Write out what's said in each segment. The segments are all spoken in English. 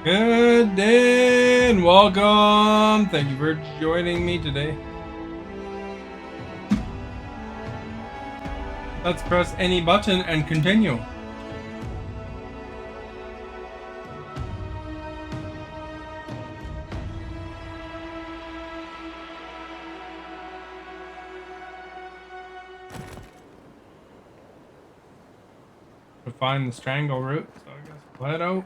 Good day and welcome. Thank you for joining me today. Let's press any button and continue. To find the strangle route, so I guess we'll head out.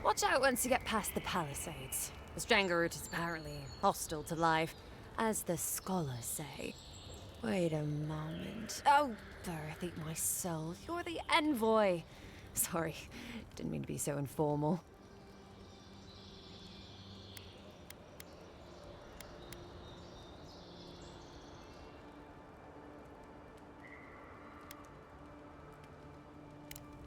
Watch out once you get past the palisades. The strangle route is apparently hostile to life, as the scholars say. Wait a moment. Oh, Birth, eat my soul. You're the envoy. Sorry, didn't mean to be so informal.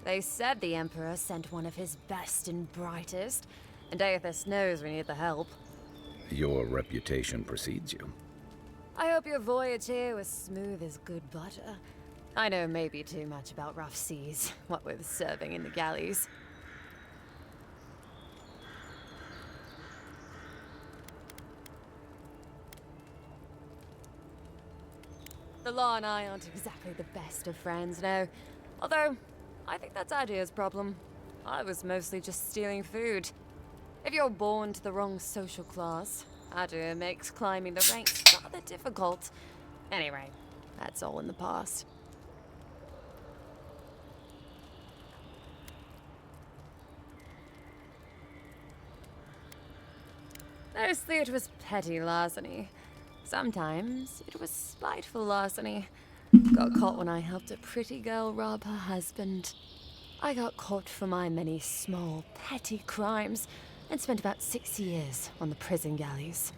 They said the Emperor sent one of his best and brightest, and Aethys knows we need the help. Your reputation precedes you. I hope your voyage here was smooth as good butter. I know maybe too much about rough seas, what with serving in the galleys. The law and I aren't exactly the best of friends, no. Although, I think that's Adia's problem. I was mostly just stealing food. If you're born to the wrong social class, Adia makes climbing the ranks rather difficult. Anyway, that's all in the past. Mostly it was petty larceny. Sometimes it was spiteful larceny. Got caught when I helped a pretty girl rob her husband. I got caught for my many small, petty crimes and spent about 6 years on the prison galleys.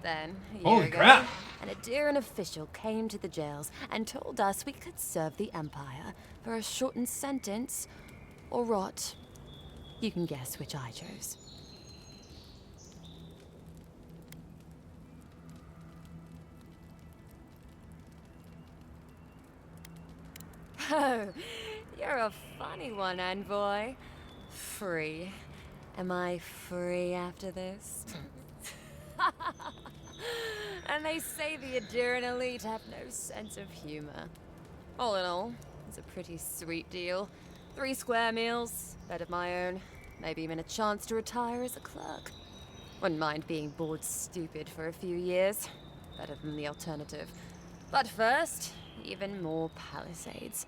Then, a year Holy ago, crap! an Adairan official came to the jails and told us we could serve the Empire for a shortened sentence or rot. You can guess which I chose. Oh, you're a funny one, envoy. Free. Am I free after this? And they say the Adairan elite have no sense of humor. All in all, it's a pretty sweet deal. 3 square meals, bed of my own, maybe even a chance to retire as a clerk. Wouldn't mind being bored stupid for a few years. Better than the alternative. But first, even more palisades.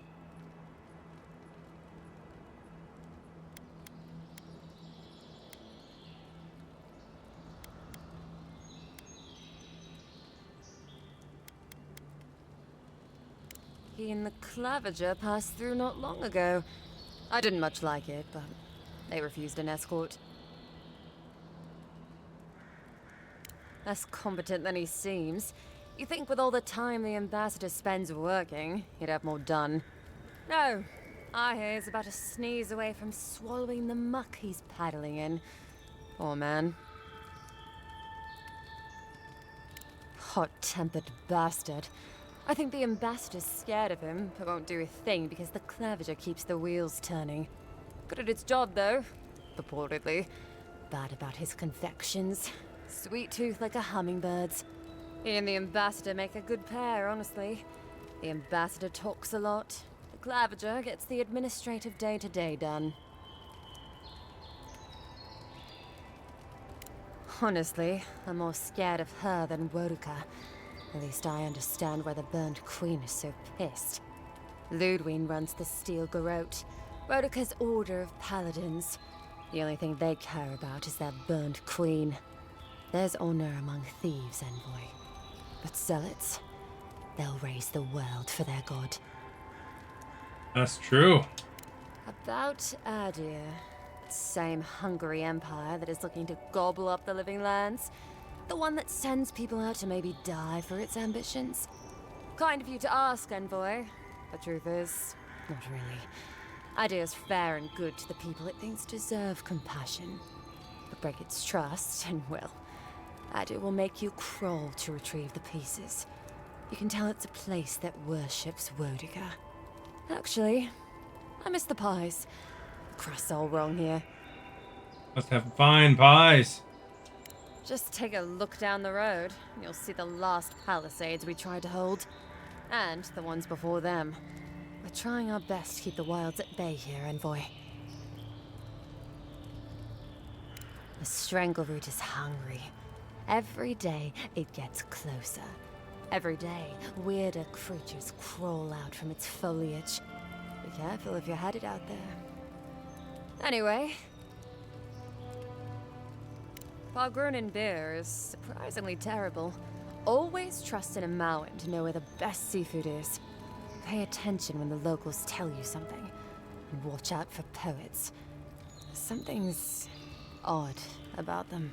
He and the Clavager passed through not long ago. I didn't much like it, but they refused an escort. Less competent than he seems. You think with all the time the ambassador spends working, he'd have more done. No, I hear he's about to sneeze away from swallowing the muck he's paddling in. Poor man. Hot-tempered bastard. I think the ambassador's scared of him, but won't do a thing because the Clavager keeps the wheels turning. Good at its job, though. Purportedly. Bad about his confections. Sweet tooth like a hummingbird's. He and the ambassador make a good pair, honestly. The ambassador talks a lot. The Clavager gets the administrative day-to-day done. Honestly, I'm more scared of her than Woduka. At least I understand why the Burned Queen is so pissed. Ludwine runs the Steel Garrote, Woduka's order of paladins. The only thing they care about is their Burned Queen. There's honor among thieves, envoy. But zealots, they'll raise the world for their god. That's true. About Adir. Same hungry empire that is looking to gobble up the living lands. The one that sends people out to maybe die for its ambitions. Kind of you to ask, envoy. The truth is, not really. Adir's fair and good to the people it thinks deserve compassion. But break its trust, and well, Adir will make you crawl to retrieve the pieces. You can tell it's a place that worships Woedica. Actually, I miss the pies. The crust's all wrong here. Must have fine pies. Just take a look down the road, and you'll see the last palisades we tried to hold. And the ones before them. We're trying our best to keep the wilds at bay here, Envoy. The strangleroot is hungry. Every day, it gets closer. Every day, weirder creatures crawl out from its foliage. Be careful if you're headed out there. Anyway, Pargrunin beer is surprisingly terrible. Always trust an Amauan to know where the best seafood is. Pay attention when the locals tell you something. And watch out for poets. Something's odd about them.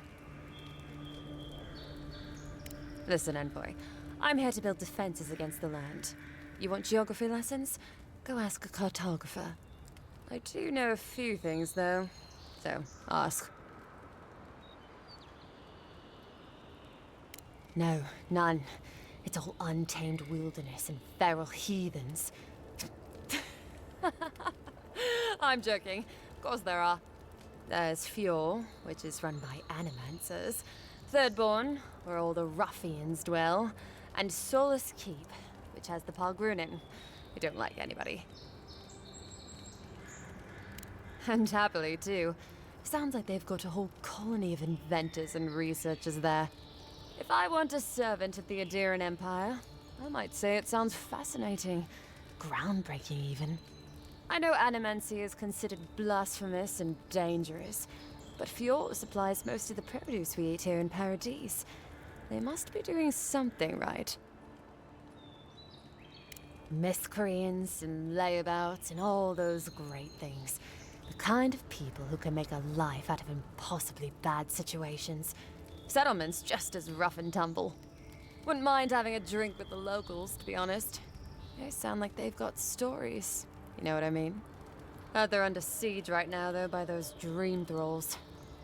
Listen, Envoy. I'm here to build defenses against the land. You want geography lessons? Go ask a cartographer. I do know a few things, though. So, ask. No, none. It's all untamed wilderness and feral heathens. I'm joking. Of course there are. There's Fjord, which is run by animancers. Thirdborn, where all the ruffians dwell. And Solus Keep, which has the Pargrunin, who don't like anybody. And happily, too. Sounds like they've got a whole colony of inventors and researchers there. If I want a servant of the Adiran Empire, I might say it sounds fascinating. Groundbreaking, even. I know animancy is considered blasphemous and dangerous, but Fjord supplies most of the produce we eat here in Paradise. They must be doing something right. Miscreants and layabouts and all those great things. The kind of people who can make a life out of impossibly bad situations. Settlements just as rough and tumble. Wouldn't mind having a drink with the locals, to be honest. They sound like they've got stories. You know what I mean? Heard they're under siege right now, though, by those dream thralls.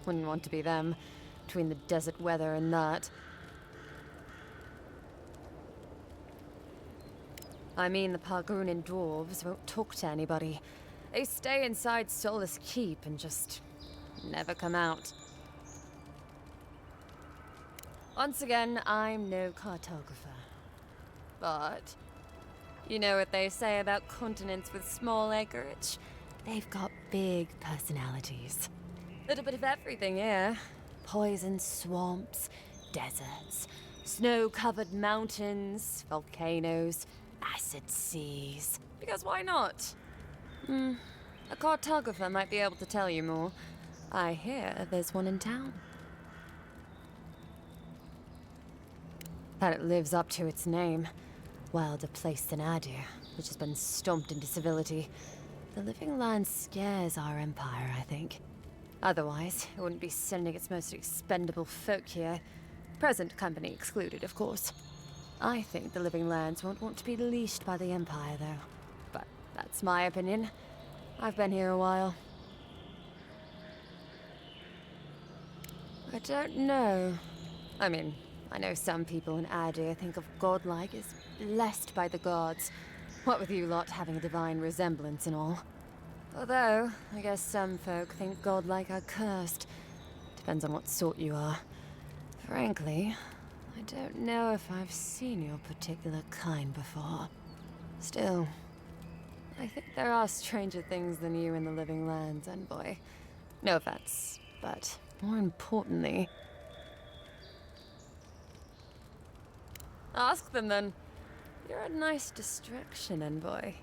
Wouldn't want to be them, between the desert weather and that. I mean, the Pargrunin dwarves won't talk to anybody. They stay inside Solus Keep and just never come out. Once again, I'm no cartographer. But you know what they say about continents with small acreage? They've got big personalities. Little bit of everything here. Poison swamps, deserts, snow-covered mountains, volcanoes, acid seas. Because why not? A cartographer might be able to tell you more. I hear there's one in town. That it lives up to its name. Wilder place than Adir, which has been stomped into civility. The living land scares our empire, I think. Otherwise, it wouldn't be sending its most expendable folk here. Present company excluded, of course. I think the living lands won't want to be leashed by the empire, though. But that's my opinion. I've been here a while. I don't know. I mean, I know some people in Adir think of godlike as blessed by the gods. What with you lot having a divine resemblance and all. Although, I guess some folk think godlike are cursed. Depends on what sort you are. Frankly, I don't know if I've seen your particular kind before. Still, I think there are stranger things than you in the living lands, Envoy. No offense, but more importantly... Ask them then. You're a nice distraction, Envoy.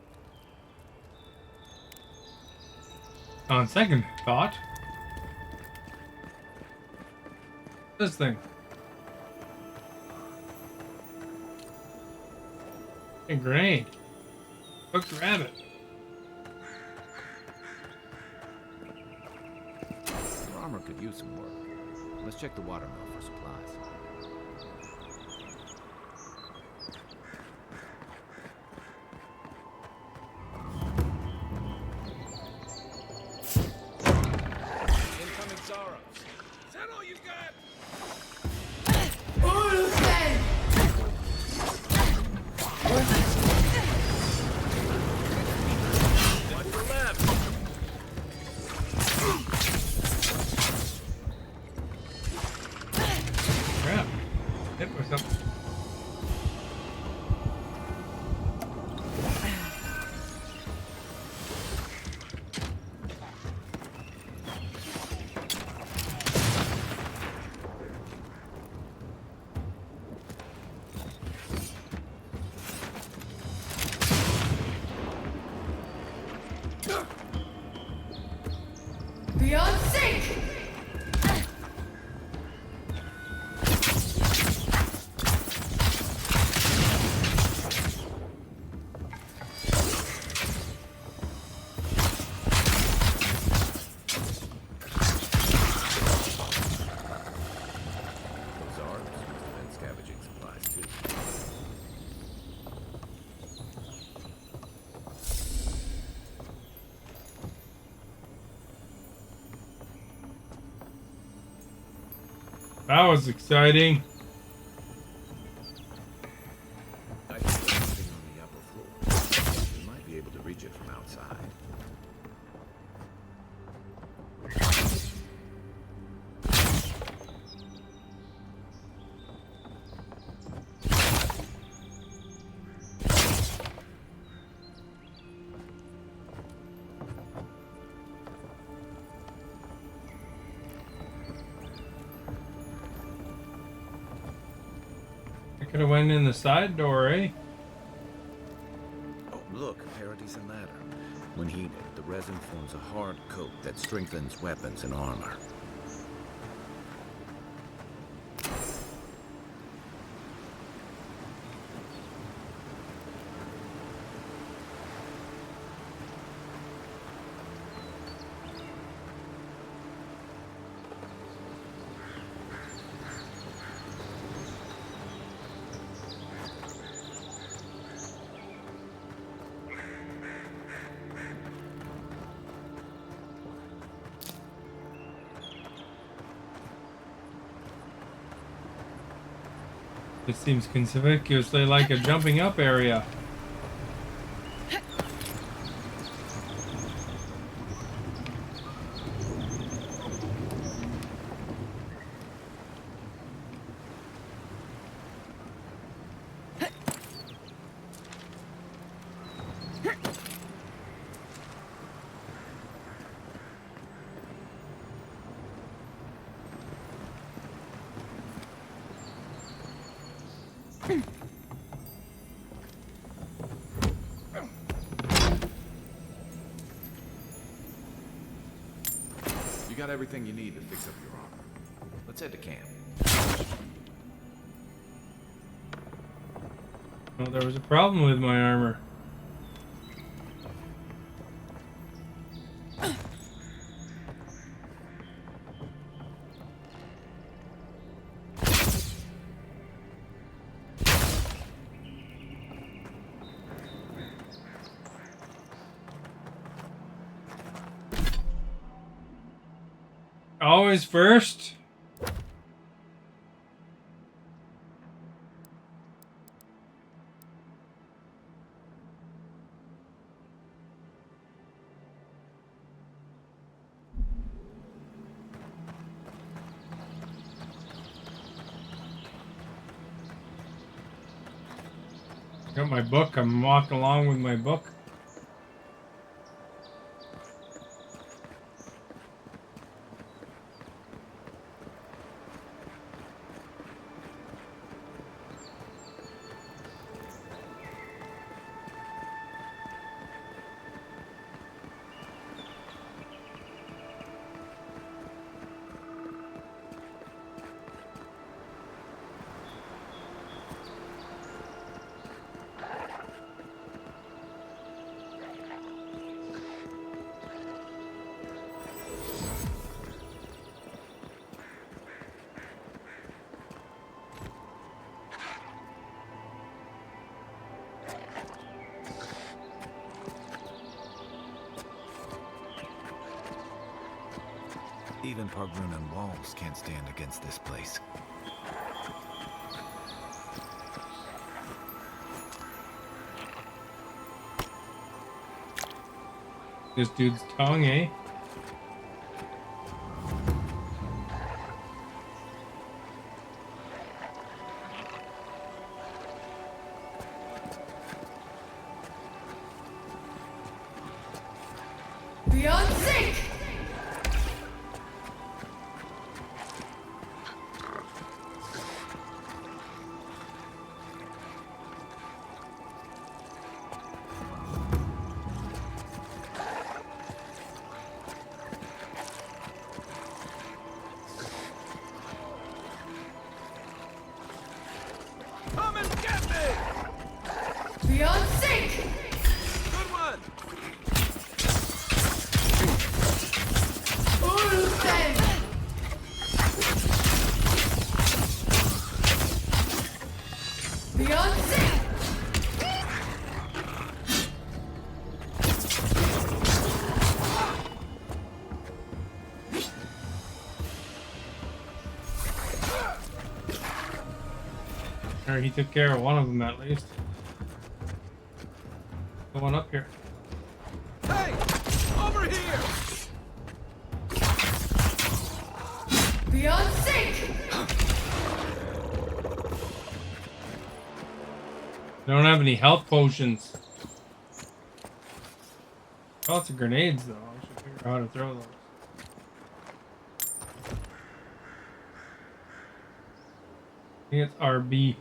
On second thought. This thing. A grenade. Cooked rabbit. Your armor could use some work. Let's check the watermill for supplies. That was exciting. I think there's something on the upper floor. We might be able to reach it from outside. I could have went in the side door, eh? Oh, look, Paradise ladder. When heated, the resin forms a hard coat that strengthens weapons and armor. It seems conspicuously like a jumping up area. You got everything you need to fix up your armor. Let's head to camp. Well, there was a problem with my armor. Always first. Got my book. I'm walking along with my book. Even Pargrunan walls can't stand against this place. This dude's tongue, eh? Beyond sync! Come and get me! Beyond sync! Good one! Ulsen! Beyond sync! Or he took care of one of them at least. Going up here. Hey! Over here! Beyond sync! I don't have any health potions. Lots of grenades though. I should figure out how to throw those. I think it's RB.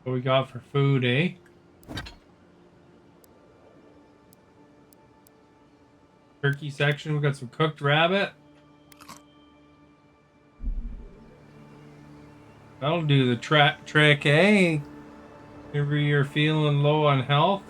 What we got for food, eh? Turkey section, we got some cooked rabbit. That'll do the trick, eh? Whenever you're feeling low on health.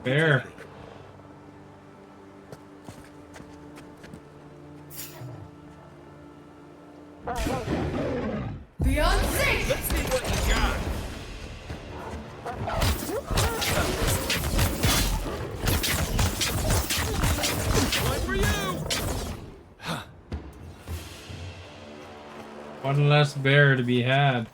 There. Beyond sync! Let's see what you got! One for you! One less bear to be had.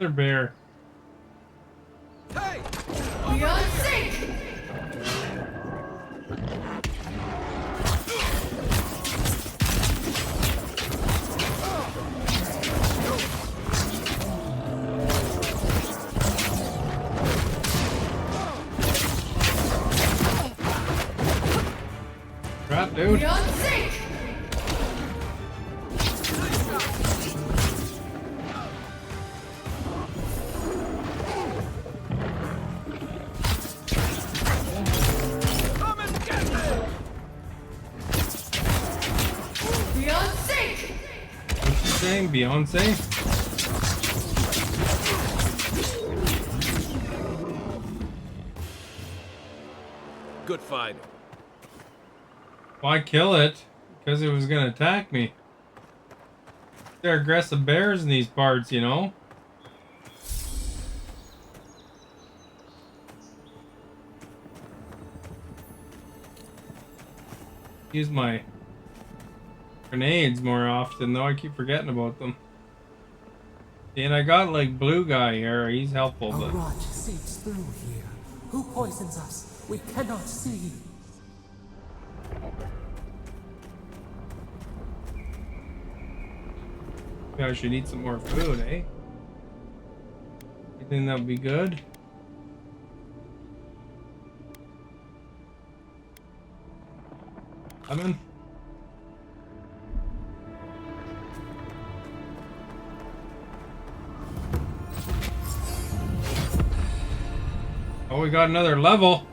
Another bear. Hey! Beyond sync! Crap, dude. Beyond sync! Come and get me! Beyond sync! What's she saying? Beyonce? Good fighting. Why kill it? Because it was gonna attack me. They're aggressive bears in these parts, you know? Use my grenades more often, though. I keep forgetting about them. And I got like blue guy here. He's helpful, A but rot seeps through here. Who poisons us? We cannot see. maybe I should eat some more food, eh? You think that would be good? Lemon? Oh, we got another level.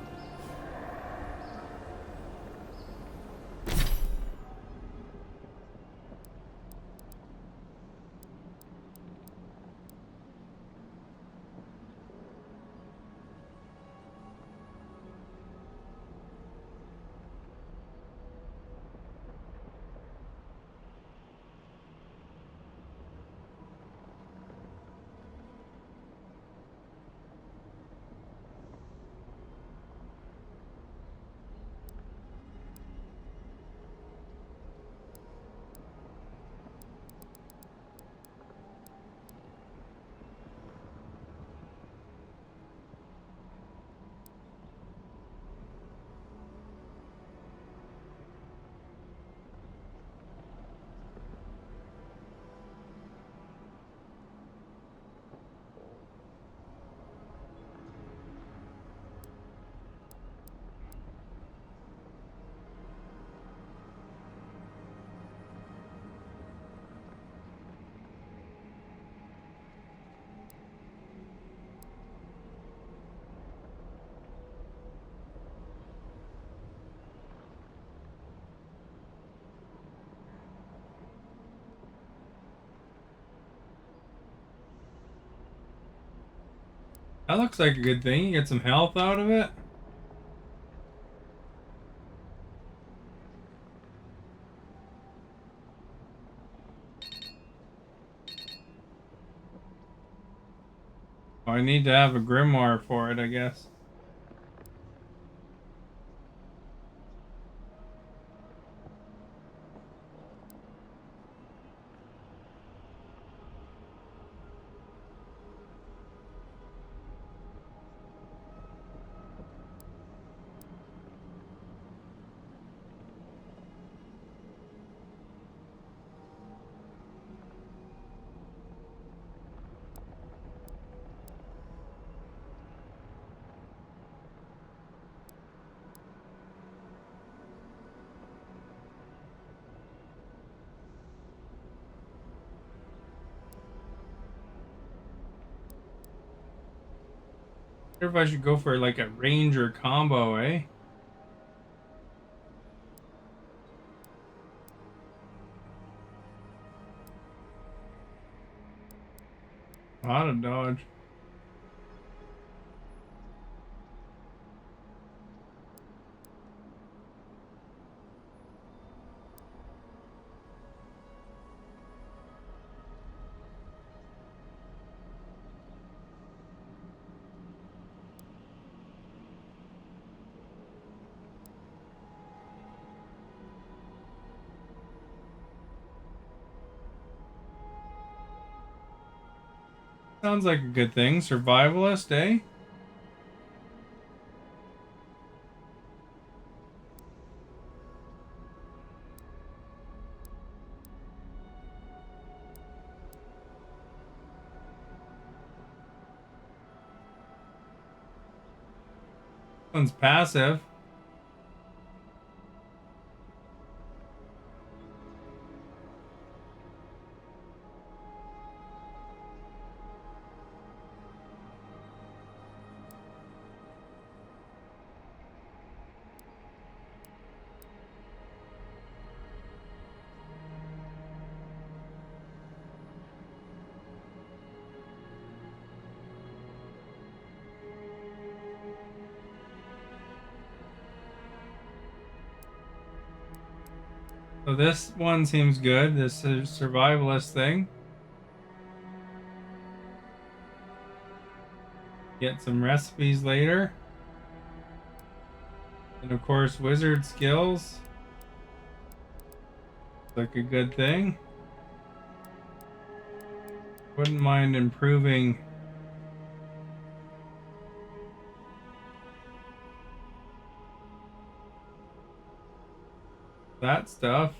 That looks like a good thing. You get some health out of it. Oh, I need to have a grimoire for it, I guess. I wonder if I should go for like a ranger combo, eh? Out of dodge. Sounds like a good thing. Survivalist, eh? One's passive. So this one seems good. This is survivalist thing. Get some recipes later. And of course, wizard skills. Like a good thing. Wouldn't mind improving that stuff.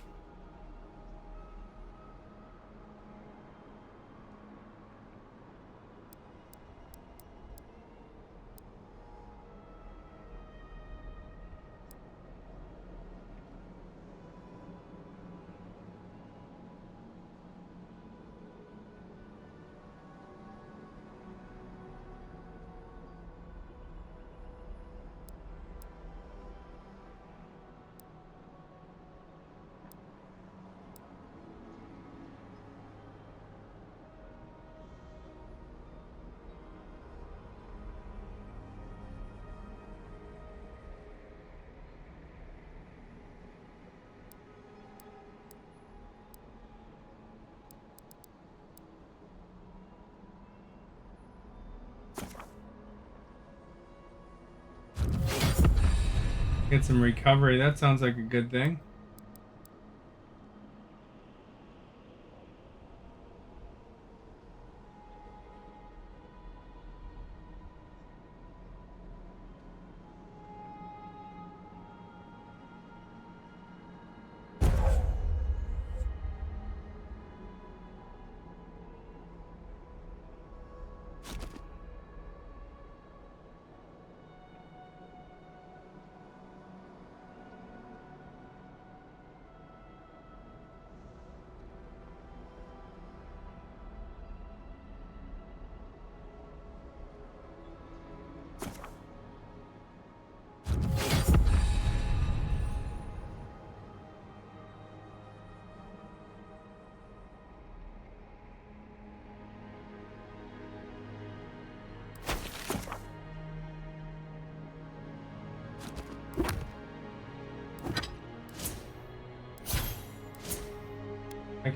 Get some recovery. That sounds like a good thing.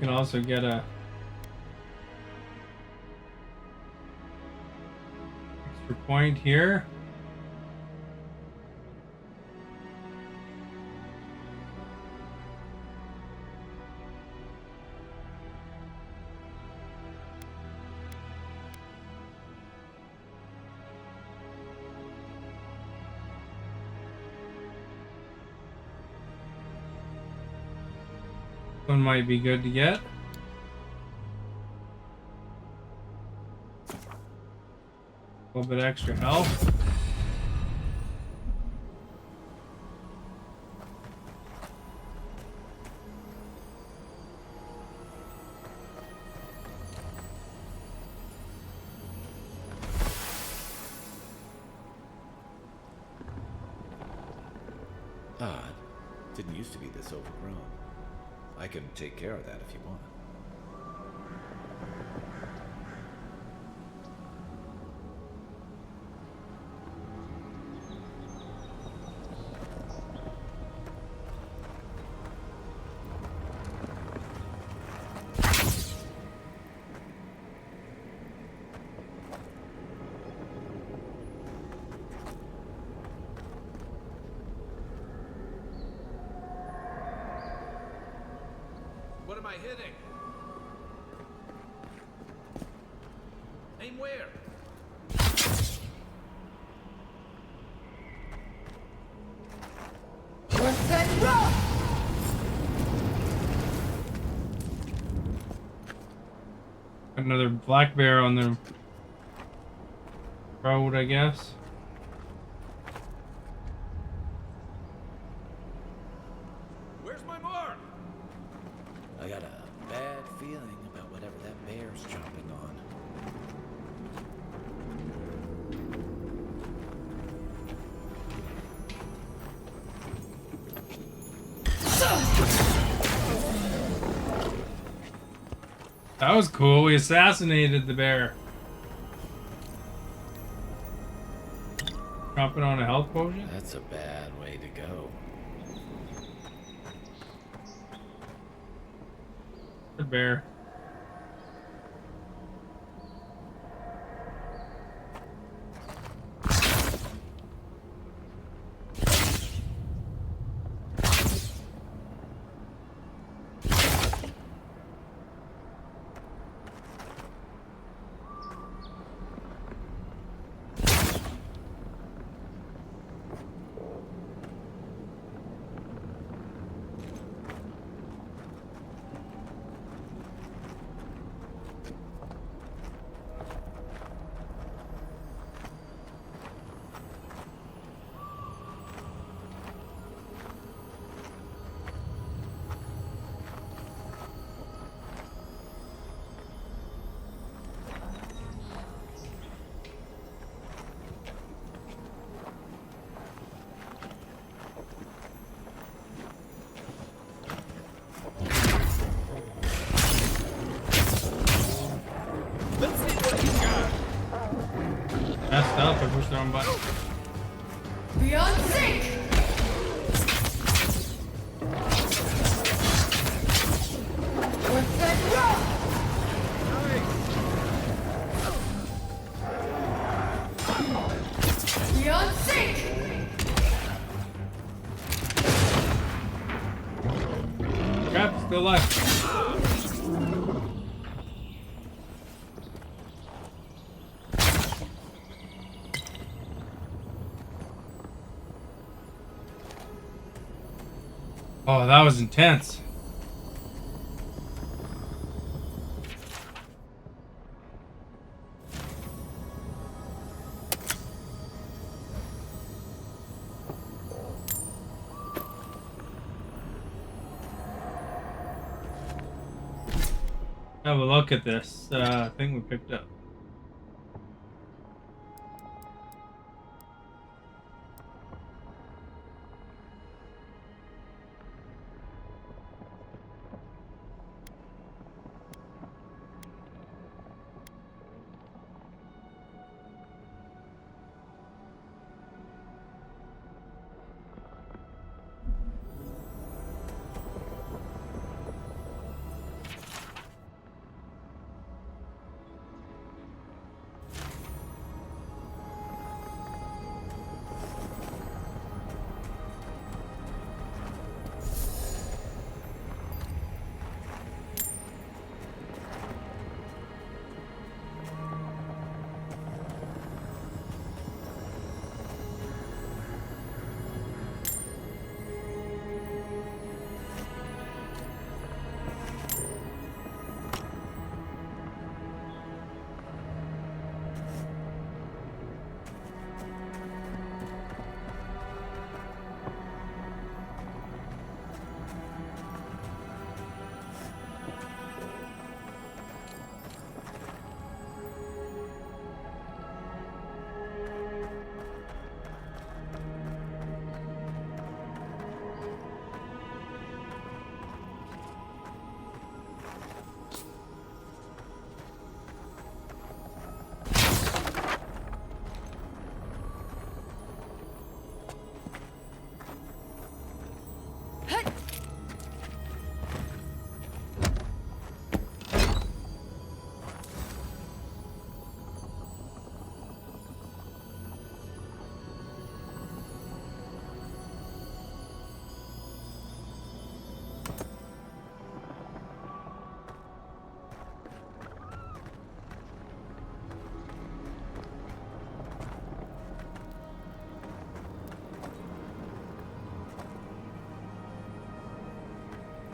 can also get a extra point here. One might be good to get. A little bit extra health. Odd. Didn't used to be this overgrown. I can take care of that if you want. What am I hitting? Aim where? Another black bear on the road, I guess. Where's my mark? I got a bad feeling about whatever that bear's chomping on. That was cool. We assassinated the bear. Dropping on a health potion? That's a bad way to go. Good bear. Messed up. I pushed the wrong button. Beyond sync! We're set rock! Beyond sync! Crap, still alive. Oh, that was intense. Have a look at this thing we picked up.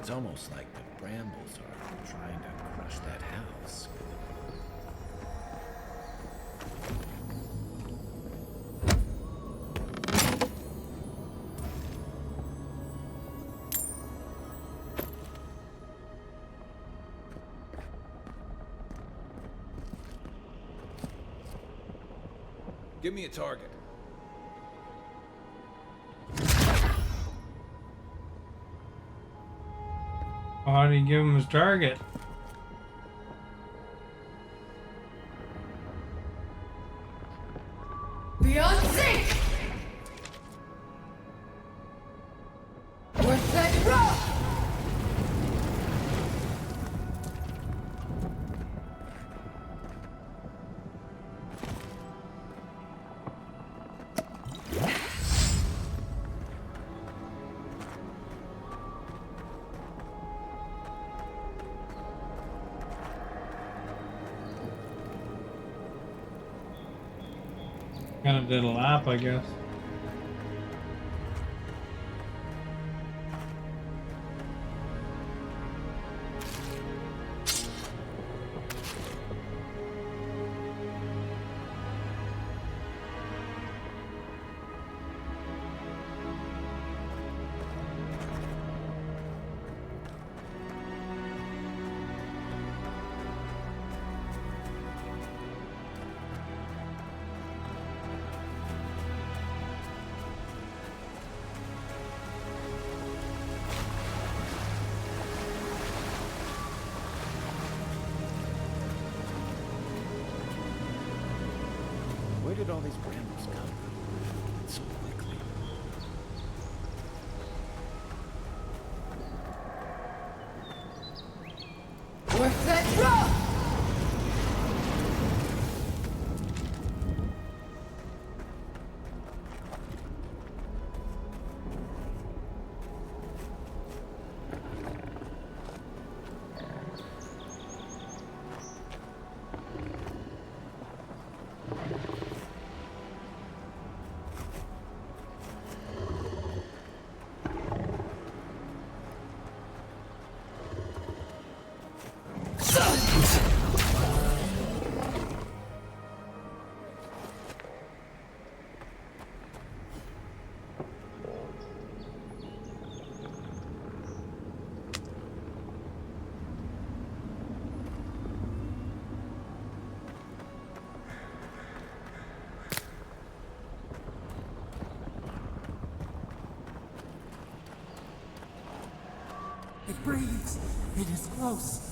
It's almost like the brambles are trying to crush that house. Give me a target. Oh, how do you give him his target? Beyond sync! Worth that rock! Kind of did a lap, I guess. Where did all these brambles come? So quickly. Worth that rock! It breathes. It is close.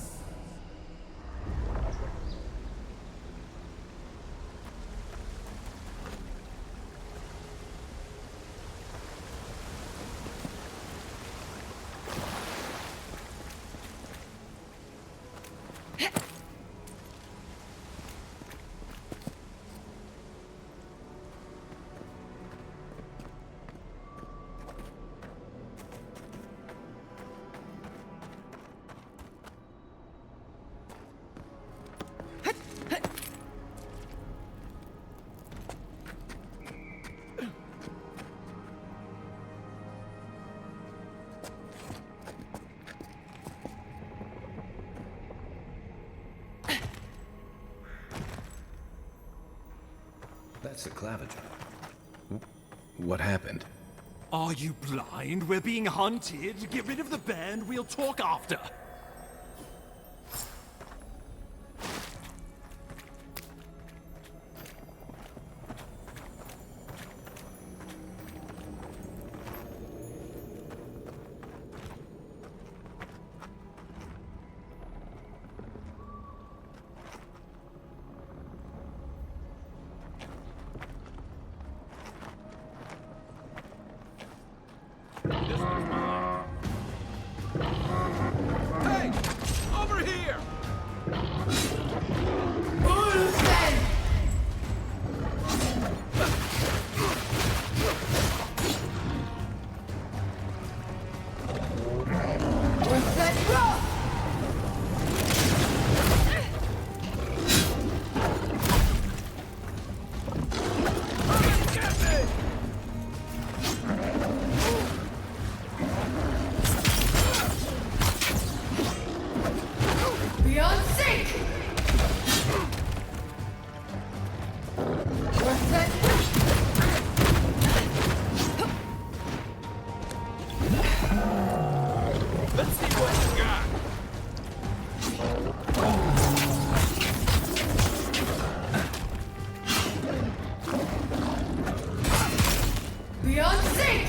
That's the claviger. What happened? Are you blind? We're being hunted. Get rid of the band. We'll talk after. This one's mine. Let's see what you got. Beyond sync!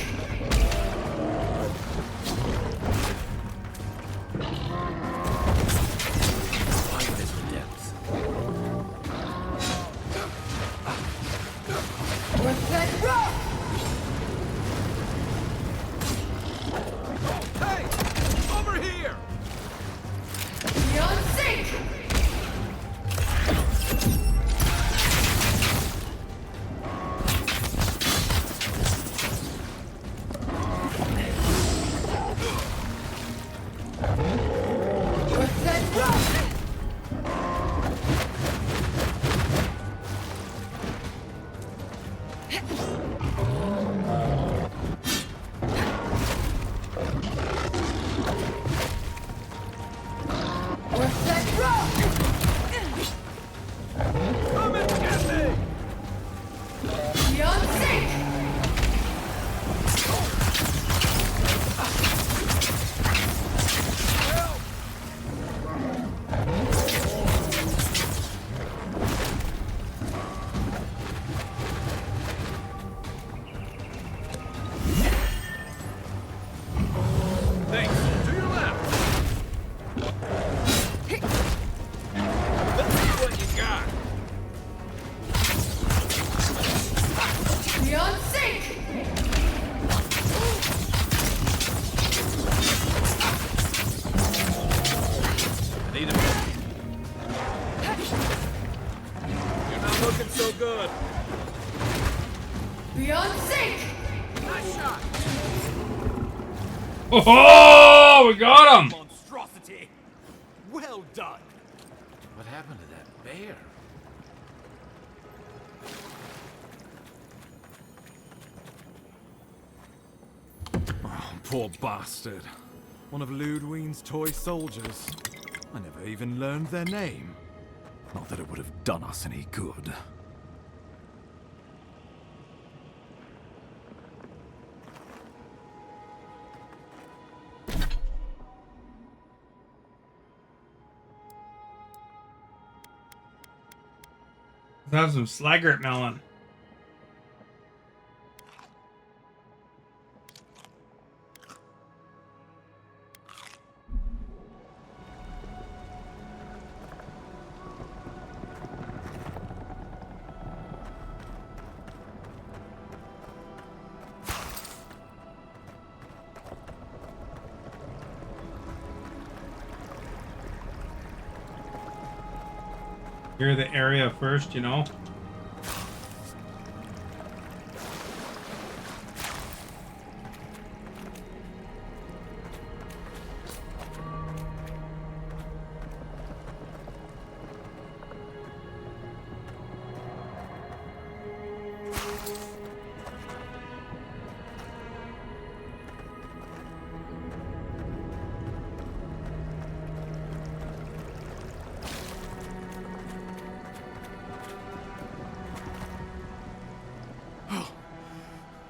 Life is the depths. Worth that rock! Hey! Over here! Beyond sync! Worth that rock! Worth that rock! Come and get me! Beyond sync! Help! Thanks. To your left. Let's see what you got. Beyond sync! I need a minute. You're not looking so good. Beyond sync! Nice shot. Oh, we got him! Monstrosity! Well done! What happened to that bear? Oh, poor bastard. One of Ludwine's toy soldiers. I never even learned their name. Not that it would have done us any good. Let's have some Slaggert melon. Clear the area first, you know.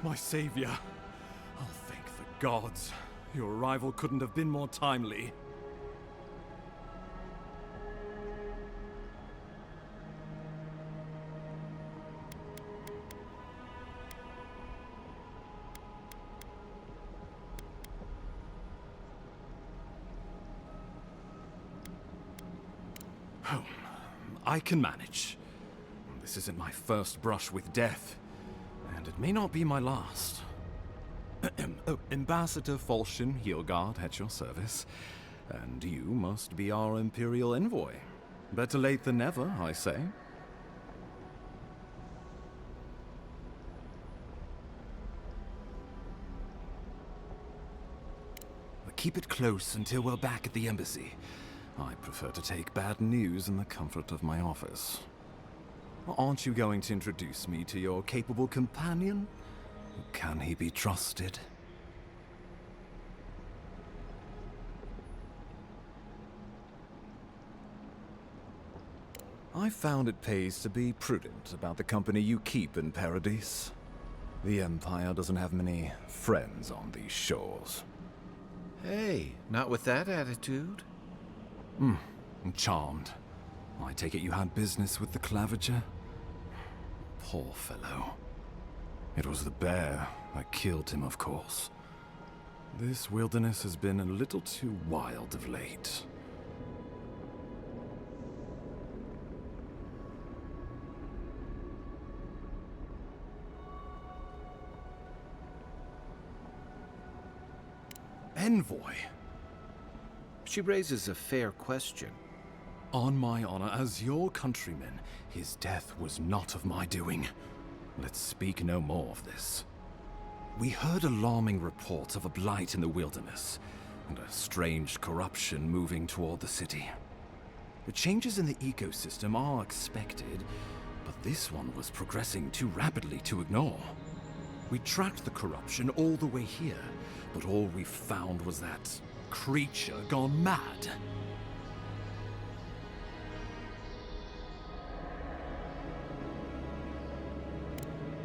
My savior. Oh, thank the gods. Your arrival couldn't have been more timely. Oh, I can manage. This isn't my first brush with death. And it may not be my last. Oh, Ambassador Falchion Heelguard at your service. And you must be our Imperial envoy. Better late than never, I say. But keep it close until we're back at the embassy. I prefer to take bad news in the comfort of my office. Aren't you going to introduce me to your capable companion? Can he be trusted? I found it pays to be prudent about the company you keep in Paradise. The Empire doesn't have many friends on these shores. Hey, not with that attitude. I'm charmed. I take it you had business with the Clavager? Poor fellow. It was the bear that killed him, of course. This wilderness has been a little too wild of late. Envoy? She raises a fair question. On my honor as your countryman, his death was not of my doing. Let's speak no more of this. We heard alarming reports of a blight in the wilderness, and a strange corruption moving toward the city. The changes in the ecosystem are expected, but this one was progressing too rapidly to ignore. We tracked the corruption all the way here, but all we found was that creature gone mad.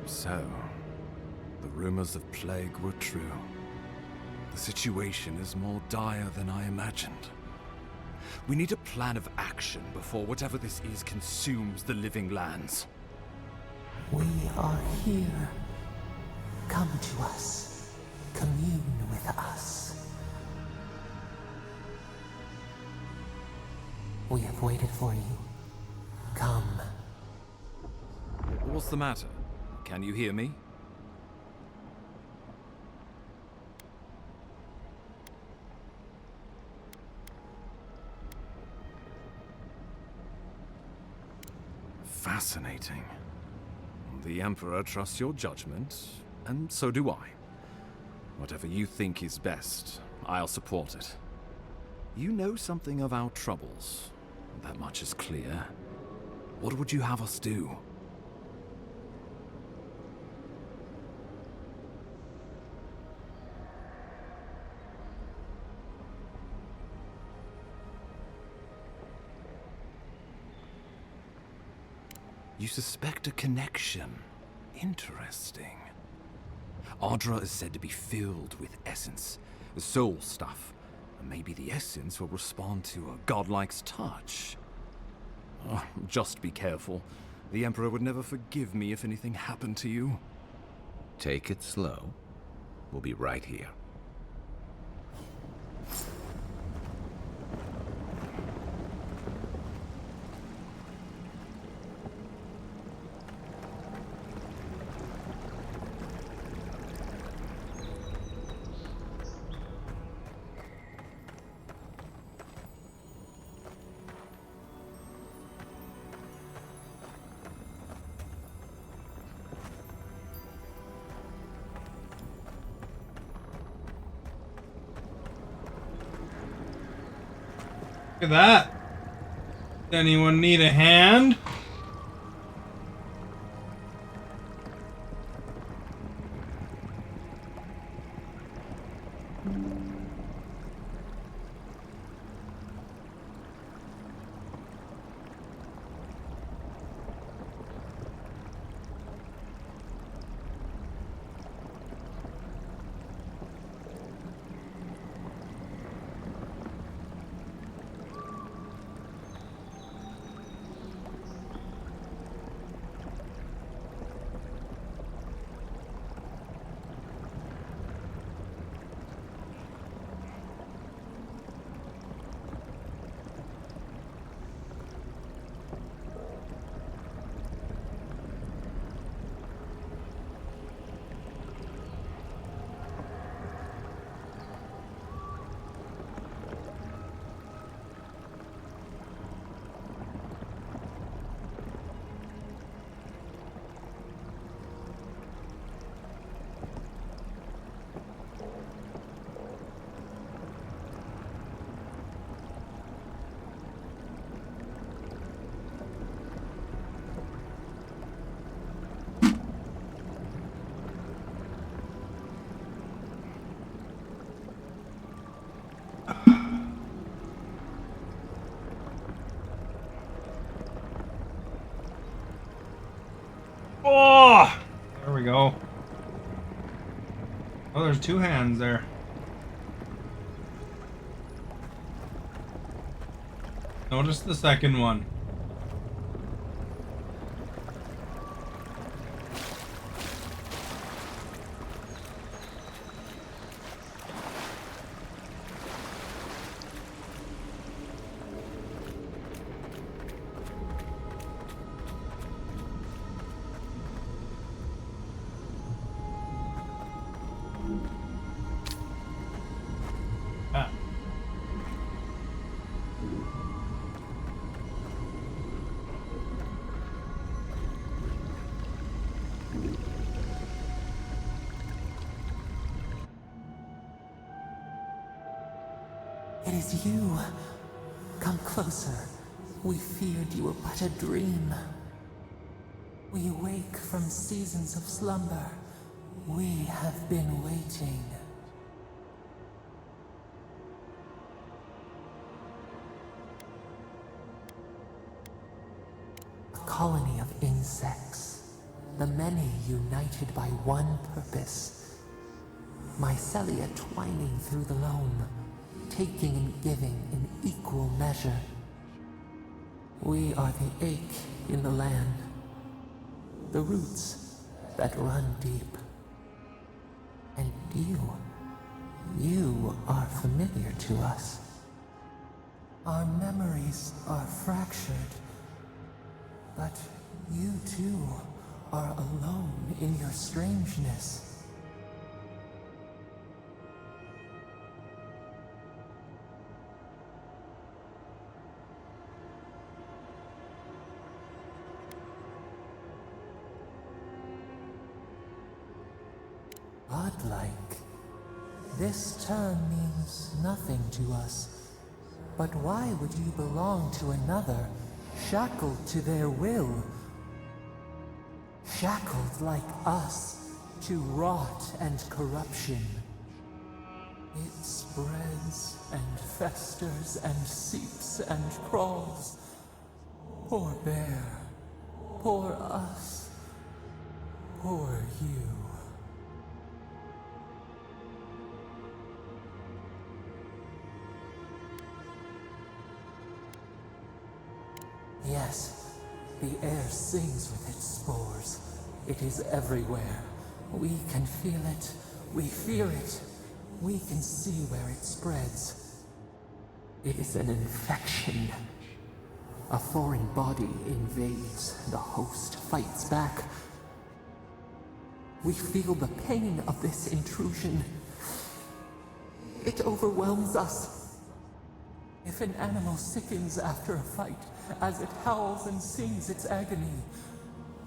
So, the rumors of plague were true. The situation is more dire than I imagined. We need a plan of action before whatever this is consumes the living lands. We are here. Come to us. Commune with us. We have waited for you. Come. What's the matter? Can you hear me? Fascinating. The Emperor trusts your judgment, and so do I. Whatever you think is best, I'll support it. You know something of our troubles. That much is clear. What would you have us do? You suspect a connection. Interesting. Ardra is said to be filled with essence, soul stuff. And maybe the essence will respond to a godlike's touch. Oh, just be careful. The Emperor would never forgive me if anything happened to you. Take it slow. We'll be right here. Look at that. Does anyone need a hand? we go. Oh, there's two hands there. Notice the second one. Ah. It is you. Come closer. We feared you were but a dream. We wake from seasons of slumber. We have been waiting. A colony of insects. The many united by one purpose. Mycelia twining through the loam, taking and giving in equal measure. We are the ache in the land, the roots that run deep. And you are familiar to us. Our memories are fractured, but you too are alone in your strangeness. Godlike. This term means nothing to us. But why would you belong to another, shackled to their will? Shackled like us to rot and corruption. It spreads and festers and seeps and crawls. Poor bear. Poor us. Poor you. Yes, the air sings with its spores. It is everywhere. We can feel it. We fear it. We can see where it spreads. It is an infection. A foreign body invades. The host fights back. We feel the pain of this intrusion. It overwhelms us. If an animal sickens after a fight, as it howls and sings its agony,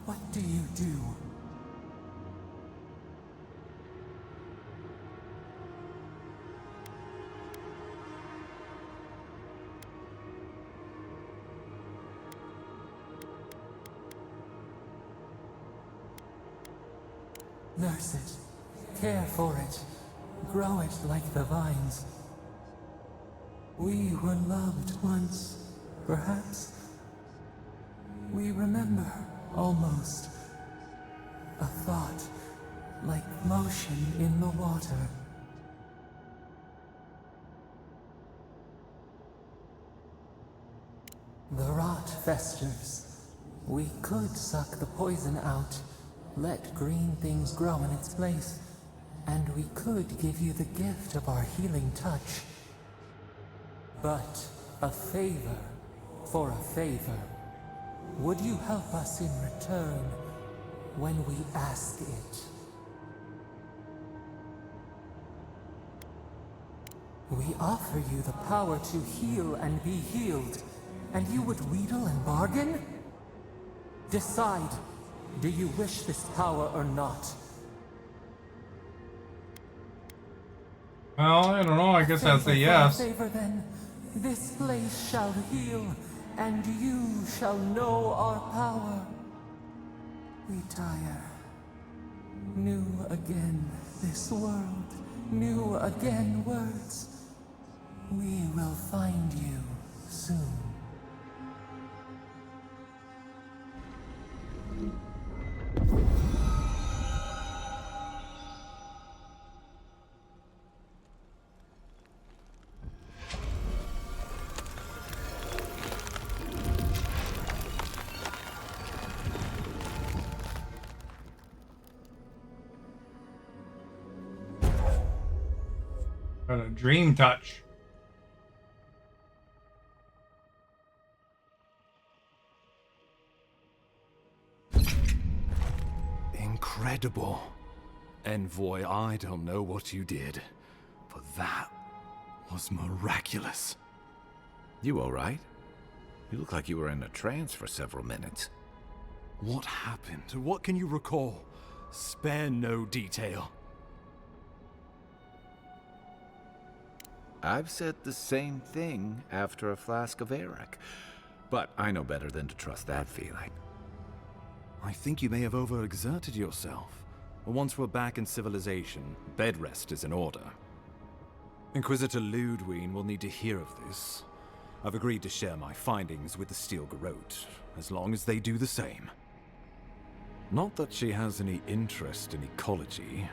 what do you do? Nurse it, care for it, grow it like the vines. We were loved once, perhaps. We remember, almost. A thought, like motion in the water. The rot festers. We could suck the poison out, let green things grow in its place, and we could give you the gift of our healing touch. But a favor for a favor. Would you help us in return when we ask it? We offer you the power to heal and be healed, and you would wheedle and bargain? Decide, do you wish this power or not? Well, I don't know. I guess I'll say yes. Favor then. This place shall heal, and you shall know our power. Retire. New again this world, new again words. We will find you soon. Got a dream touch. Incredible. Envoy, I don't know what you did, but that was miraculous. You all right? You look like you were in a trance for several minutes. What happened? What can you recall? Spare no detail. I've said the same thing after a flask of Eric, but I know better than to trust that feeling. I think you may have overexerted yourself. Once we're back in civilization, bed rest is in order. Inquisitor Ludwig will need to hear of this. I've agreed to share my findings with the Steel Garrote, as long as they do the same. Not that she has any interest in ecology.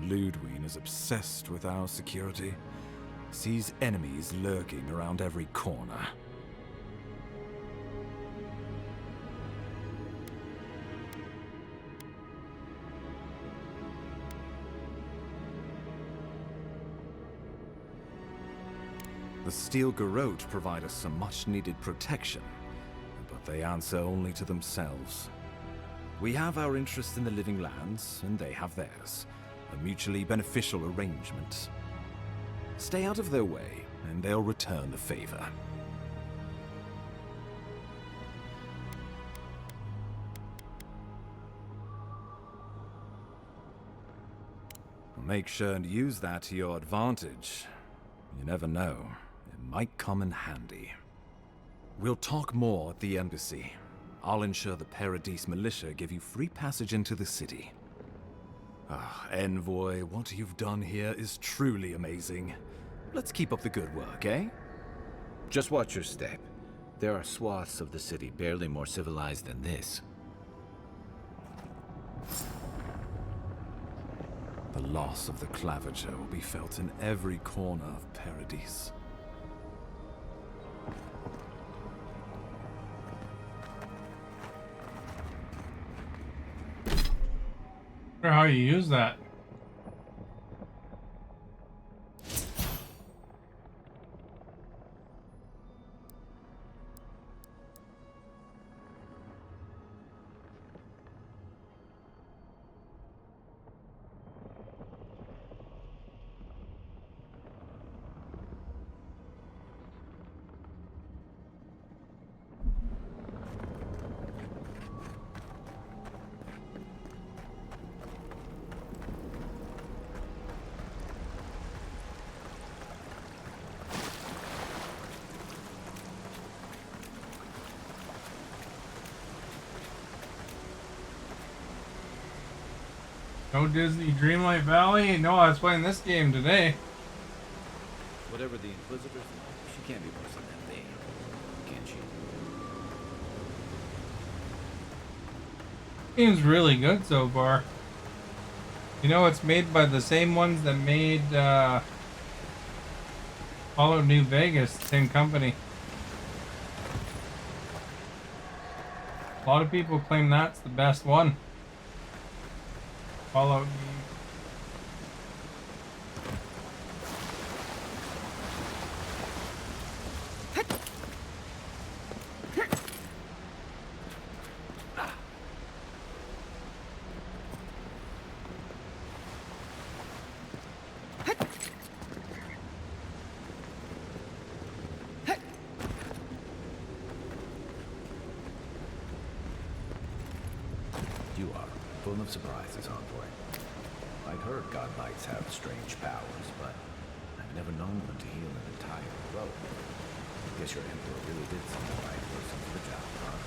Ludwig is obsessed with our security. Sees enemies lurking around every corner. The Steel Garrote provide us some much-needed protection, but they answer only to themselves. We have our interest in the living lands, and they have theirs. A mutually beneficial arrangement. Stay out of their way, and they'll return the favor. Make sure and use that to your advantage. You never know. It might come in handy. We'll talk more at the embassy. I'll ensure the Paradise militia give you free passage into the city. Envoy, what you've done here is truly amazing. Let's keep up the good work, eh? Just watch your step. There are swaths of the city barely more civilized than this. The loss of the Clavager will be felt in every corner of Paradise. I wonder how you use that. No Disney Dreamlight Valley? No, I was playing this game today. Whatever the Inquisitor's like, she can't be worse than that thing, can she? Game's really good so far. You know, it's made by the same ones that made Fallout New Vegas, same company. A lot of people claim that's the best one. Fallout New. You are full of surprises, Envoy. I've heard God Knights have strange powers, but I've never known one to heal an entire row. I guess your Emperor really did some right person for the job, huh?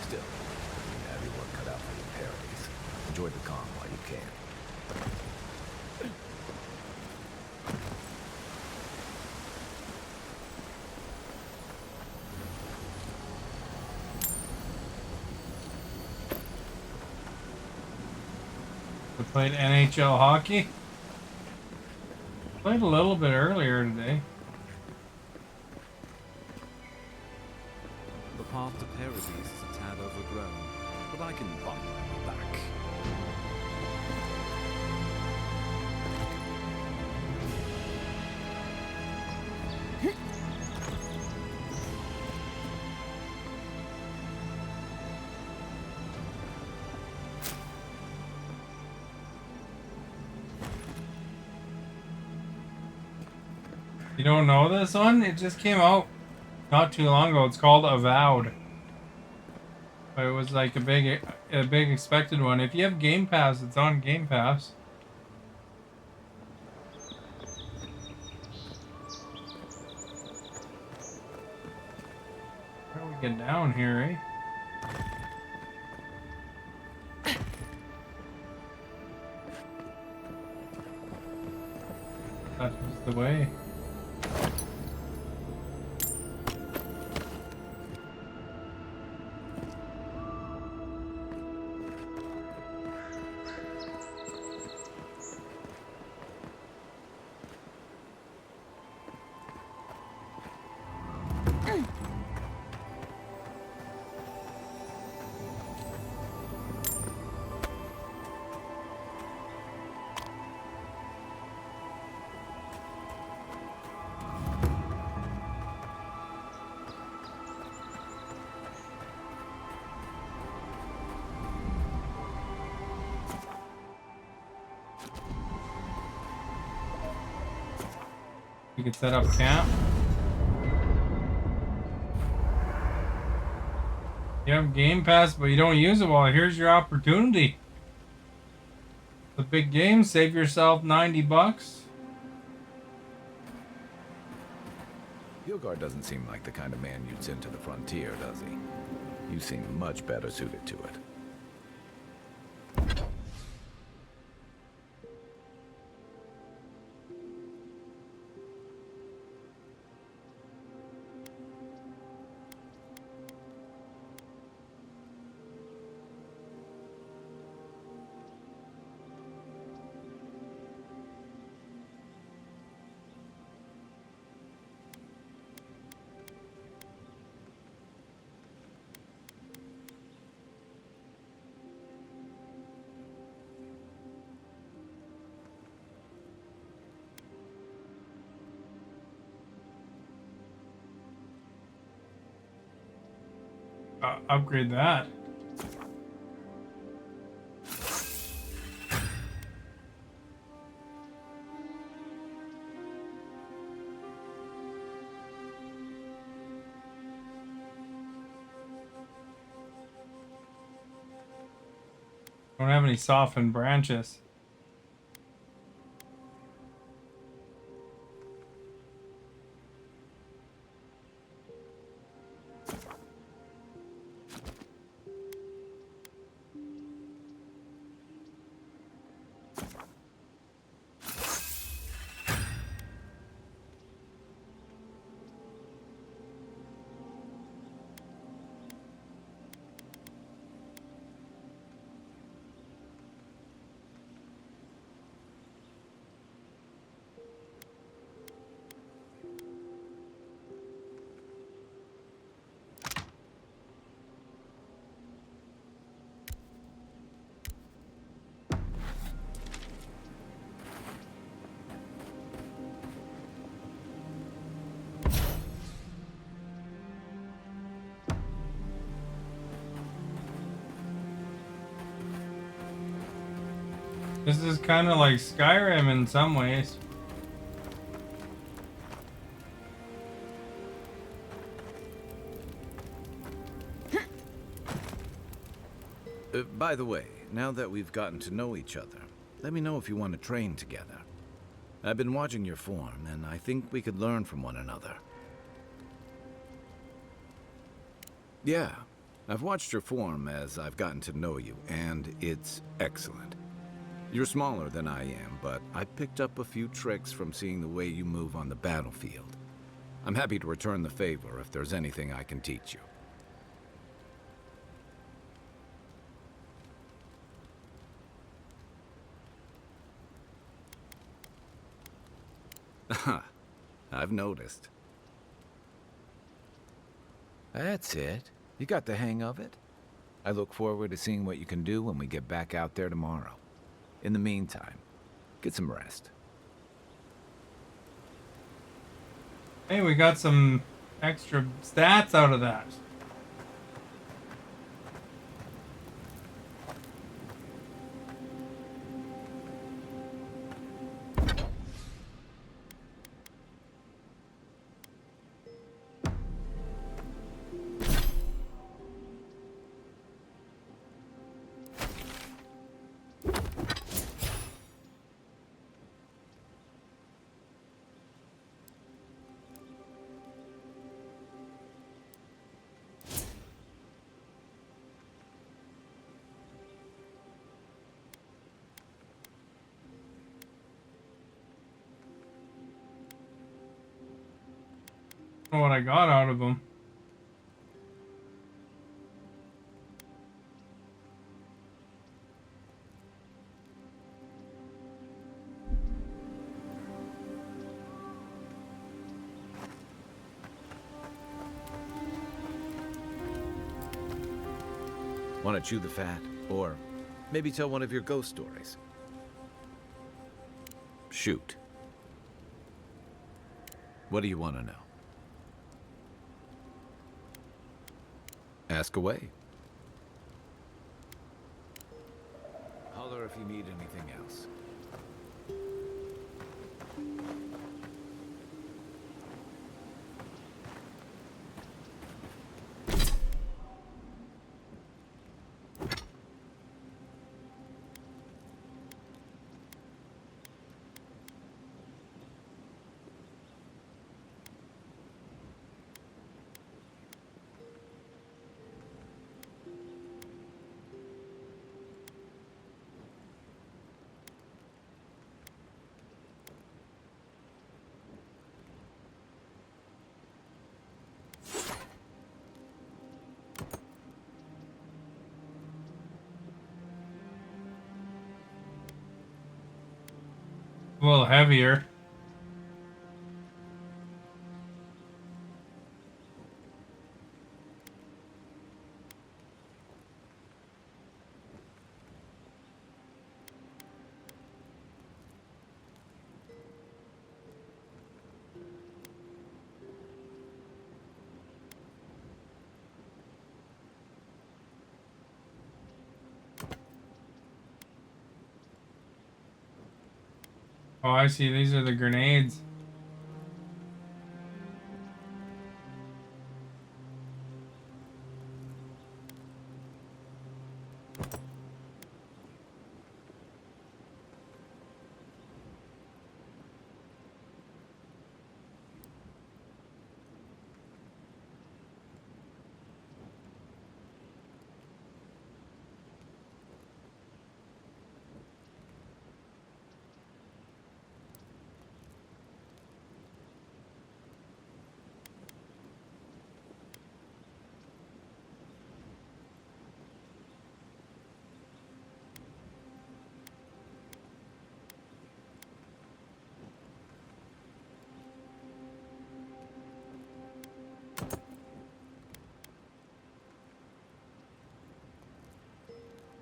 Still, you have your work cut out for your Paradise. Enjoy the calm while you can. I played NHL hockey. Played a little bit earlier today. The path to Paradise is a tad overgrown, but I can buy my way back. You don't know this one? It just came out not too long ago. It's called Avowed. But it was like a big expected one. If you have Game Pass, it's on Game Pass. How do we get down here, eh? That was the way. You can set up camp. You have Game Pass, but you don't use it. Well, here's your opportunity. The big game. Save yourself $90. Hilgard doesn't seem like the kind of man you'd send to the frontier, does he? You seem much better suited to it. Upgrade that. Don't have any softened branches. This is kind of like Skyrim in some ways. By the way, now that we've gotten to know each other, let me know if you want to train together. I've been watching your form, and I think we could learn from one another. Yeah, I've watched your form as I've gotten to know you, and it's excellent. You're smaller than I am, but I picked up a few tricks from seeing the way you move on the battlefield. I'm happy to return the favor if there's anything I can teach you. I've noticed. That's it. You got the hang of it. I look forward to seeing what you can do when we get back out there tomorrow. In the meantime, get some rest. Hey, we got some extra stats out of that. know what I got out of them. Want to chew the fat? Or maybe tell one of your ghost stories? Shoot. What do you want to know? Ask away. Holler if you need anything else. A little heavier. Oh, I see. These are the grenades.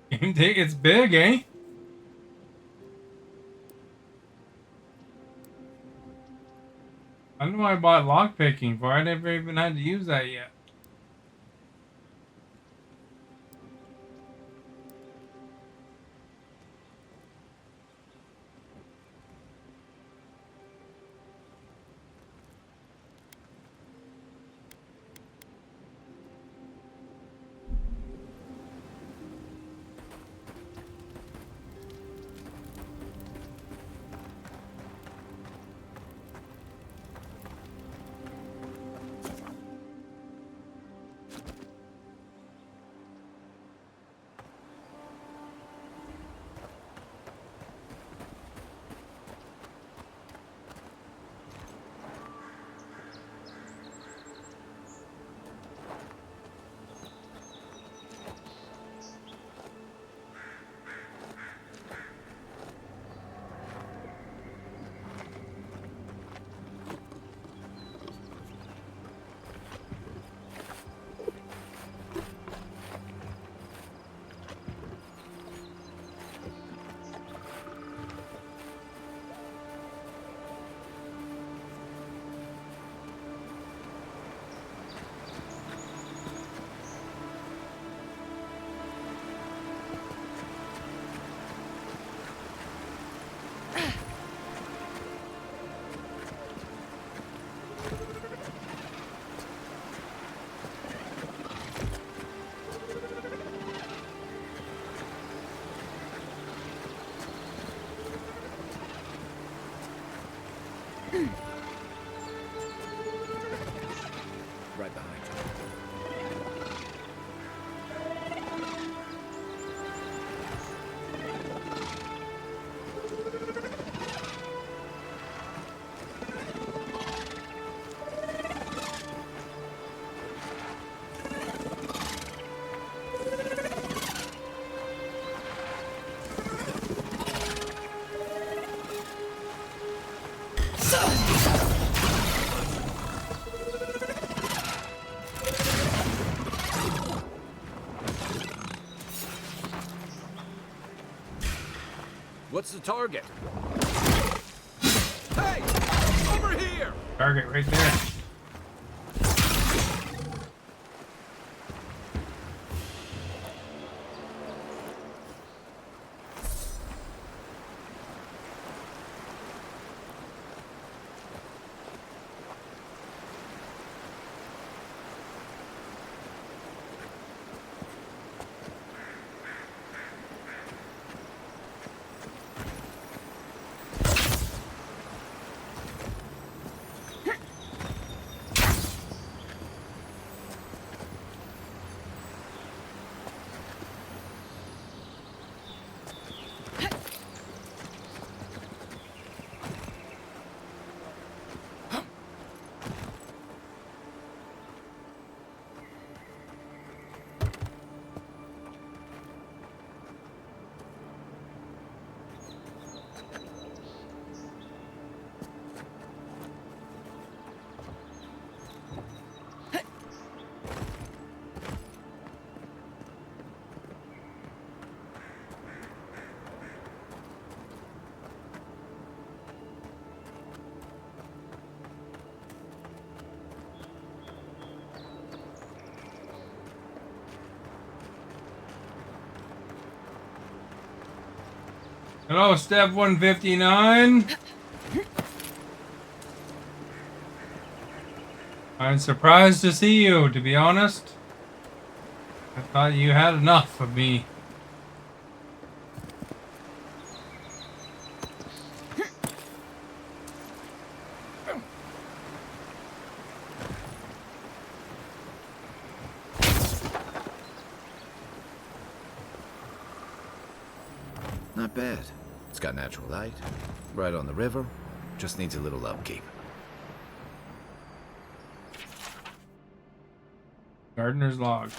Game day, it's big, eh? I don't know why I bought lockpicking for. I never even had to use that yet. What's the target? Hey! Over here! Target right there. Hello, step 159. I'm surprised to see you, to be honest. I thought you had enough of me. Not bad. It's got natural light, right on the river, just needs a little upkeep. Gardener's log.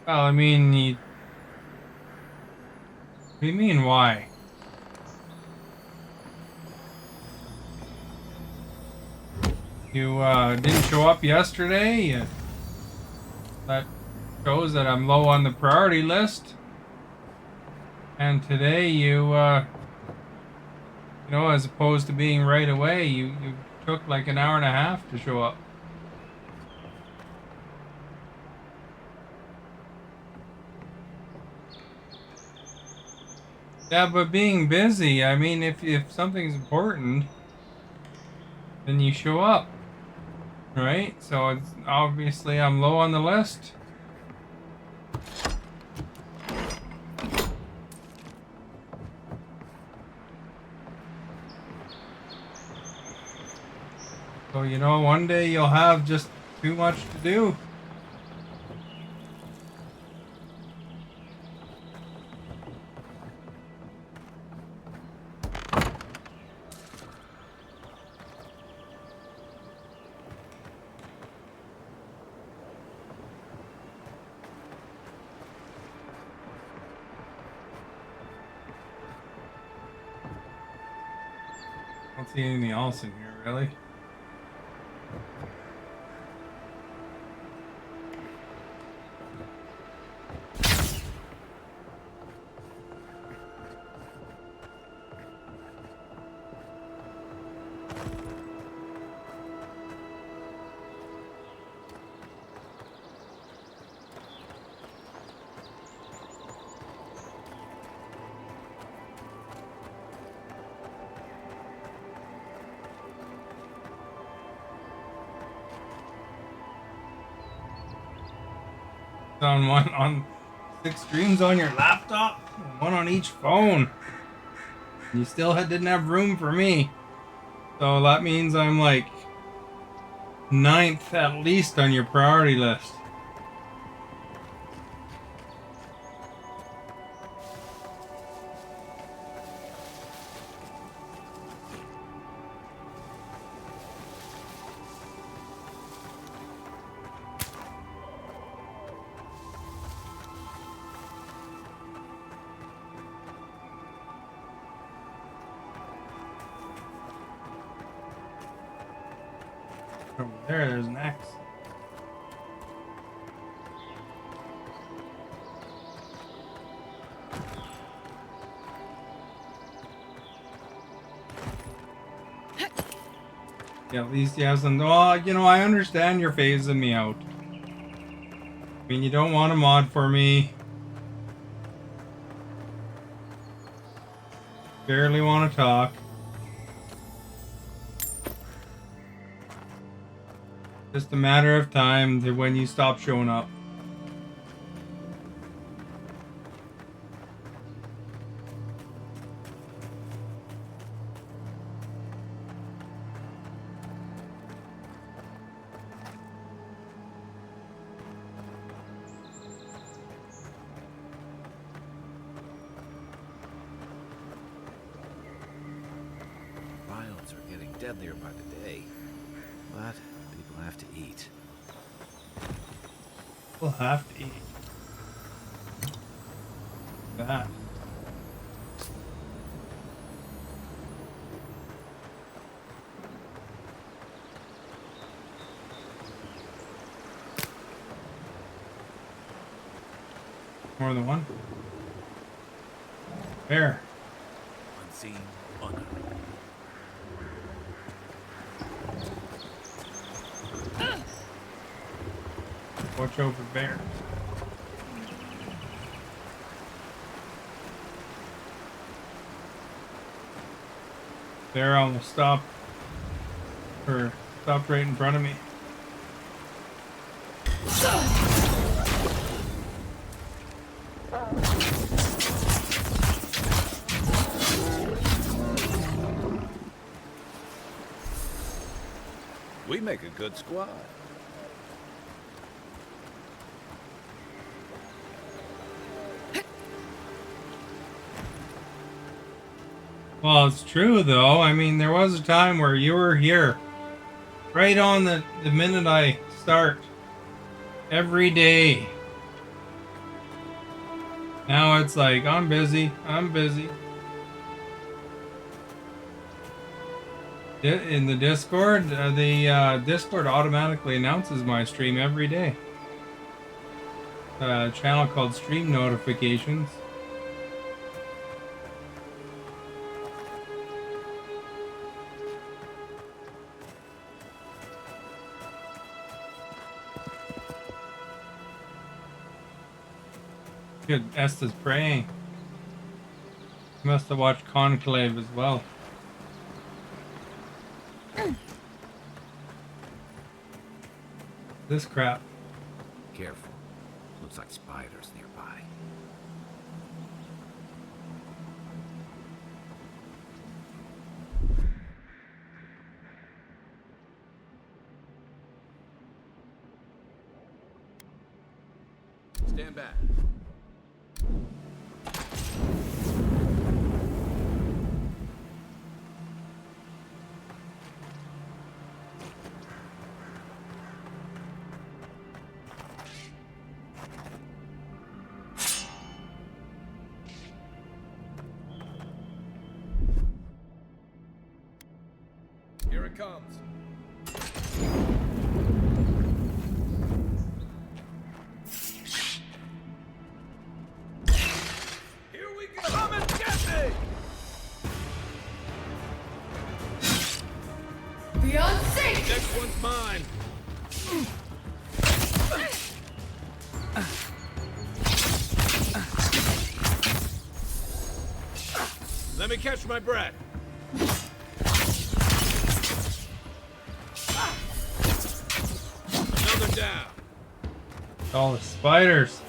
Well, I mean, what do you mean, why? You, didn't show up yesterday? That shows that I'm low on the priority list. And today you, you know, as opposed to being right away, you took like an hour and a half to show up. Yeah, but being busy, I mean, if something's important, then you show up, right? So it's obviously I'm low on the list. So, you know, one day you'll have just too much to do. I don't see anything else in here, really. On one on 6 streams on your laptop, one on each phone. You still didn't have room for me, so that means I'm like 9th at least on your priority list. Over there's an axe. Yeah, at least he hasn't. Well, you know, I understand you're phasing me out. I mean, you don't want a mod for me. Barely want to talk. Just a matter of time to when you stop showing up. Wilds are getting deadlier by the day, but people have to eat. We'll have to eat. That. More than one. There. Unseen, unknown. Watch over bears. Bear almost stopped right in front of me. We make a good squad. Well, it's true though. I mean, there was a time where you were here, right on the minute I start, every day. Now it's like, I'm busy. In the Discord, the Discord automatically announces my stream every day. A channel called Stream Notifications. Good, Esta's praying. Must have watched Conclave as well. This crap. Careful. Looks like spiders nearby. Stand back. Here it comes. Here we go. Come and get me! Beyond sync! Next one's mine. Let me catch my breath. Another down. All the spiders.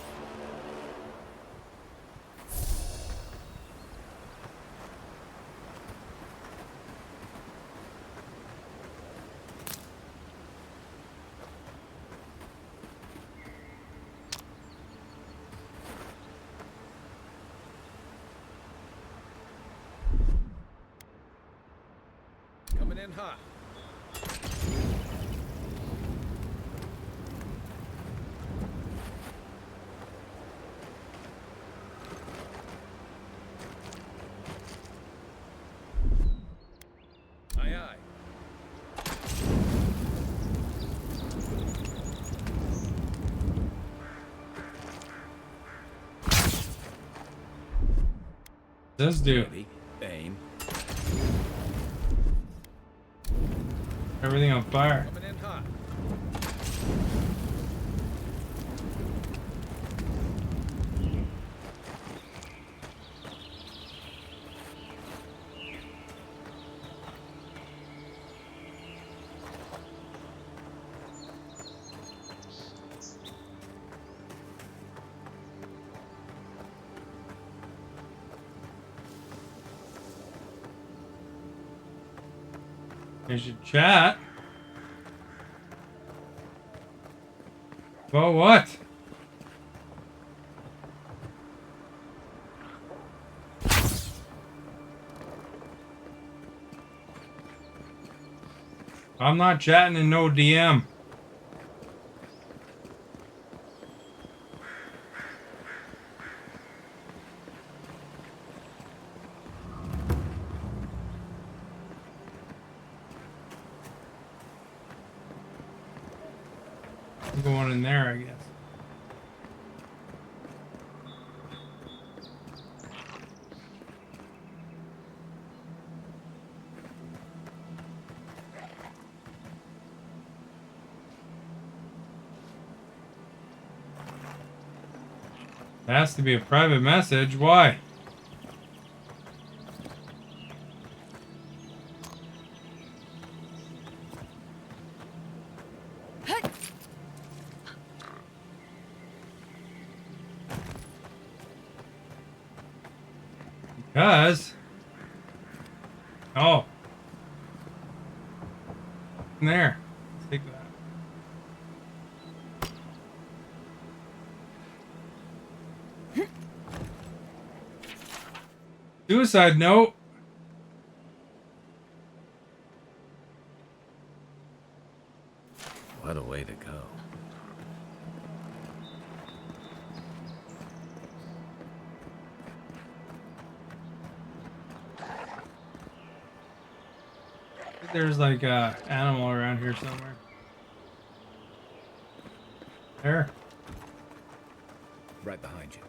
Coming in hot. Aye, aye. This dude. Ready, aim. Everything on fire. Coming in hot. There's your chat. Well, what? I'm not chatting in no DM. I'm going in there, I guess. It has to be a private message. Why? Because. Oh. In there. Let's take that. Suicide note. What a way to go. There's like a animal around here somewhere. There. Right behind you.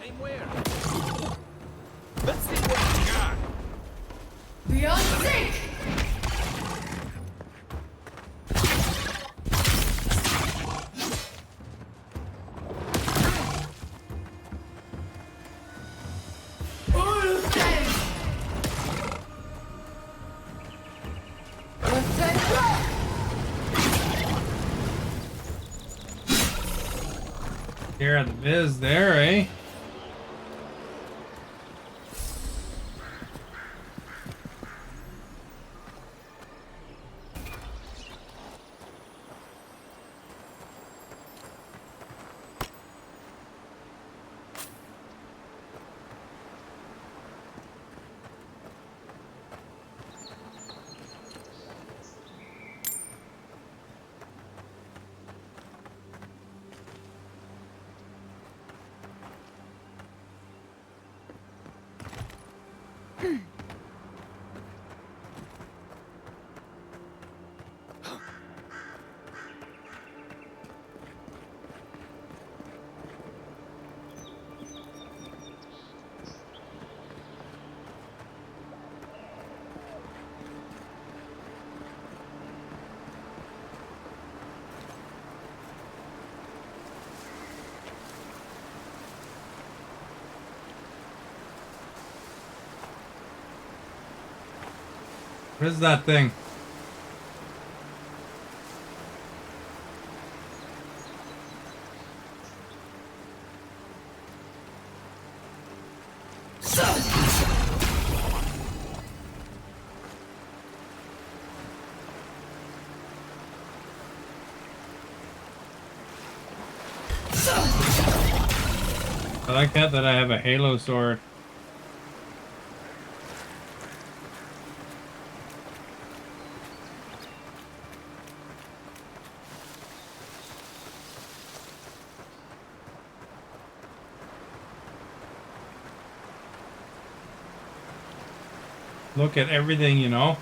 Aim where? Let's see what we got. Beyond sync! Here at the biz there, eh? What is that thing? like that I have a Halo sword. Look at everything, you know.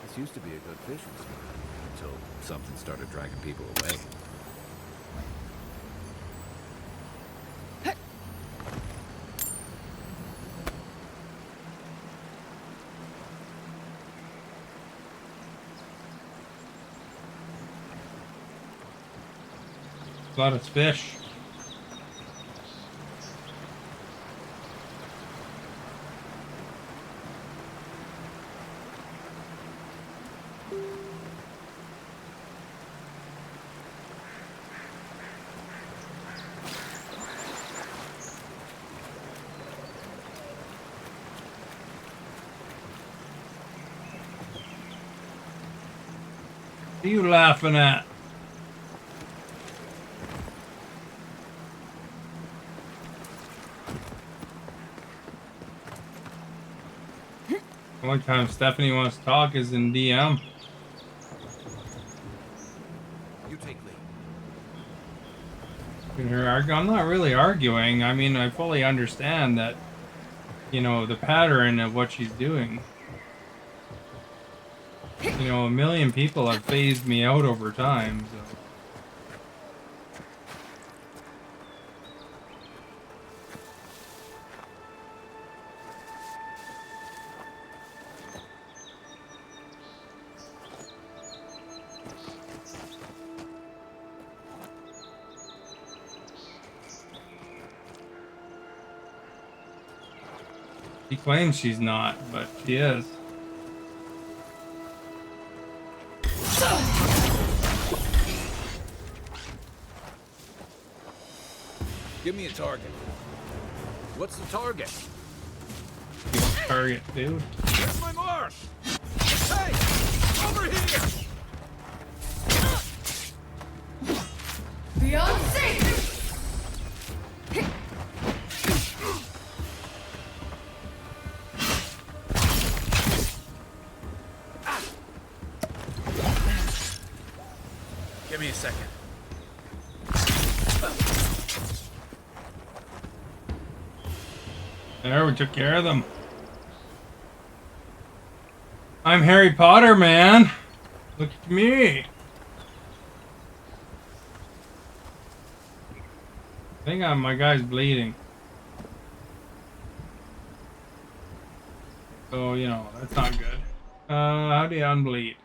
This used to be a good fishing spot until something started dragging people away. A lot of fish. What are you laughing at? The only time Stephanie wants to talk is in DM. You take lead. I'm not really arguing. I mean, I fully understand that, you know, the pattern of what she's doing. You know, a million people have phased me out over time, so. She claims she's not, but she is. Give me a target. What's the target? Target, dude. Where's my mark? Hey! Over here! Beyond safe! Give me a second. There, we took care of them. I'm Harry Potter, man. Look at me. I think my guy's bleeding. So, you know, that's not good. How do you unbleed?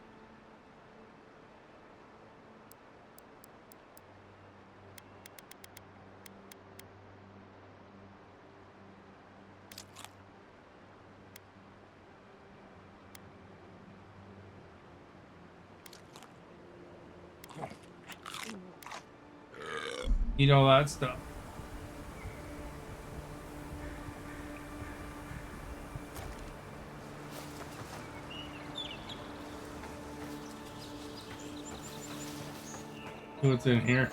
Eat all that stuff. See what's in here.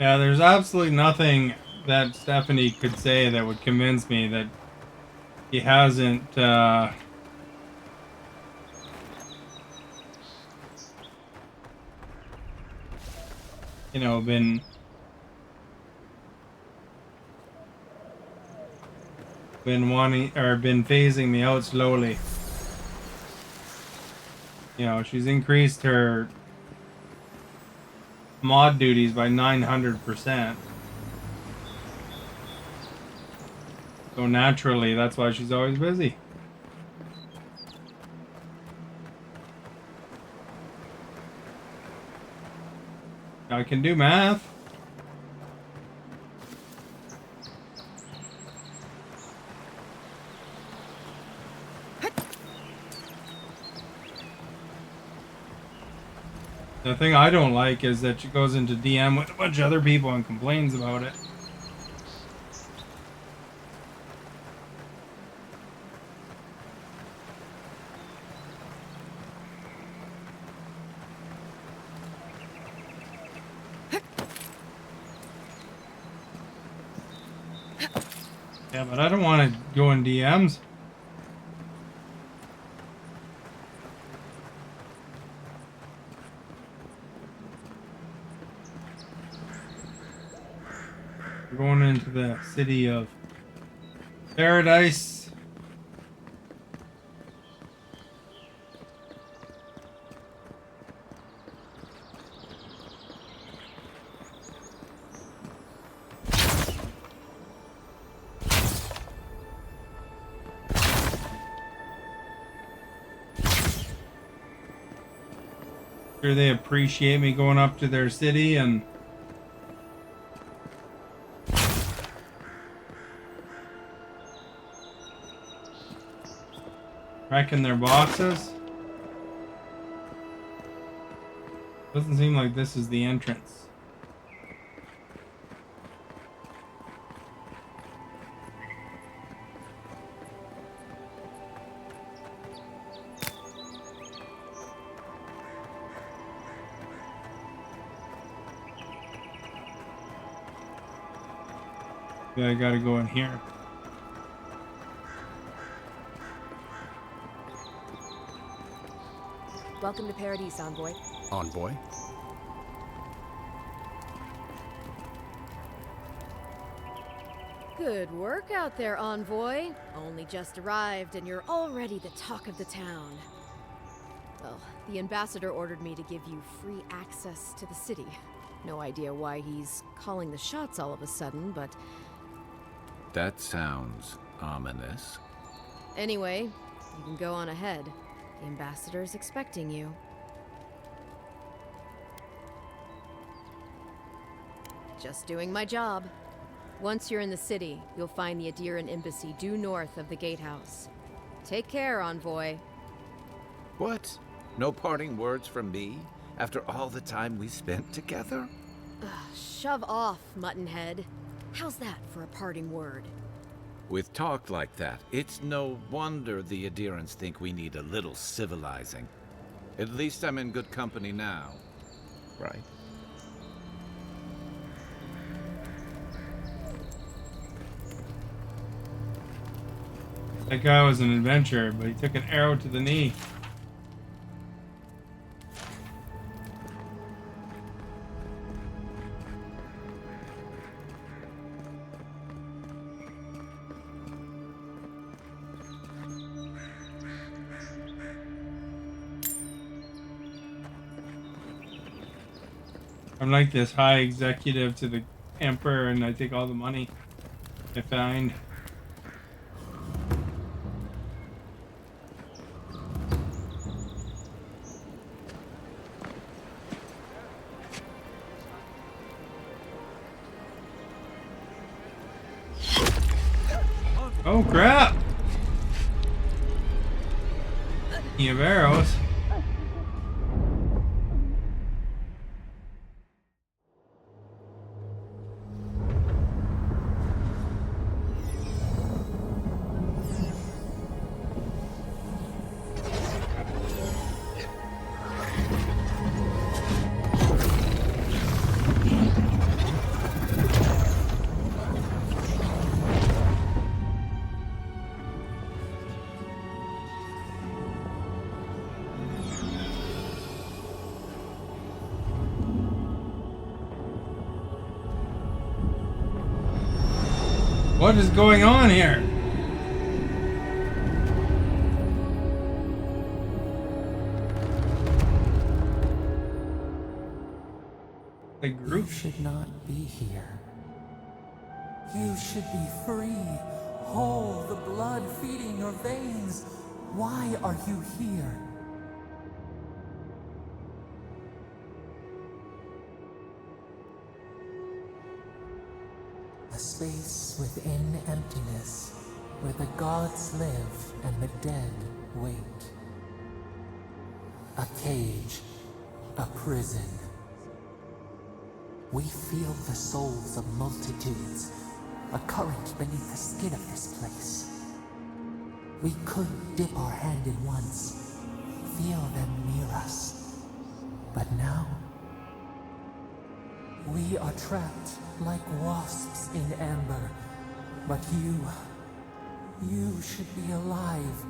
Yeah, there's absolutely nothing that Stephanie could say that would convince me that he hasn't, you know, been wanting, or been phasing me out slowly. You know, she's increased her mod duties by 900%. So naturally, that's why she's always busy. I can do math. The thing I don't like is that she goes into DM with a bunch of other people and complains about it. Yeah, but I don't want to go in DMs. We're going into the city of Paradise. Sure, they appreciate me going up to their city and wrecking their boxes. Doesn't seem like this is the entrance. Yeah, I gotta go in here. Welcome to Paradise, Envoy. Envoy? Good work out there, Envoy. Only just arrived, and you're already the talk of the town. Well, the ambassador ordered me to give you free access to the city. No idea why he's calling the shots all of a sudden, but... That sounds ominous. Anyway, you can go on ahead. The ambassador's expecting you. Just doing my job. Once you're in the city, you'll find the Adiran embassy due north of the gatehouse. Take care, Envoy. What? No parting words from me? After all the time we spent together? Ugh, shove off, Muttonhead. How's that for a parting word? With talk like that, it's no wonder the Adirans think we need a little civilizing. At least I'm in good company now, right? That guy was an adventurer, but he took an arrow to the knee. I'm like this high executive to the emperor, and I take all the money I find. Oh crap! Speaking of arrows. What is going on here? The group You should not be here. You should be free, whole, the blood feeding your veins. Why are you here? A space within emptiness, where the gods live and the dead wait. A cage, a prison. We feel the souls of multitudes, a current beneath the skin of this place. We could dip our hand in once, feel them near us. But now, we are trapped like wasps in amber. But you should be alive.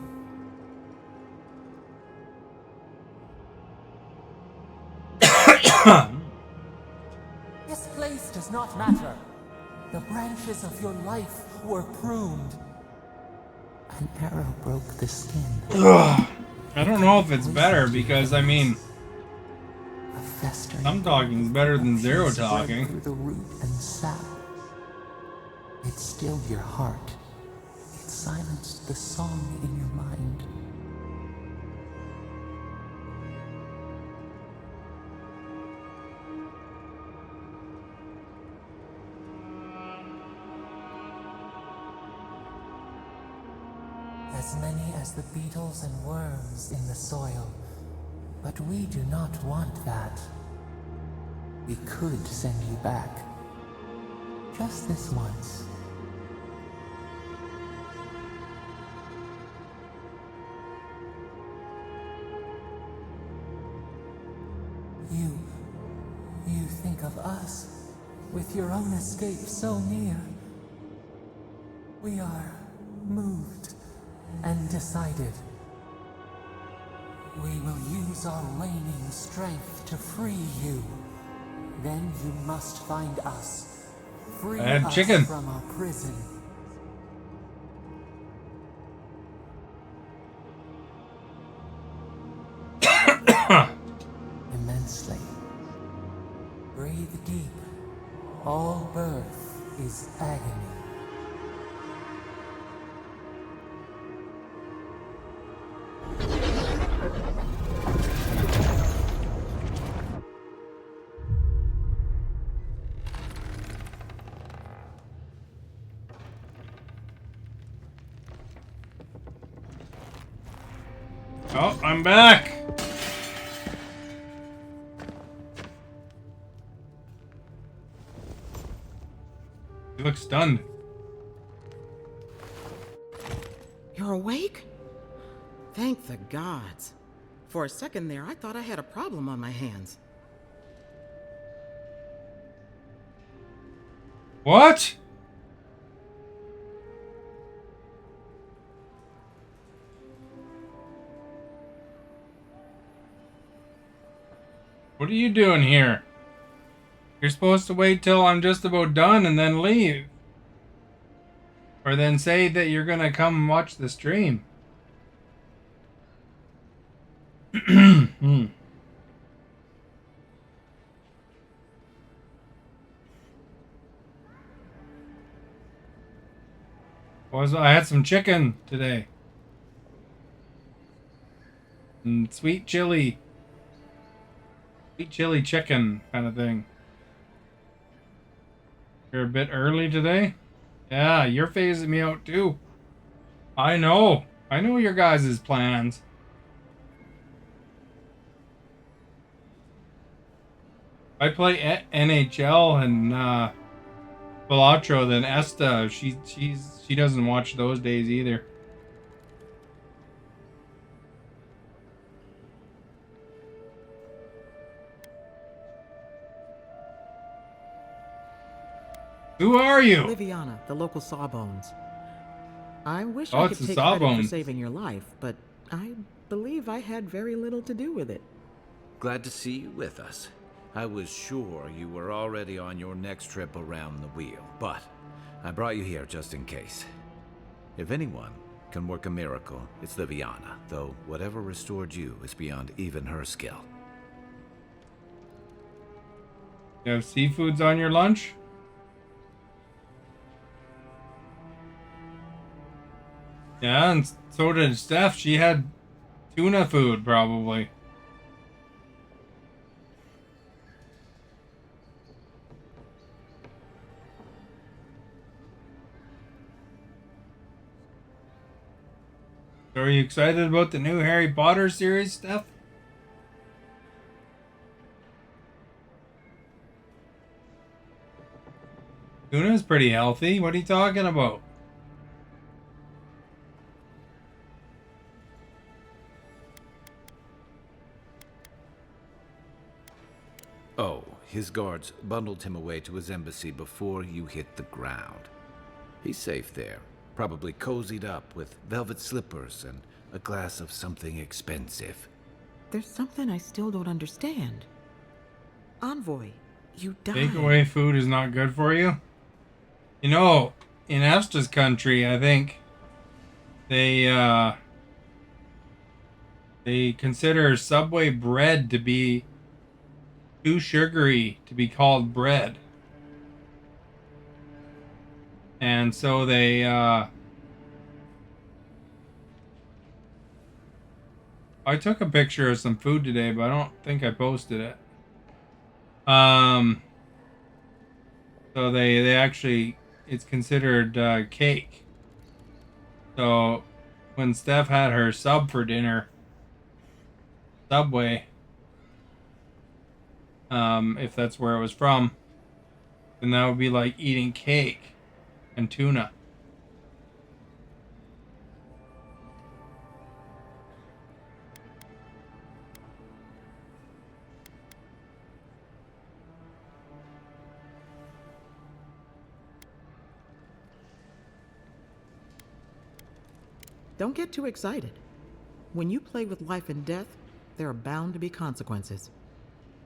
This place does not matter. The branches of your life were pruned. An arrow broke the skin. I don't know if it's better because, I mean, A festering some talking's better than zero spread talking. through the root and sap. It stilled your heart. It silenced the song in your mind. As many as the beetles and worms in the soil. But we do not want that. We could send you back. Just this once. You think of us, with your own escape so near. We are moved and decided. We will use our waning strength to free you. Then you must find us. Free I had us chicken. from our prison. Immensely. Breathe deep. All birth is agony. Oh, I'm back. He looks stunned. You're awake? Thank the gods. For a second there, I thought I had a problem on my hands. What? What are you doing here? You're supposed to wait till I'm just about done and then leave. Or then say that you're gonna come watch the stream. I had some chicken today. And sweet chili chicken kind of thing. You're a bit early today? Yeah, you're phasing me out too. I know your guys' plans. I play NHL and Belatro, then Esta, she doesn't watch those days either. Who are you? Liviana, the local Sawbones. I wish Oh, I it's could the take credit for Sawbones. saving your life, but I believe I had very little to do with it. Glad to see you with us. I was sure you were already on your next trip around the wheel, but I brought you here just in case. If anyone can work a miracle, it's Liviana, though whatever restored you is beyond even her skill. You have seafoods on your lunch? Yeah, and so did Steph. She had tuna food, probably. So are you excited about the new Harry Potter series stuff? Tuna's pretty healthy. What are you talking about? Oh, his guards bundled him away to his embassy before you hit the ground. He's safe there, probably cozied up with velvet slippers and a glass of something expensive. There's something I still don't understand. Envoy, you died. Takeaway food is not good for you? You know, in Esta's country, I think they consider Subway bread to be too sugary to be called bread. And so they I took a picture of some food today, but I don't think I posted it. So they actually, it's considered cake. So when Steph had her sub for dinner, Subway, if that's where it was from, then that would be like eating cake and tuna. Don't get too excited. When you play with life and death, there are bound to be consequences.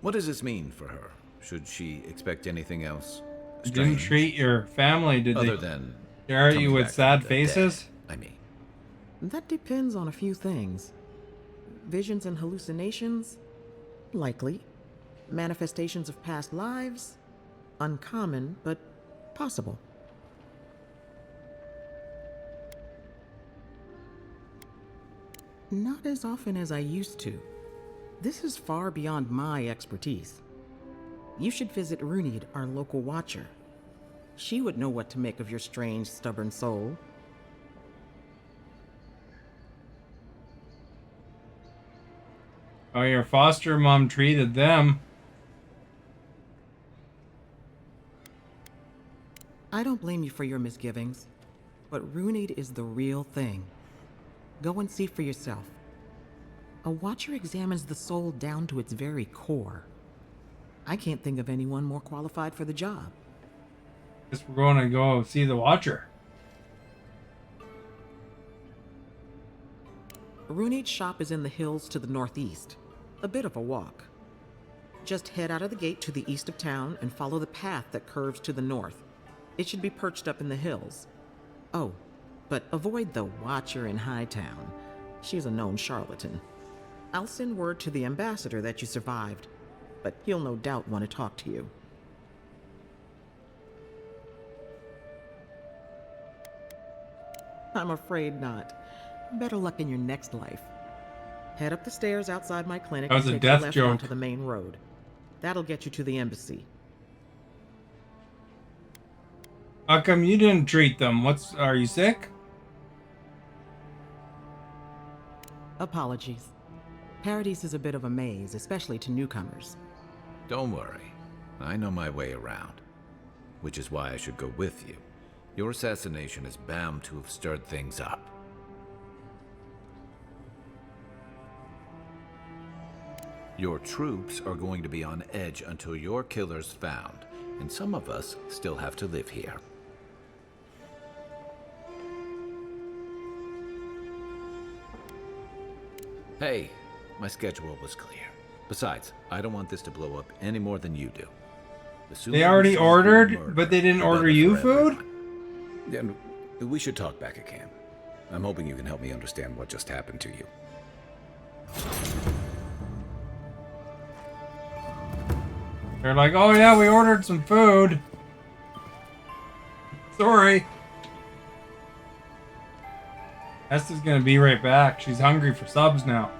What does this mean for her? Should she expect anything else? Didn't treat your family, did Other they? than Stare at you coming with back sad from the dead, faces? I mean. That depends on a few things. Visions and hallucinations? Likely. Manifestations of past lives? Uncommon, but possible. Not as often as I used to. This is far beyond my expertise. You should visit Runid, our local watcher. She would know what to make of your strange, stubborn soul. Oh, your foster mom treated them. I don't blame you for your misgivings, but Runid is the real thing. Go and see for yourself. A watcher examines the soul down to its very core. I can't think of anyone more qualified for the job. Guess we're going to go see the Watcher. Runid's shop is in the hills to the northeast. A bit of a walk. Just head out of the gate to the east of town and follow the path that curves to the north. It should be perched up in the hills. Oh, but avoid the Watcher in Hightown. She's a known charlatan. I'll send word to the ambassador that you survived, but he'll no doubt want to talk to you. I'm afraid not. Better luck in your next life. Head up the stairs outside my clinic That was and a take death the left joke. onto the main road. That'll get you to the embassy. How come you didn't treat them? Are you sick? Apologies. Paradise is a bit of a maze, especially to newcomers. Don't worry. I know my way around. Which is why I should go with you. Your assassination is bound to have stirred things up. Your troops are going to be on edge until your killer's found, and some of us still have to live here. Hey, my schedule was clear. Besides, I don't want this to blow up any more than you do. The sooner They we already solve your ordered, murder, but they didn't the order better you for food? everyone. Yeah, we should talk back at camp. I'm hoping you can help me understand what just happened to you. They're like, oh yeah, we ordered some food. Sorry. Esther's gonna be right back. She's hungry for subs now.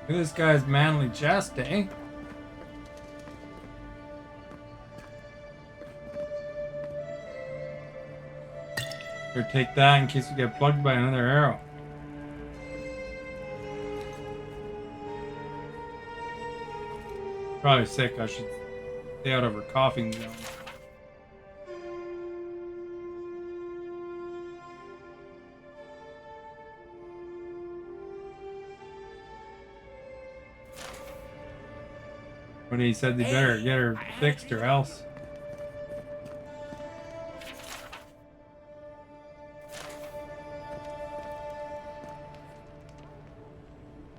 Look at this guy's manly chest, eh? Here, take that in case you get plugged by another arrow. Probably sick. I should stay out of her coughing zone. But he said they better get her fixed or else.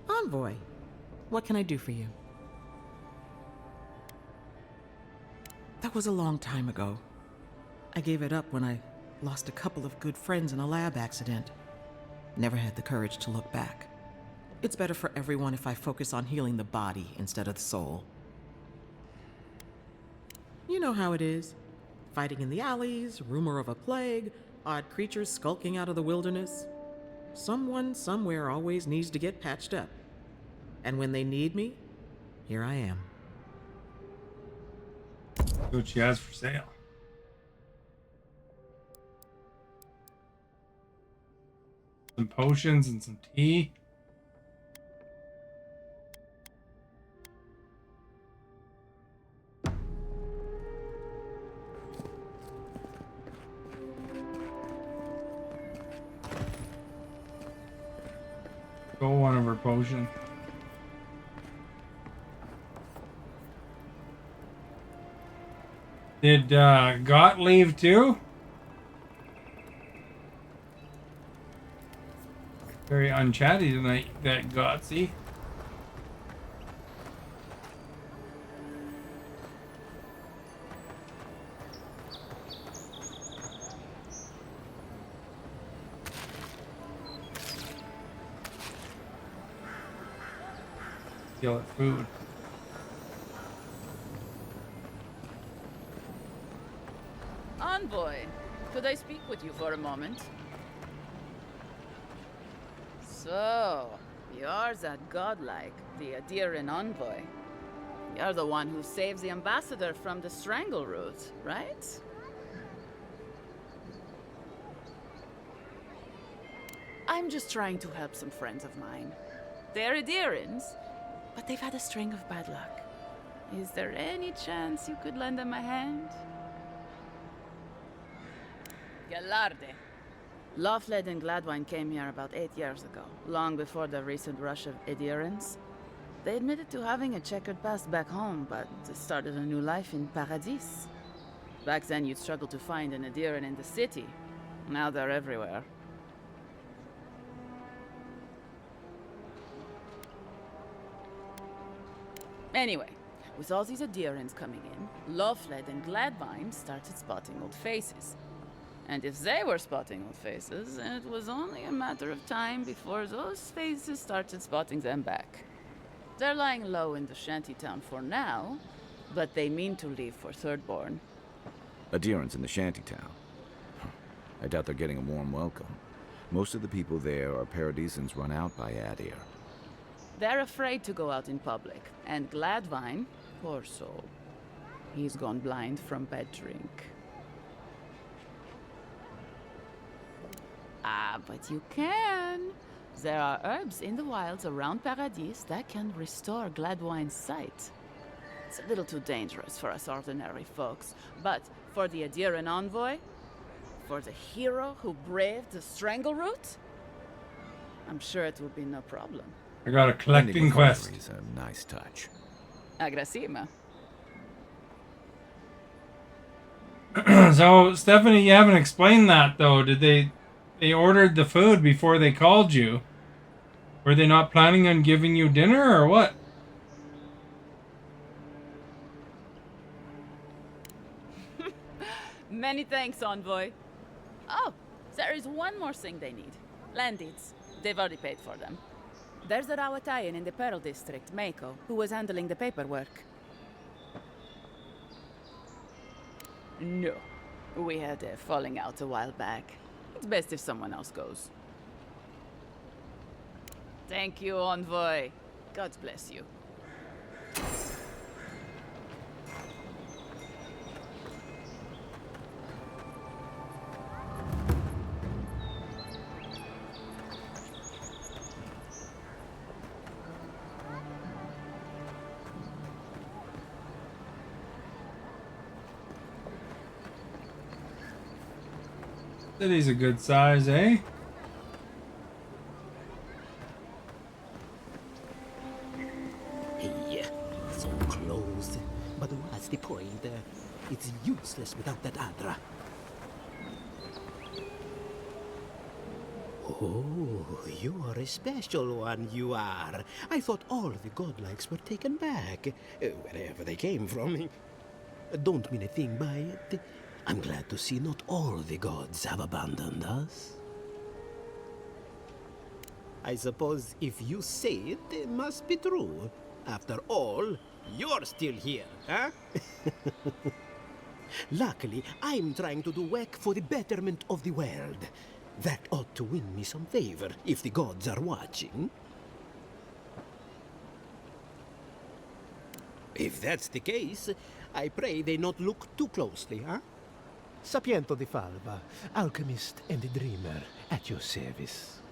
Envoy, what can I do for you? That was a long time ago. I gave it up when I lost a couple of good friends in a lab accident. Never had the courage to look back. It's better for everyone if I focus on healing the body instead of the soul. You know how it is. Fighting in the alleys, rumor of a plague, odd creatures skulking out of the wilderness. Someone somewhere always needs to get patched up. And when they need me, here I am. See what she has for sale. Some potions and some tea. Go one of her potion. Did Got leave too? Very unchatty tonight, that Gotsy. Steal it food. Envoy, could I speak with you for a moment? So, you're that godlike, the Adirian envoy. You're the one who saves the ambassador from the Strangleroot, right? I'm just trying to help some friends of mine. They're Adirians, but they've had a string of bad luck. Is there any chance you could lend them a hand? Galarde. Lawfled and Gladwine came here about 8 years ago, long before the recent rush of Adherents. They admitted to having a checkered past back home, but they started a new life in Paradis. Back then, you'd struggle to find an Adherent in the city. Now they're everywhere. Anyway, with all these Adherents coming in, Lawfled and Gladwine started spotting old faces. And if they were spotting old faces, it was only a matter of time before those faces started spotting them back. They're lying low in the shantytown for now, but they mean to leave for Thirdborn. Adherents in the shantytown. I doubt they're getting a warm welcome. Most of the people there are Paradisans run out by Adir. They're afraid to go out in public, and Gladwine, poor soul, he's gone blind from bad drink. Ah, but you can. There are herbs in the wilds around Paradis that can restore Gladwine's sight. It's a little too dangerous for us ordinary folks, but for the Adirian envoy, for the hero who braved the Strangleroot, I'm sure it will be no problem. I got a collecting quest. Is a nice touch. Agrasima. So, Stephanie, you haven't explained that though. Did they ordered the food before they called you? Were they not planning on giving you dinner or what? Many thanks, envoy. Oh, there is one more thing they need. Land deeds. They've already paid for them. There's a Rawatayan in the Pearl District, Mako, who was handling the paperwork. No. We had a falling out a while back. It's best if someone else goes. Thank you, envoy. God bless you. City's a good size, eh? Hey, so close. But what's the point? It's useless without that Adra. Oh, you are a special one, you are. I thought all the godlikes were taken back, wherever they came from. Don't mean a thing by it. I'm glad to see not all the gods have abandoned us. I suppose if you say it, it must be true. After all, you're still here, huh? Luckily, I'm trying to do work for the betterment of the world. That ought to win me some favor if the gods are watching. If that's the case, I pray they not look too closely, huh? Sapiento di Falva, alchemist and dreamer, at your service.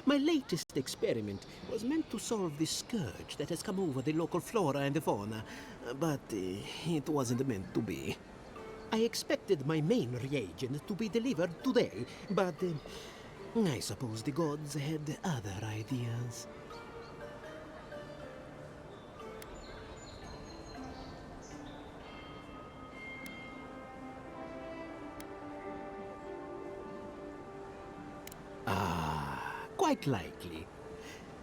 My latest experiment was meant to solve the scourge that has come over the local flora and fauna, but it wasn't meant to be. I expected my main reagent to be delivered today, but I suppose the gods had other ideas. Quite likely.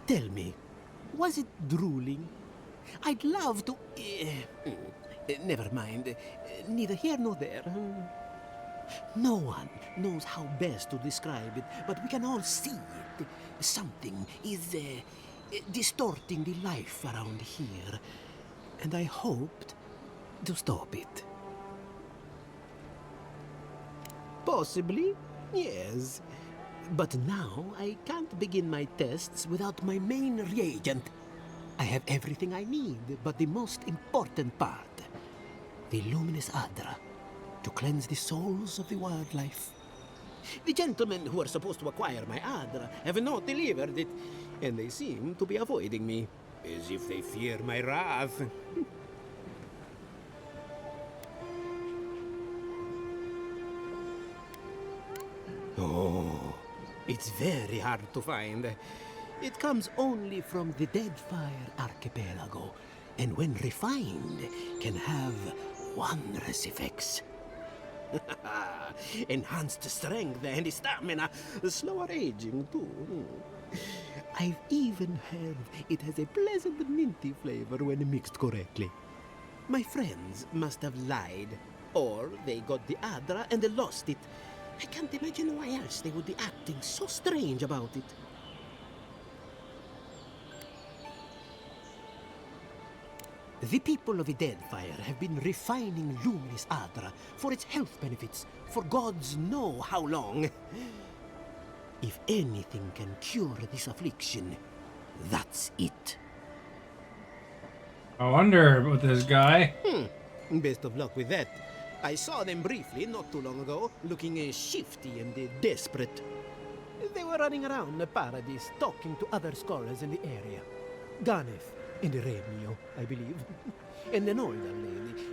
Tell me, was it drooling? I'd love to... never mind. Neither here nor there. No one knows how best to describe it, but we can all see it. Something is distorting the life around here. And I hoped to stop it. Possibly, yes. But now I can't begin my tests without my main reagent. I have everything I need, but the most important part. The luminous Adra, to cleanse the souls of the wildlife. The gentlemen who are supposed to acquire my Adra have not delivered it, and they seem to be avoiding me, as if they fear my wrath. Oh, it's very hard to find. It comes only from the Deadfire Archipelago, and when refined, can have wondrous effects. Enhanced strength and stamina, slower aging too. I've even heard it has a pleasant minty flavor when mixed correctly. My friends must have lied, or they got the Adra and lost it. I can't imagine why else they would be acting so strange about it. The people of the Deadfire have been refining luminous Adra for its health benefits for gods know how long. If anything can cure this affliction, that's it. I wonder about this guy. Best of luck with that. I saw them briefly not too long ago, looking shifty and desperate. They were running around the paradise, talking to other scholars in the area. Ganef and Remio, I believe. And an older lady.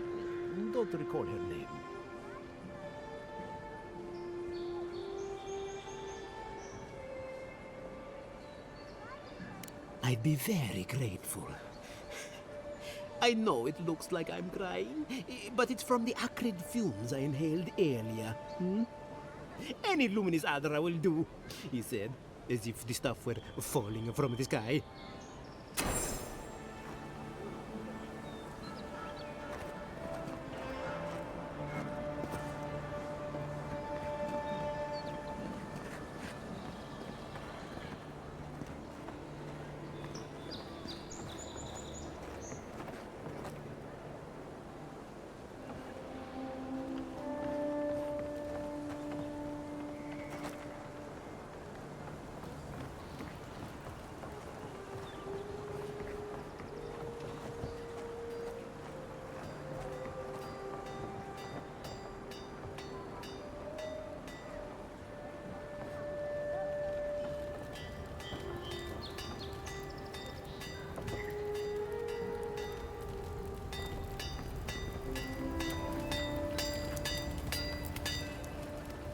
Don't recall her name. I'd be very grateful. I know it looks like I'm crying, but it's from the acrid fumes I inhaled earlier. Any luminous Adra will do, he said, as if the stuff were falling from the sky.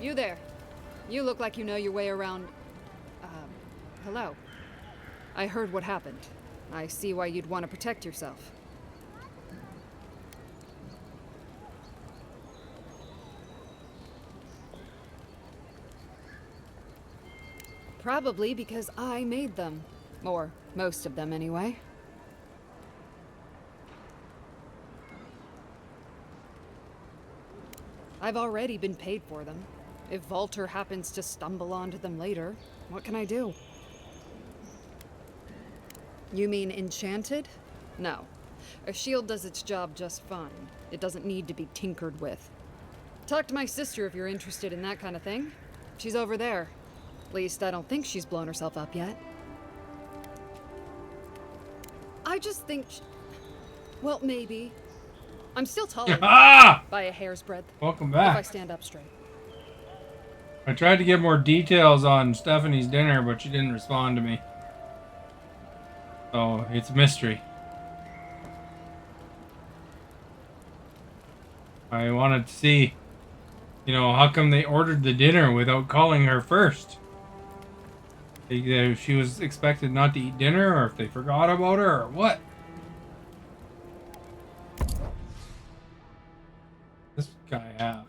You there. You look like you know your way around... hello. I heard what happened. I see why you'd want to protect yourself. Probably because I made them. Or most of them, anyway. I've already been paid for them. If Volter happens to stumble onto them later, what can I do? You mean enchanted? No. A shield does its job just fine. It doesn't need to be tinkered with. Talk to my sister if you're interested in that kind of thing. She's over there. At least I don't think she's blown herself up yet. I just think... well, maybe. I'm still taller by a hair's breadth. Welcome back. If I stand up straight. I tried to get more details on Stephanie's dinner, but she didn't respond to me. So, it's a mystery. I wanted to see, you know, how come they ordered the dinner without calling her first? If she was expected not to eat dinner, or if they forgot about her, or what? This guy have.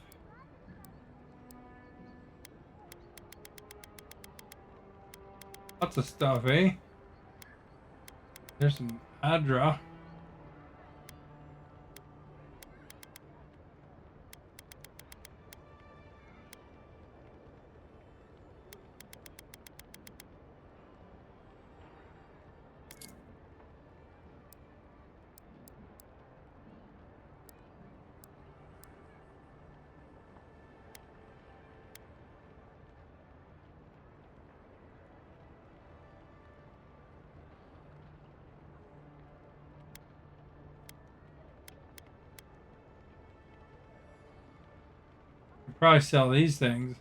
Lots of stuff, eh? There's some Adra. Probably sell these things.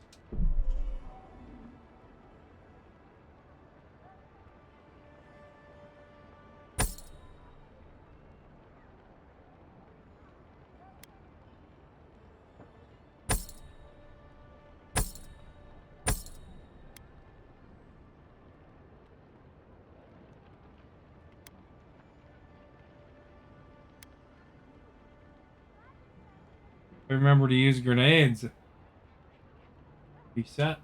Remember to use grenades. Be set.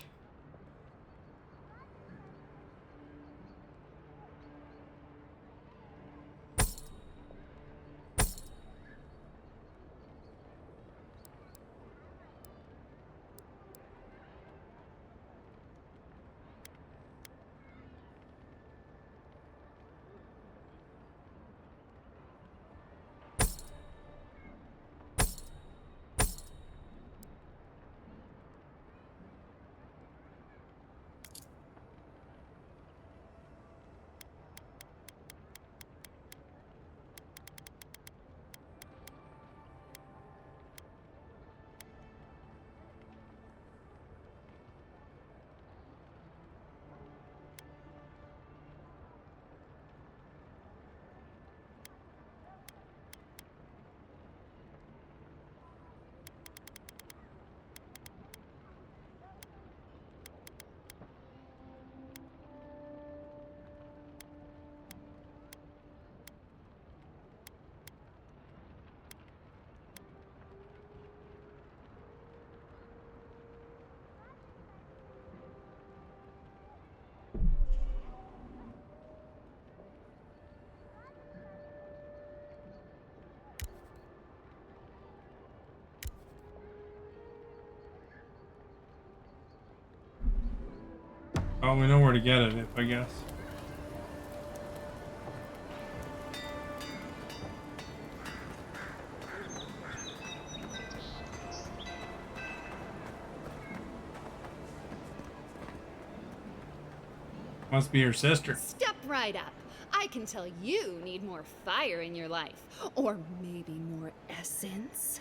Oh, we know where to get it, I guess. Must be your sister. Step right up. I can tell you need more fire in your life. Or maybe more essence.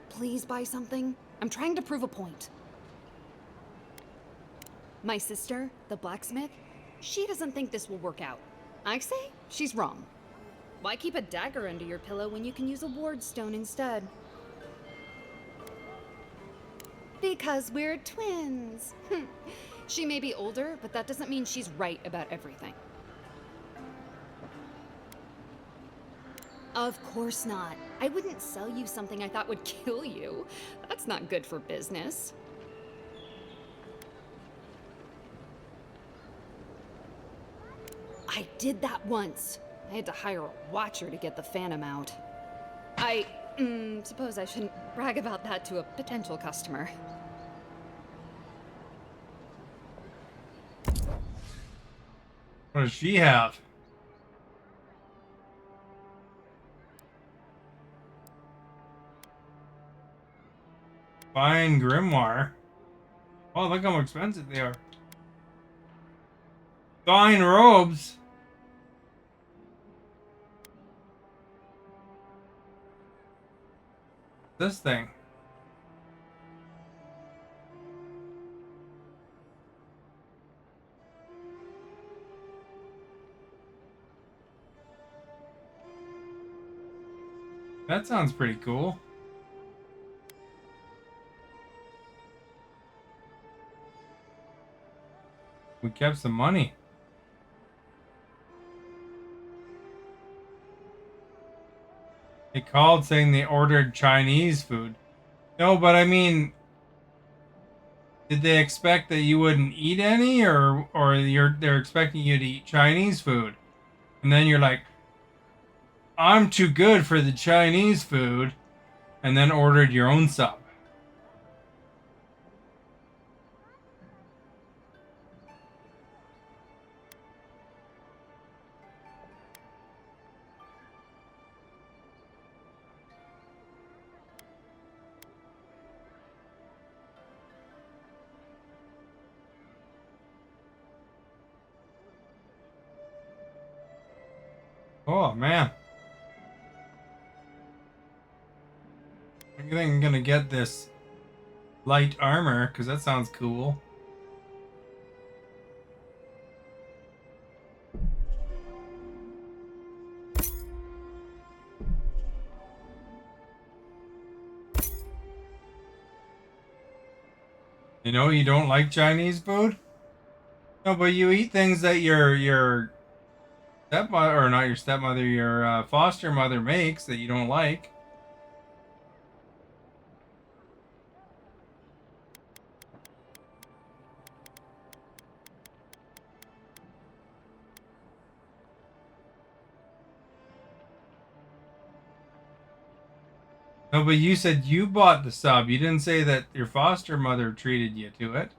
Please buy something. I'm trying to prove a point. My sister, the blacksmith, she doesn't think this will work out. I say she's wrong. Why keep a dagger under your pillow when you can use a ward stone instead? Because we're twins. She may be older, but that doesn't mean she's right about everything. Of course not. I wouldn't sell you something I thought would kill you. That's not good for business. I did that once. I had to hire a watcher to get the phantom out. I suppose I shouldn't brag about that to a potential customer. What does she have? Fine grimoire. Oh, look how expensive they are. Fine robes. This thing. That sounds pretty cool. We kept some money. They called saying they ordered Chinese food. No, but I mean, did they expect that you wouldn't eat any, or they're expecting you to eat Chinese food, and then you're like, I'm too good for the Chinese food, and then ordered your own sub. Oh man. I think I'm gonna get this light armor because that sounds cool. You know, you don't like Chinese food? No, but you eat things that your stepmother, or not your stepmother, your foster mother makes that you don't like. No, but you said you bought the sub. You didn't say that your foster mother treated you to it.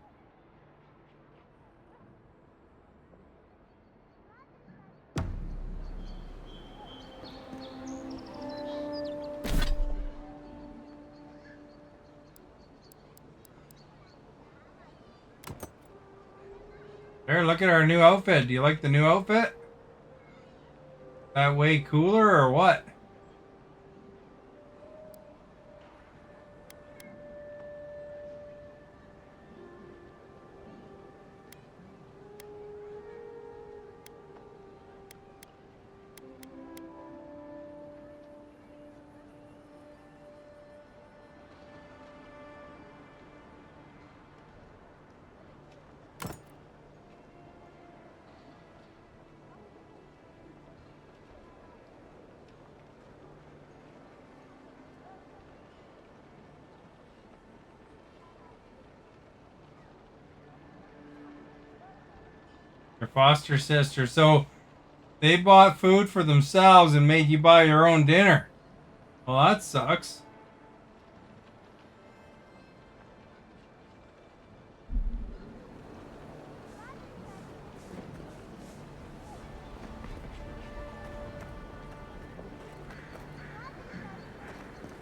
There, look at our new outfit. Do you like the new outfit? That way cooler or what? Your foster sister. So they bought food for themselves and made you buy your own dinner. Well, that sucks.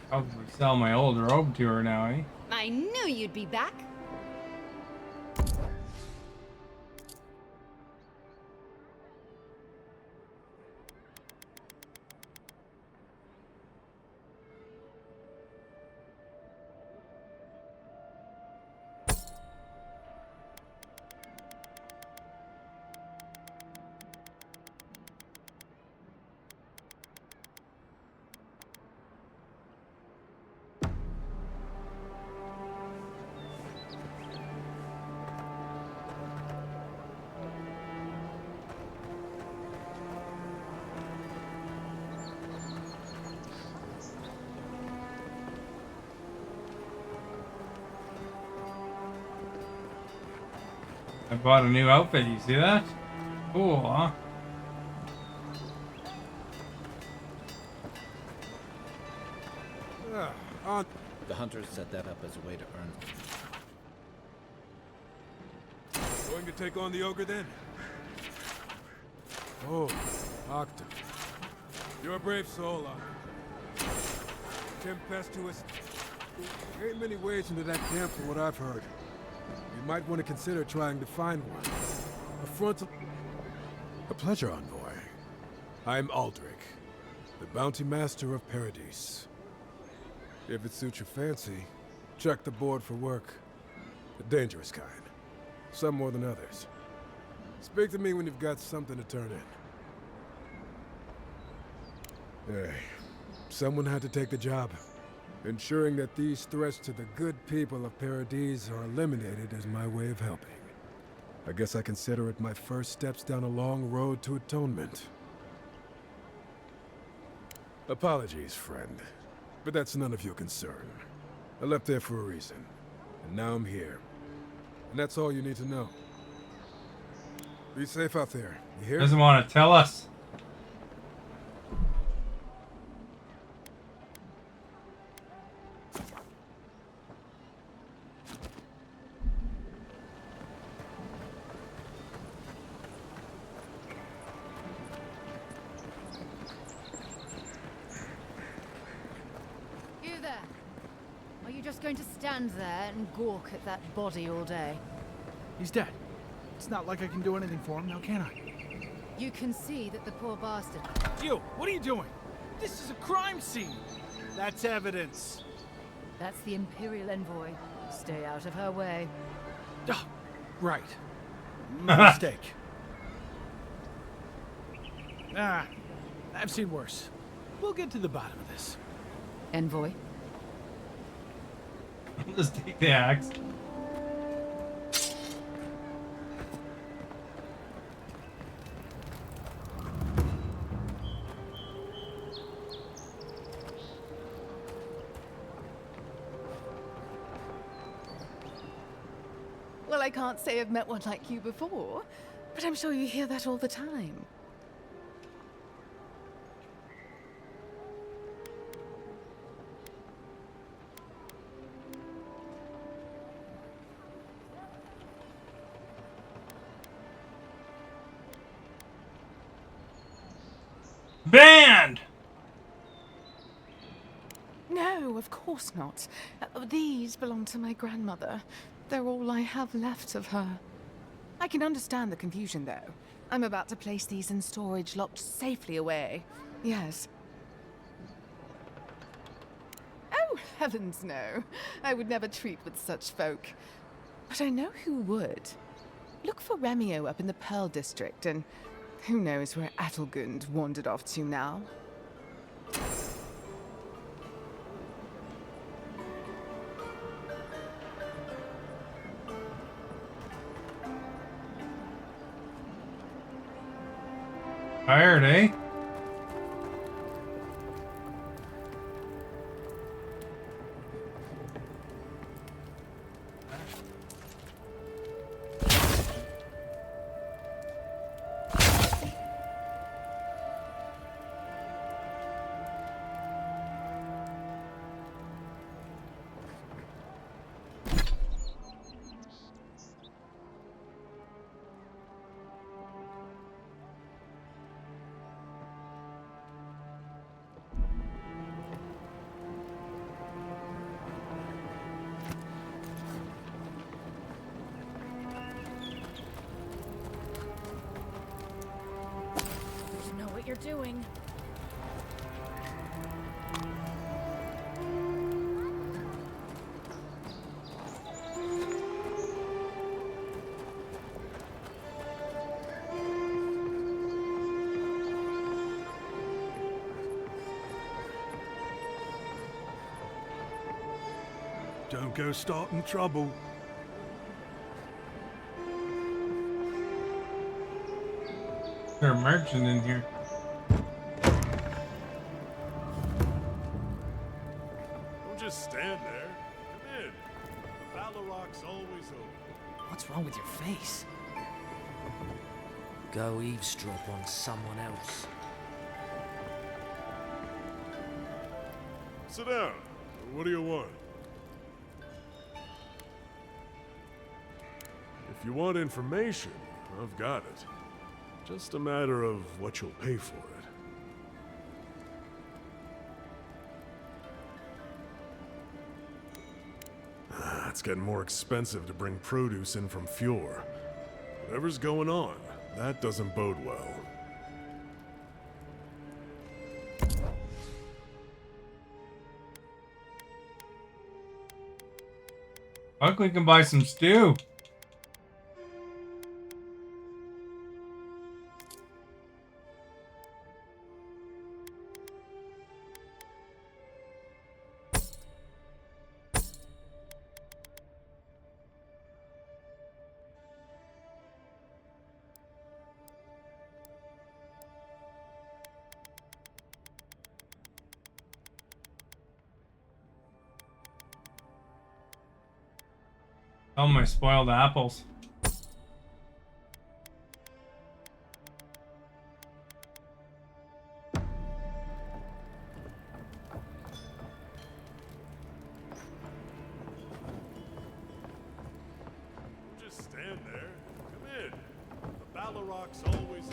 Probably sell my old robe to her now, eh? I knew you'd be back. I bought a new outfit. You see that? Cool, huh? The hunters set that up as a way to earn. Going to take on the ogre then? Oh, Octa. You're a brave soul, Octa. Tempestuous. There ain't many ways into that camp from what I've heard. You might want to consider trying to find one. A frontal... A pleasure, envoy. I'm Aldrich, the bounty master of Paradise. If it suits your fancy, check the board for work. The dangerous kind. Some more than others. Speak to me when you've got something to turn in. Hey, someone had to take the job. Ensuring that these threats to the good people of Paradise are eliminated is my way of helping. I guess I consider it my first steps down a long road to atonement. Apologies, friend. But that's none of your concern. I left there for a reason. And now I'm here. And that's all you need to know. Be safe out there. You hear? Doesn't want to tell us. You there? Are you just going to stand there and gawk at that body all day? He's dead. It's not like I can do anything for him now, can I? You can see that the poor bastard... You! What are you doing? This is a crime scene! That's evidence. That's the Imperial Envoy. Stay out of her way. Oh, right. Mistake. I've seen worse. We'll get to the bottom of this. Envoy? Just take the axe. Well, I can't say I've met one like you before, but I'm sure you hear that all the time. Banned! No, of course not. These belong to my grandmother. They're all I have left of her. I can understand the confusion, though. I'm about to place these in storage, locked safely away. Yes. Oh, heavens no. I would never treat with such folk. But I know who would. Look for Remio up in the Pearl District, and who knows where Adelgund wandered off to now. Tired, eh? You're doing. Don't go starting trouble. There's a merchant in here. Just stand there. Come in. The Baloroc's always open. What's wrong with your face? go eavesdrop on someone else. Sit down. What do you want? If you want information, I've got it. Just a matter of what you'll pay for it. It's getting more expensive to bring produce in from Fjord. Whatever's going on, that doesn't bode well. Look, we can buy some stew. Oh, my spoiled apples. Just stand there. Come in. The Balrog's always...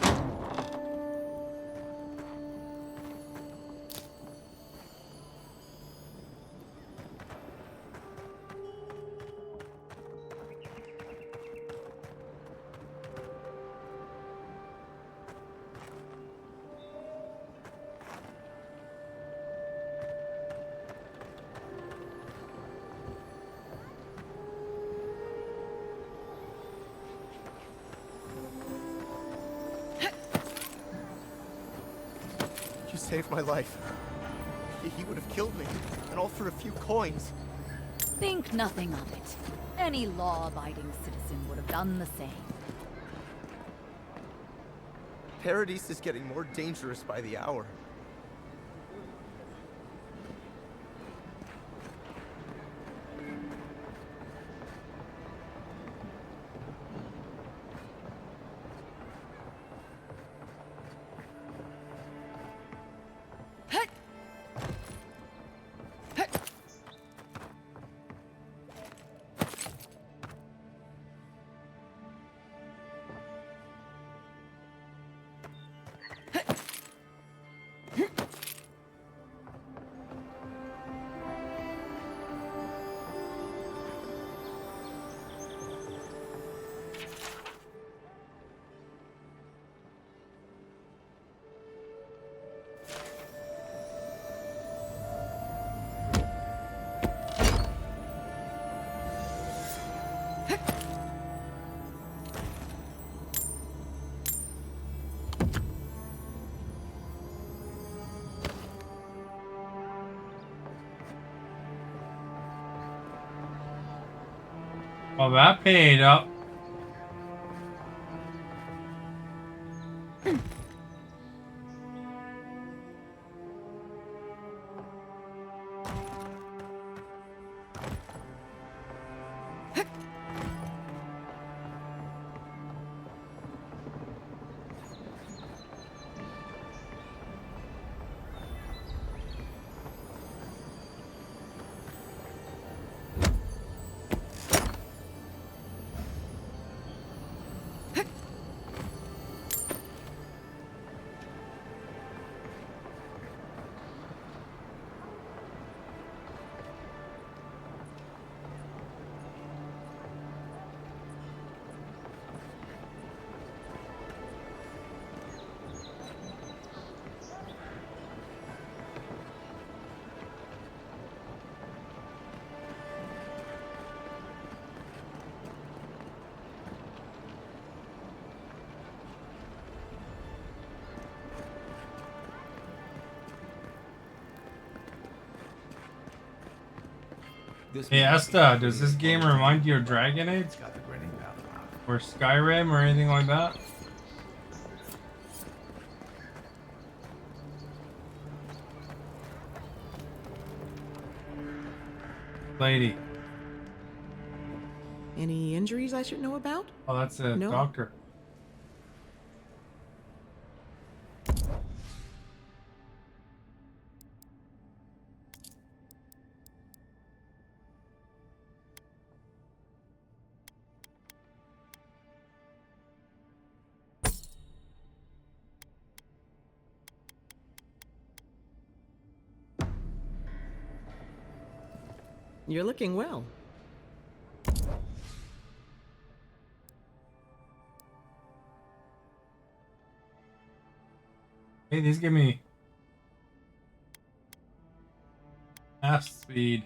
You saved my life. He would have killed me, and all for a few coins. Think nothing of it. Any law-abiding citizen would have done the same. Paradise is getting more dangerous by the hour. Well, that paid up. Hey Esta, does this game remind you of Dragon Age? Or Skyrim or anything like that? Lady. Any injuries I should know about? Oh, that's a No. doctor. You're looking well. Hey, these give me half speed.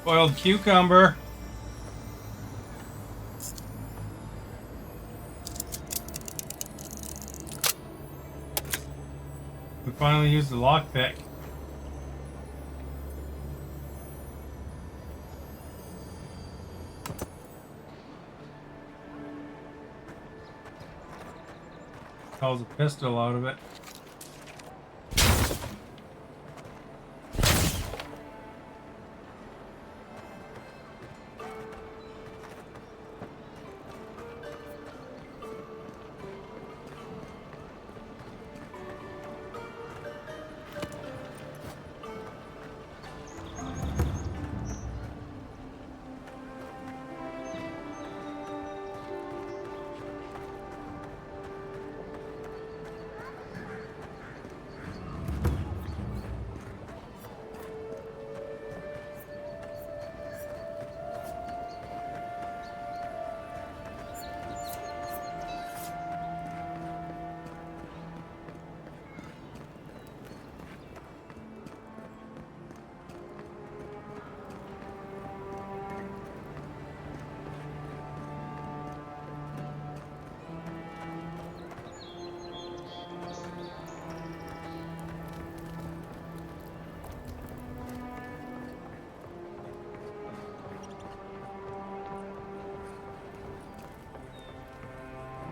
Boiled cucumber. We finally used the lockpick. Calls a pistol out of it.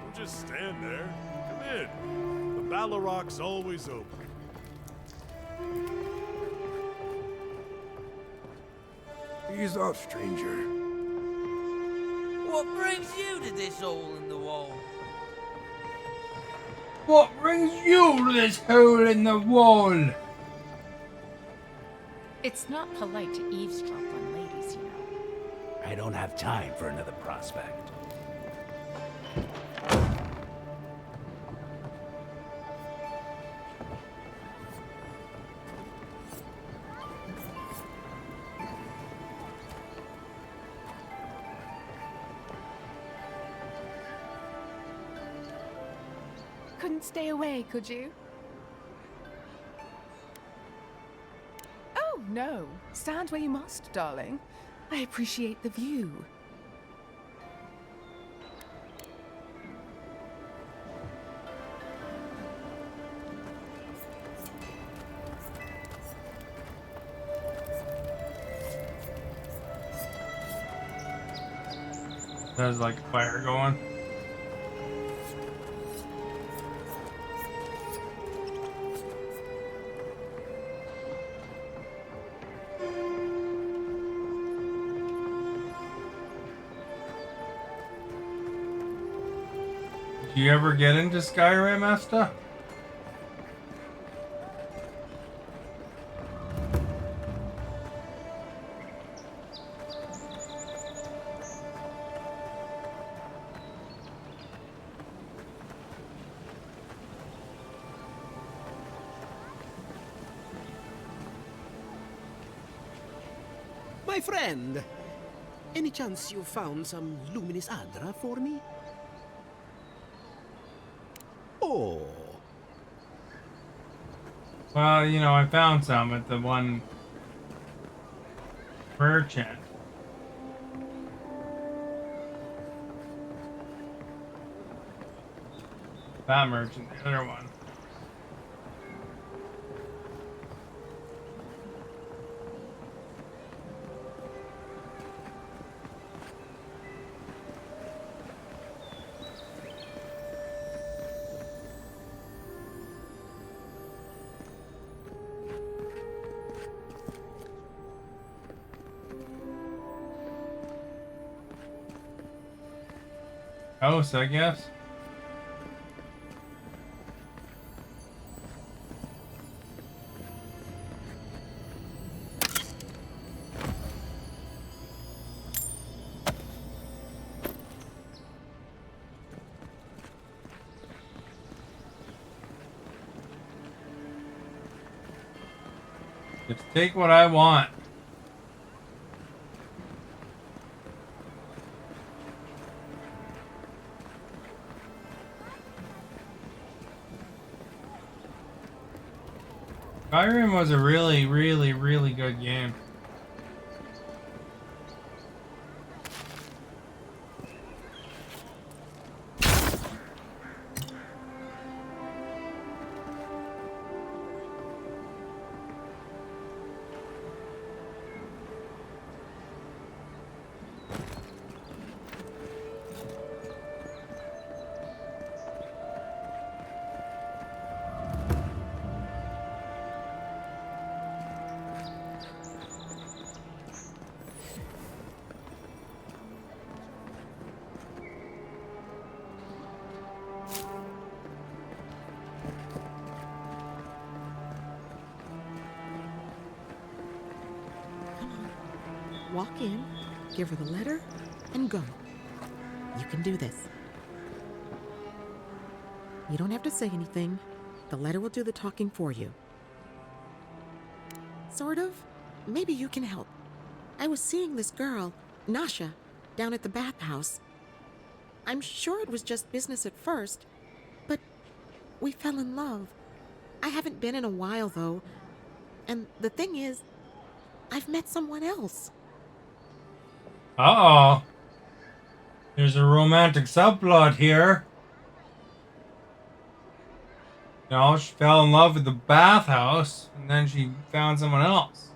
Don't just stand there. Come in. The Baloroc's always open. Ease off, stranger. What brings you to this hole in the wall? What brings you to this hole in the wall? It's not polite to eavesdrop on ladies, you know. I don't have time for another prospect. Couldn't stay away, could you? Oh, no. Stand where you must, darling. I appreciate the view. There's like fire going. Did you ever get into Skyrim, Asta? My friend, any chance you found some luminous Adra for me? Oh. Well, you know, I found some at the one merchant. That merchant, the other one. house, I guess. Just take what I want. Skyrim was a really, really, really good game. Walk in, give her the letter, and go. You can do this. You don't have to say anything. The letter will do the talking for you. Sort of. Maybe you can help. I was seeing this girl, Nasha, down at the bathhouse. I'm sure it was just business at first, but we fell in love. I haven't been in a while, though. And the thing is, I've met someone else. Uh-oh. There's a romantic subplot here. You know, she fell in love with the bathhouse, and then she found someone else.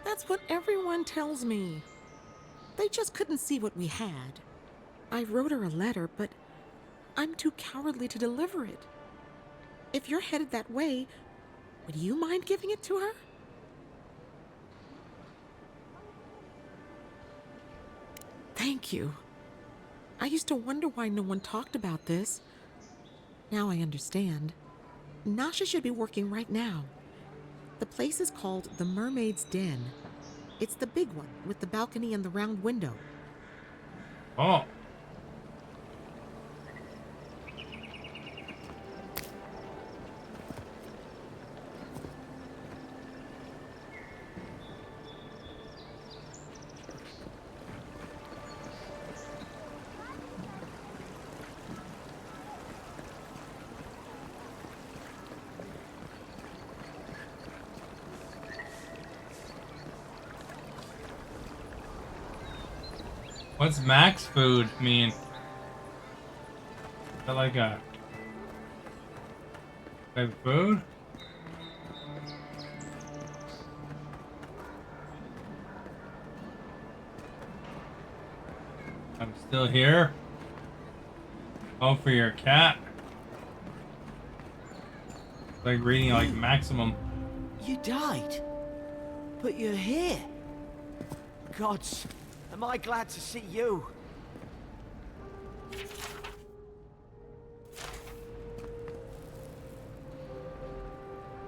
That's what everyone tells me. They just couldn't see what we had. I wrote her a letter, but I'm too cowardly to deliver it. If you're headed that way, would you mind giving it to her? Thank you. I used to wonder why no one talked about this. Now I understand. Nasha should be working right now. The place is called the Mermaid's Den. It's the big one with the balcony and the round window. Oh. What's max food mean? Is that like a type of food? I'm still here. Oh, for your cat. It's like reading like maximum. You died? But you're here. Gods, am I glad to see you.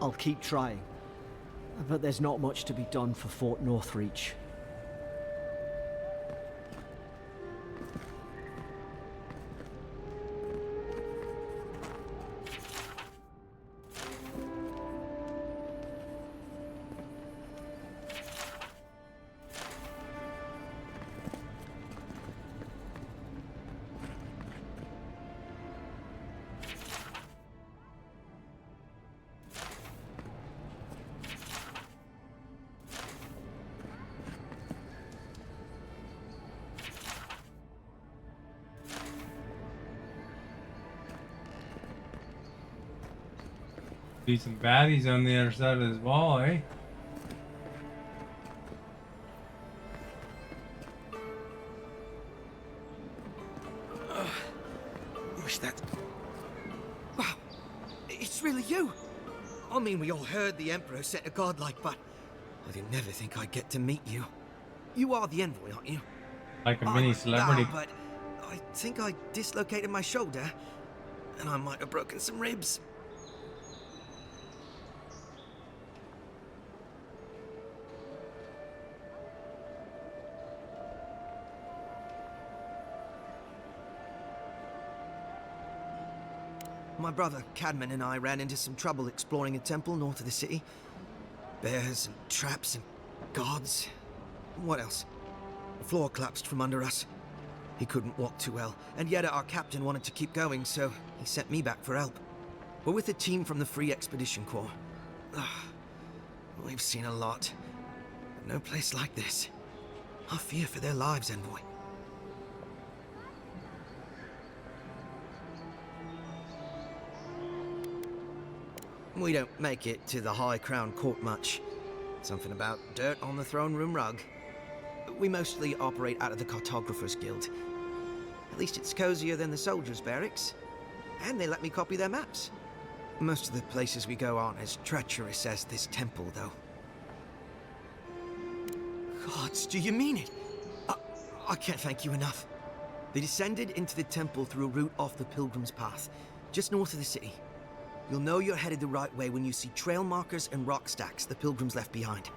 I'll keep trying. But there's not much to be done for Fort Northreach. Be some baddies on the other side of this wall, eh? Wish that... Wow, it's It's really you. I mean, we all heard the Emperor sent a godlike, but I didn't never think I'd get to meet you. You are the envoy, aren't you? Like a mini celebrity. No, but I think I dislocated my shoulder, and I might have broken some ribs. My brother, Cadman, and I ran into some trouble exploring a temple north of the city. Bears and traps and guards. What else? The floor collapsed from under us. He couldn't walk too well, and yet our captain wanted to keep going, so he sent me back for help. We're with a team from the Free Expedition Corps. We've seen a lot, but no place like this. I fear for their lives, Envoy. We don't make it to the High Crown Court much. Something about dirt on the throne room rug. We mostly operate out of the Cartographer's Guild. At least it's cozier than the soldiers' barracks. And they let me copy their maps. Most of the places we go aren't as treacherous as this temple, though. Gods, do you mean it? I can't thank you enough. They descended into the temple through a route off the Pilgrim's Path, just north of the city. You'll know you're headed the right way when you see trail markers and rock stacks the Pilgrims left behind.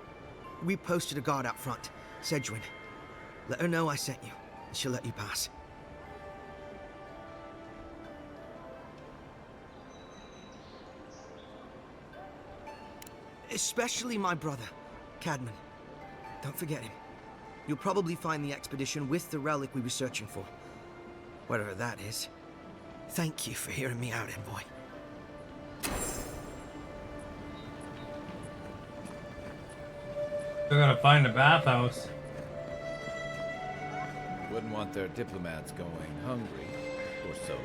We posted a guard out front, Sedgwin. Let her know I sent you, and she'll let you pass. Especially my brother, Cadman. Don't forget him. You'll probably find the expedition with the relic we were searching for. Whatever that is. Thank you for hearing me out, Envoy. We're gonna find a bathhouse. Wouldn't want their diplomats going hungry or sober.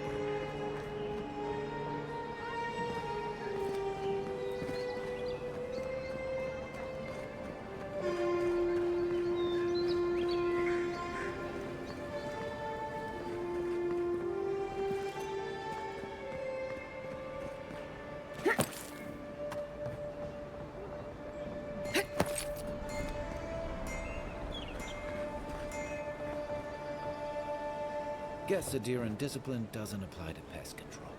Guess Adiran discipline doesn't apply to pest control.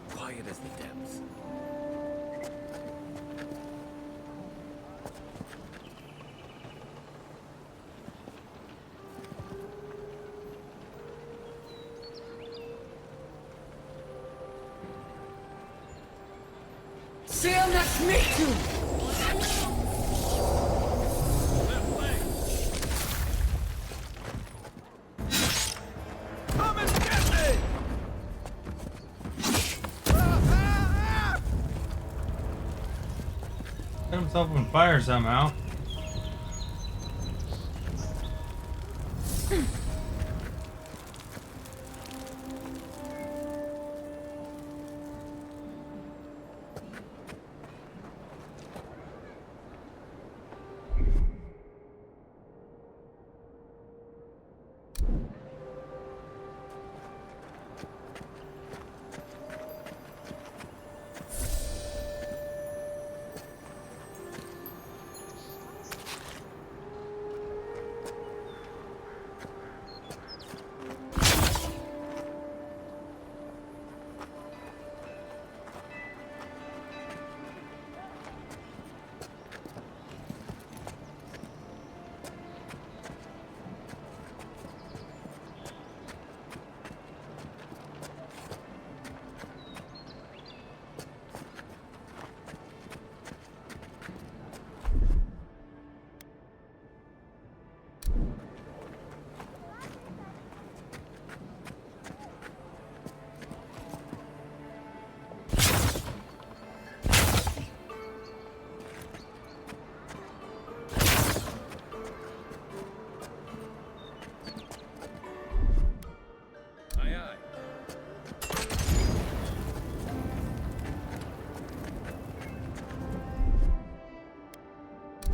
Quiet as the depths. See you next meeting! Come and get me! Set himself on fire somehow.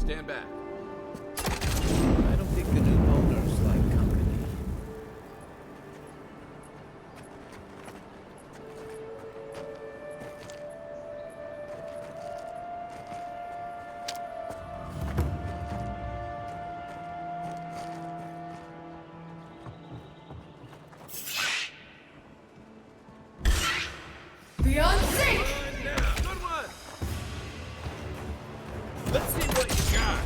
Stand back. I don't think the new owners like company. Beyond sync! Good one! Let's see what you got.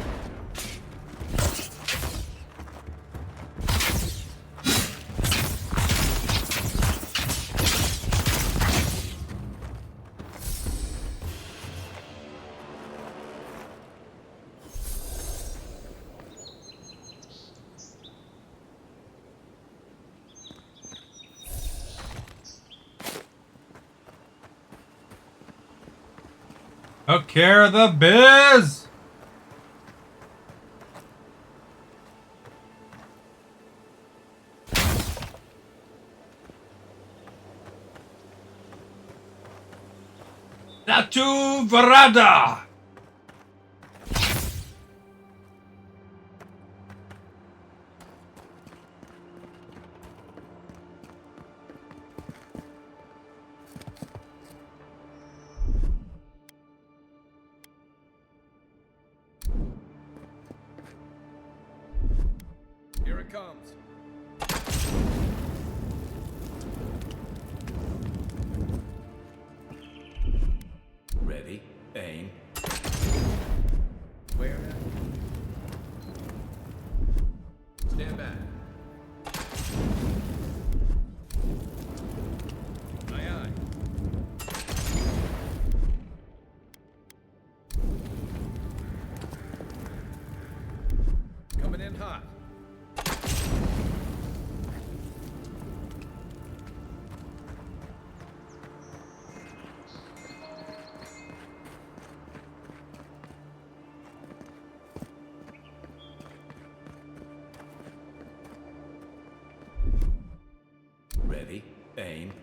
Took care of the biz! Natu Varada! Here it comes. Ready, aim. Where now? Stand back. Aye, aye. Coming in hot. Ready, aim.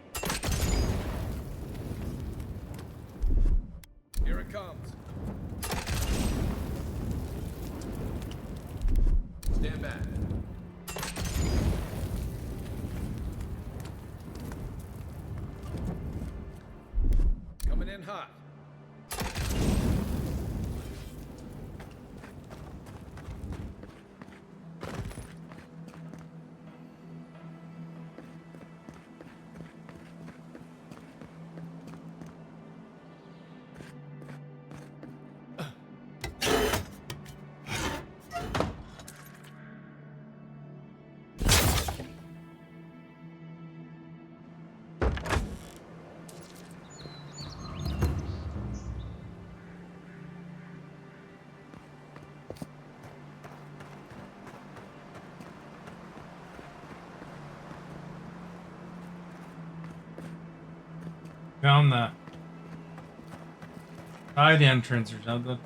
Here it comes. Stand back. Coming in hot. Found the side entrance or something.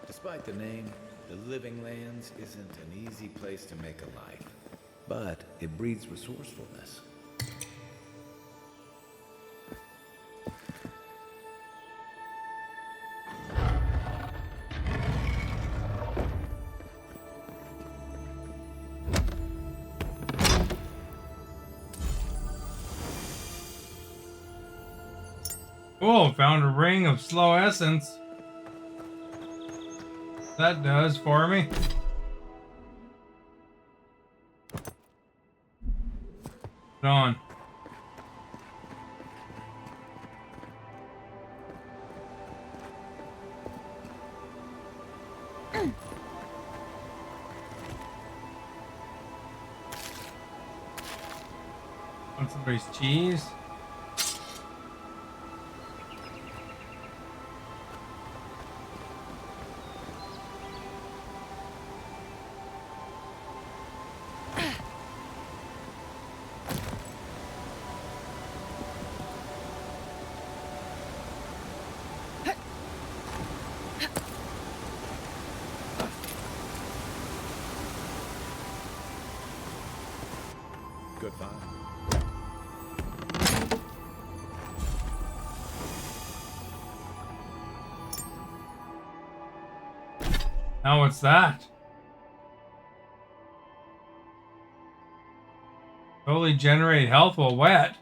Despite the name, the Living Lands isn't an easy place to make a life, but it breeds resourcefulness. Cool, found a ring of slow essence. That does for me. Put on. Want somebody's cheese? Now what's that? Totally generate health while wet.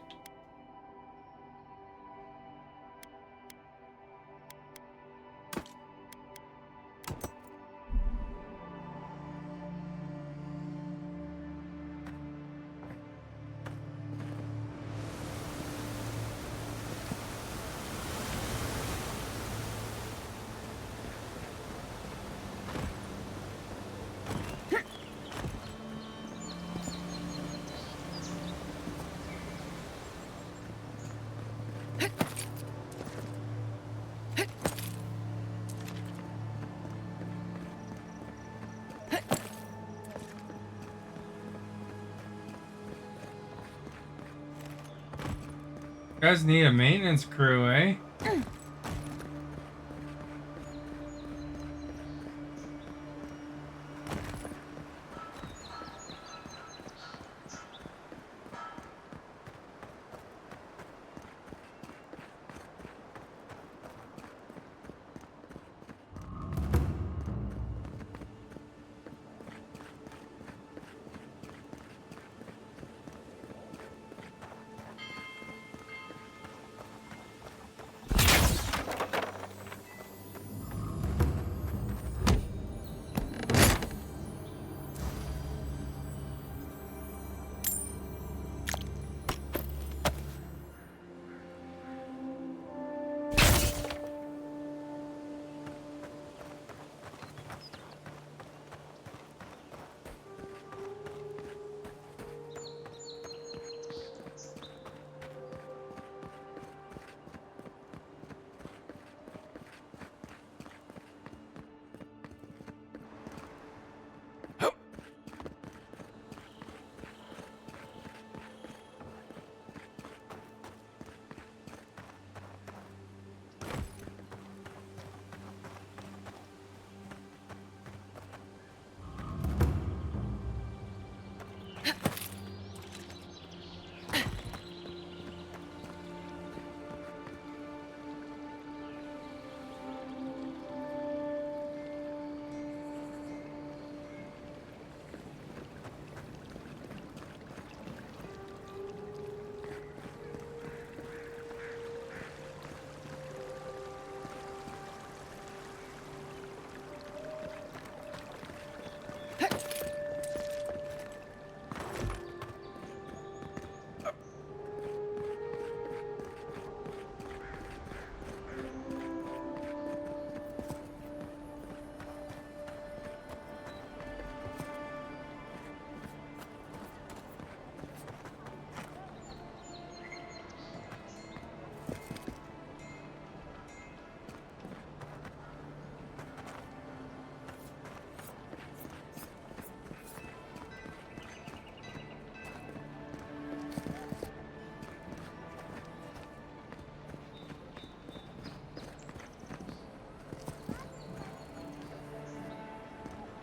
You guys need a maintenance crew, eh?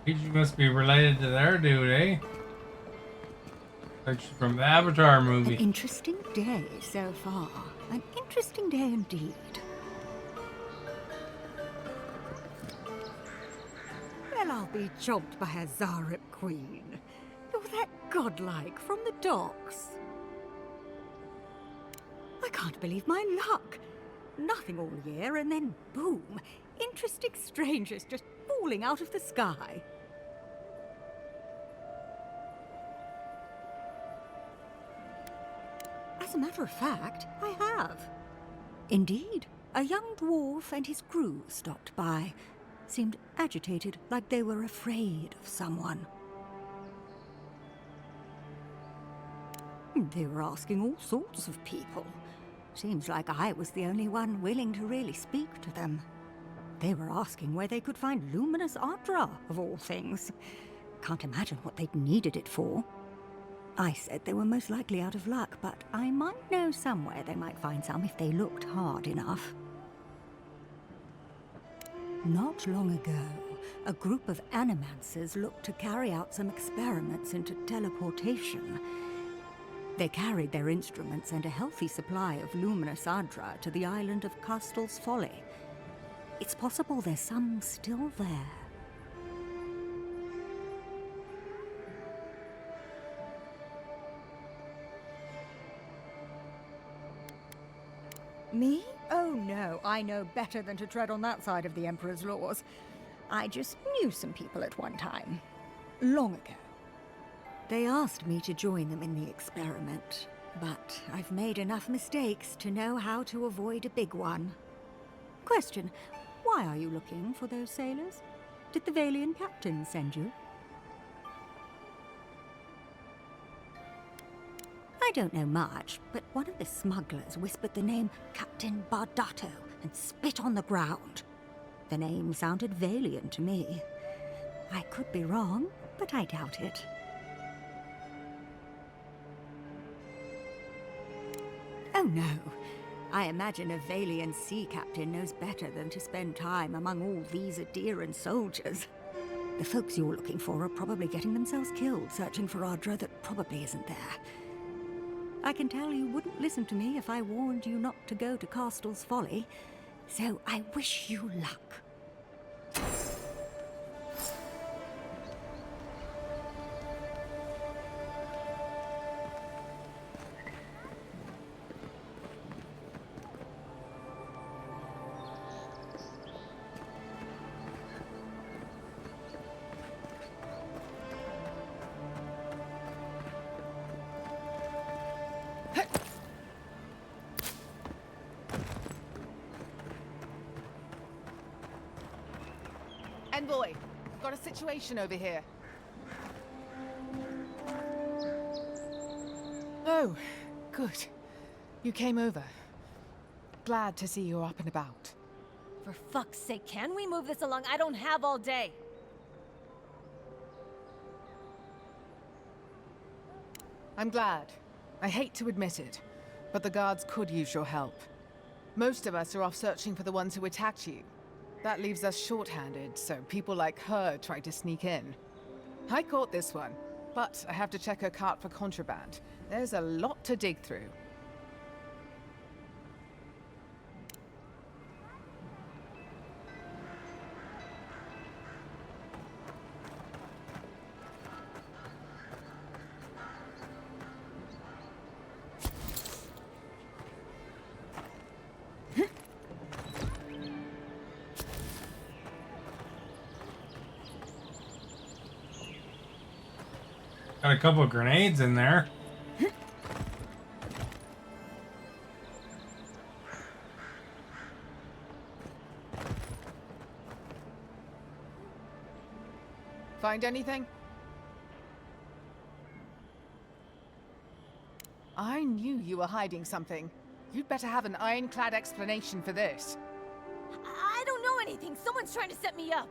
You must be related to their dude, eh? Like she's from the Avatar movie. An interesting day so far. An interesting day indeed. Well, I'll be chomped by a Zarip queen. You're that godlike from the docks. I can't believe my luck. Nothing all year, and then boom, interesting strangers just falling out of the sky. As a matter of fact, I have. Indeed, a young dwarf and his crew stopped by. Seemed agitated, like they were afraid of someone. They were asking all sorts of people. Seems like I was the only one willing to really speak to them. They were asking where they could find luminous Ardra, of all things. Can't imagine what they'd needed it for. I said they were most likely out of luck, but I might know somewhere they might find some if they looked hard enough. Not long ago, a group of animancers looked to carry out some experiments into teleportation. They carried their instruments and a healthy supply of luminous Ardra to the island of Castel's Folly. It's possible there's some still there. Me? Oh no, I know better than to tread on that side of the Emperor's laws. I just knew some people at one time. Long ago. They asked me to join them in the experiment, but I've made enough mistakes to know how to avoid a big one. Question, why are you looking for those sailors? Did the Valian captain send you? I don't know much, but one of the smugglers whispered the name Captain Bardato and spit on the ground. The name sounded Valian to me. I could be wrong, but I doubt it. Oh no. I imagine a Valian sea captain knows better than to spend time among all these Aderan soldiers. The folks you're looking for are probably getting themselves killed searching for Ardra that probably isn't there. I can tell you wouldn't listen to me if I warned you not to go to Castel's Folly, so I wish you luck. Envoy, got a situation over here. Oh, good. You came over. Glad to see you're up and about. For fuck's sake, can we move this along? I don't have all day. I'm glad. I hate to admit it, but the guards could use your help. Most of us are off searching for the ones who attacked you. That leaves us short-handed, so people like her try to sneak in. I caught this one, but I have to check her cart for contraband. There's a lot to dig through. Got a couple of grenades in there. Find anything? I knew you were hiding something. You'd better have an ironclad explanation for this. I don't know anything. Someone's trying to set me up.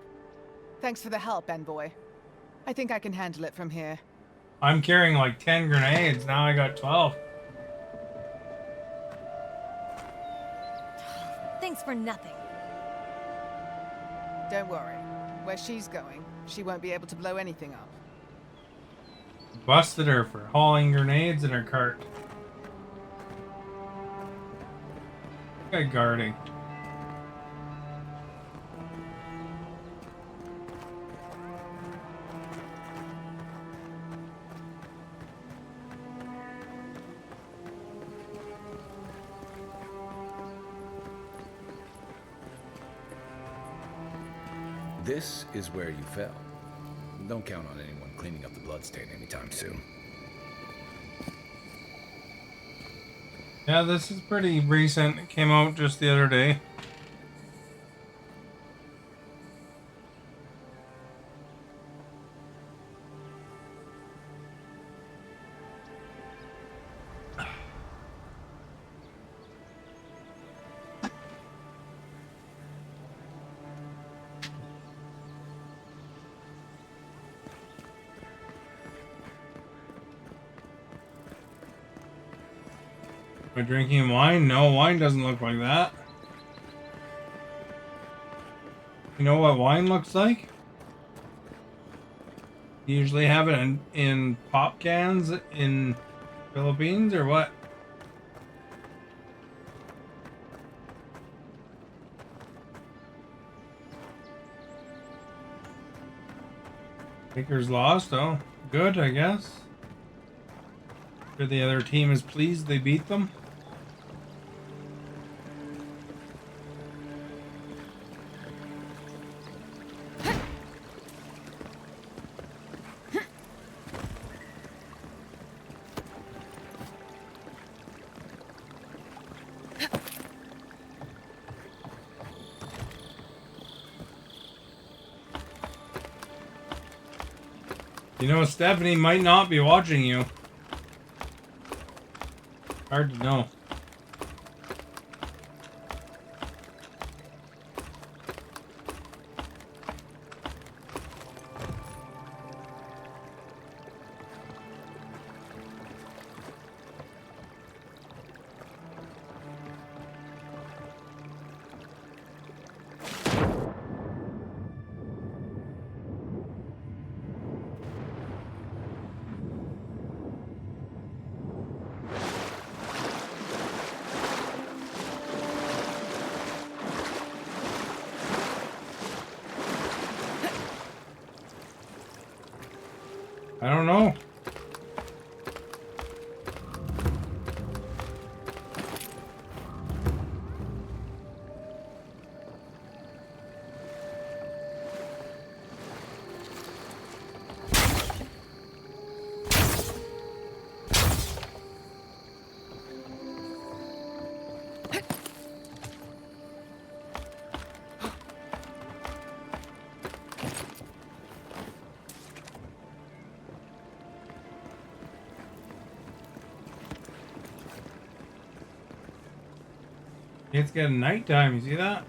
Thanks for the help, Envoy. I think I can handle it from here. I'm carrying like 10 grenades. Now I got 12. Thanks for nothing. Don't worry. Where she's going, she won't be able to blow anything up. Busted her for hauling grenades in her cart. Good guarding. This is where you fell. Don't count on anyone cleaning up the bloodstain anytime soon. Yeah, this is pretty recent. It came out just the other day. Am I drinking wine? No, wine doesn't look like that. You know what wine looks like? You usually have it in pop cans in Philippines or what? Lakers lost, oh, good, I guess. Sure the other team is pleased they beat them. You know, Stephanie might not be watching you. Hard to know. I don't know. It's getting nighttime, you see that?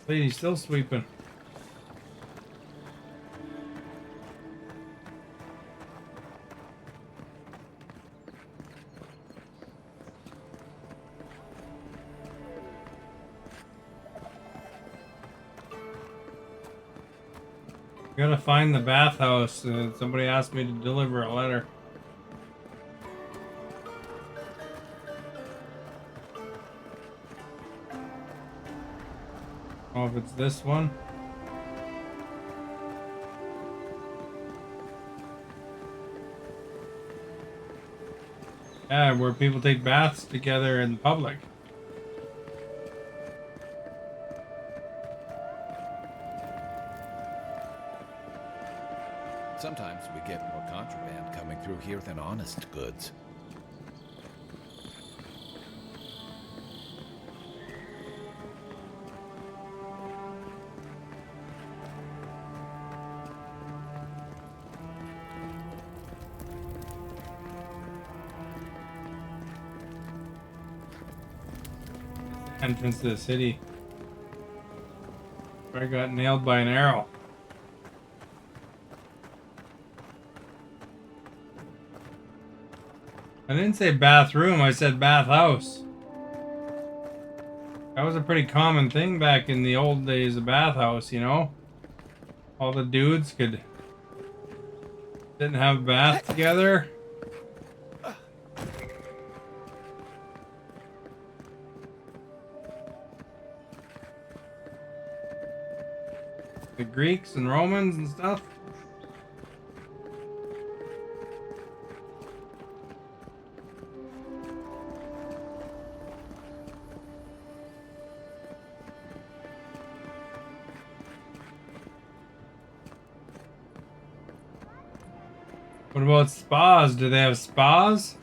Lady's still sweeping. Gotta find the bathhouse. Somebody asked me to deliver a letter. Oh, if it's this one. Yeah, where people take baths together in public. Sometimes we get more contraband coming through here than honest goods. Entrance to the city. Where I got nailed by an arrow. I didn't say bathroom, I said bathhouse. That was a pretty common thing back in the old days, a bathhouse, you know? All the dudes didn't have a bath together. The Greeks and Romans and stuff. What about spas? Do they have spas?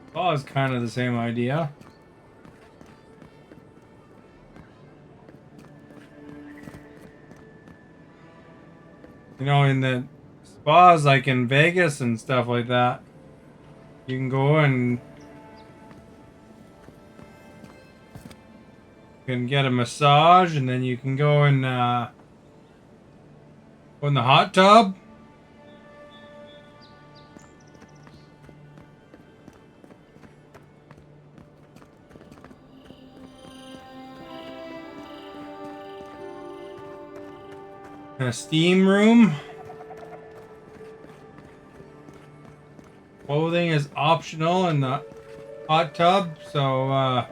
Spa is kind of the same idea. You know, in the spas like in Vegas and stuff like that, you can go and you can get a massage, and then you can go and go in the hot tub. A steam room. Clothing is optional in the hot tub, so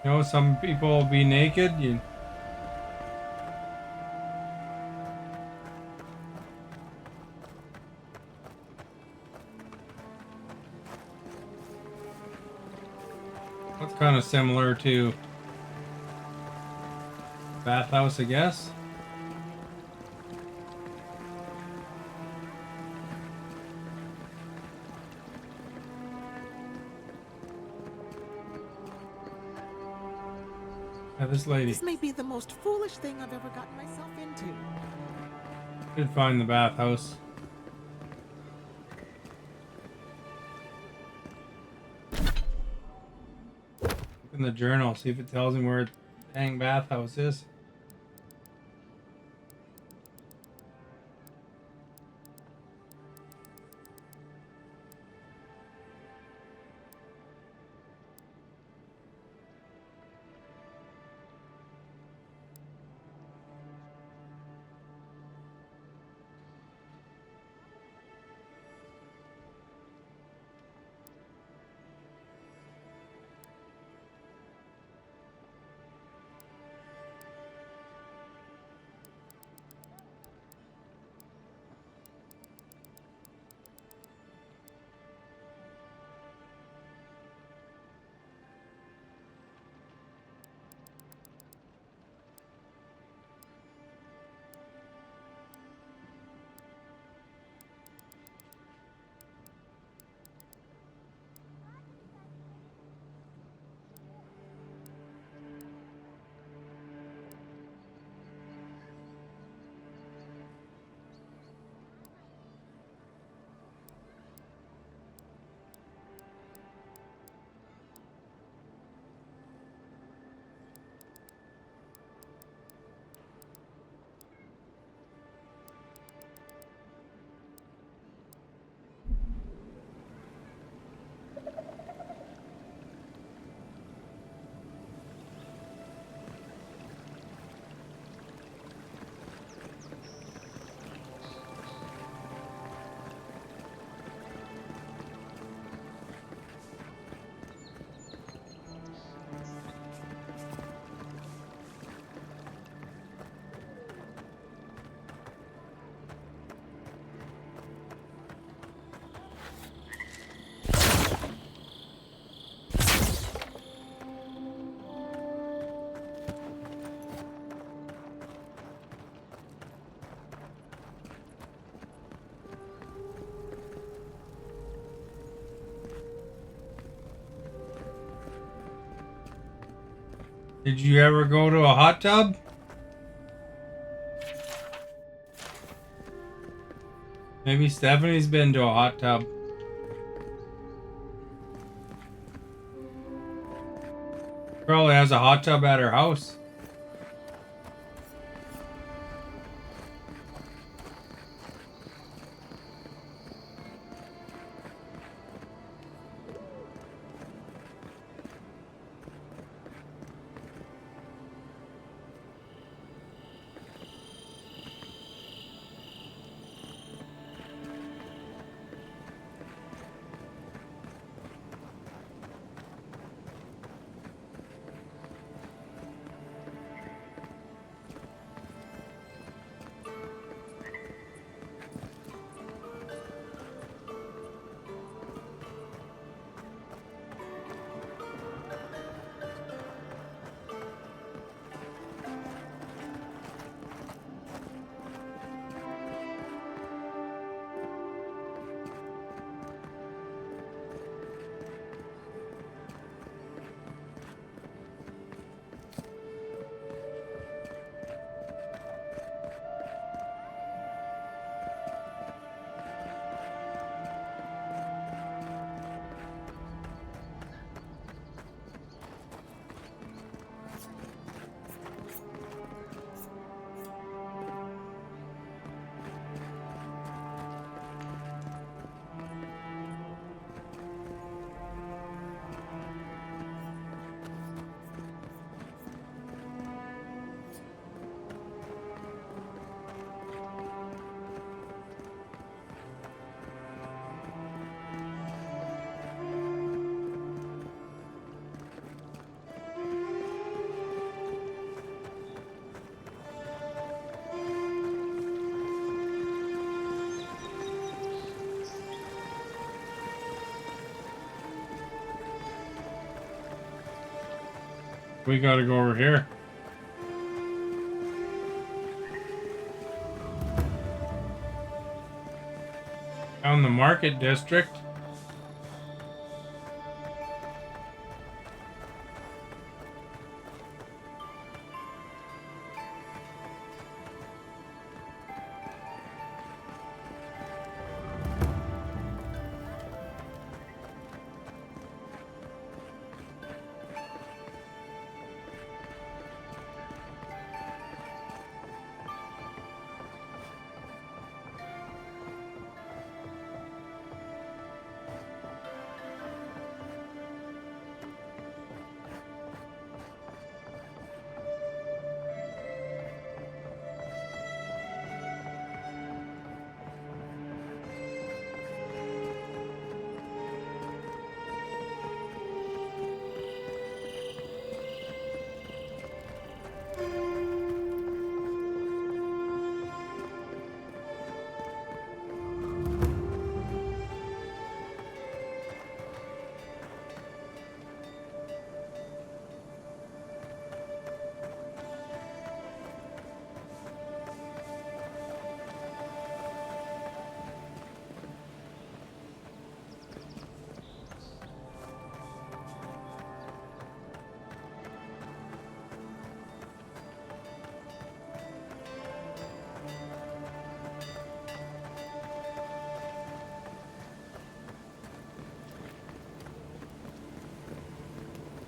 you know, some people will be naked. That's kind of similar to bathhouse, I guess. Yeah, this lady. This may be the most foolish thing I've ever gotten myself into. Should find the bathhouse. Look in the journal, see if it tells him where the dang bathhouse is. Did you ever go to a hot tub? Maybe Stephanie's been to a hot tub. Probably has a hot tub at her house. We gotta go over here. Down the market district.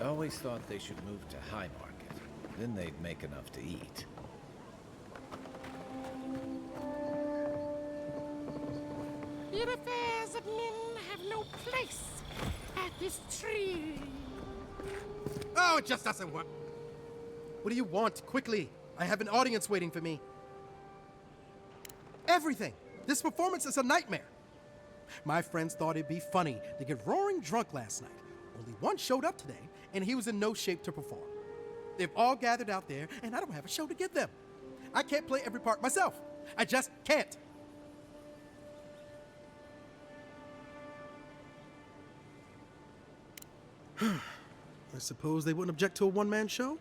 Always thought they should move to High Market. Then they'd make enough to eat. Your affairs of men have no place at this tree. Oh, it just doesn't work. What do you want? Quickly. I have an audience waiting for me. Everything. This performance is a nightmare. My friends thought it'd be funny to get roaring drunk last night. Only one showed up today, and he was in no shape to perform. They've all gathered out there, and I don't have a show to give them. I can't play every part myself. I just can't. I suppose they wouldn't object to a one-man show?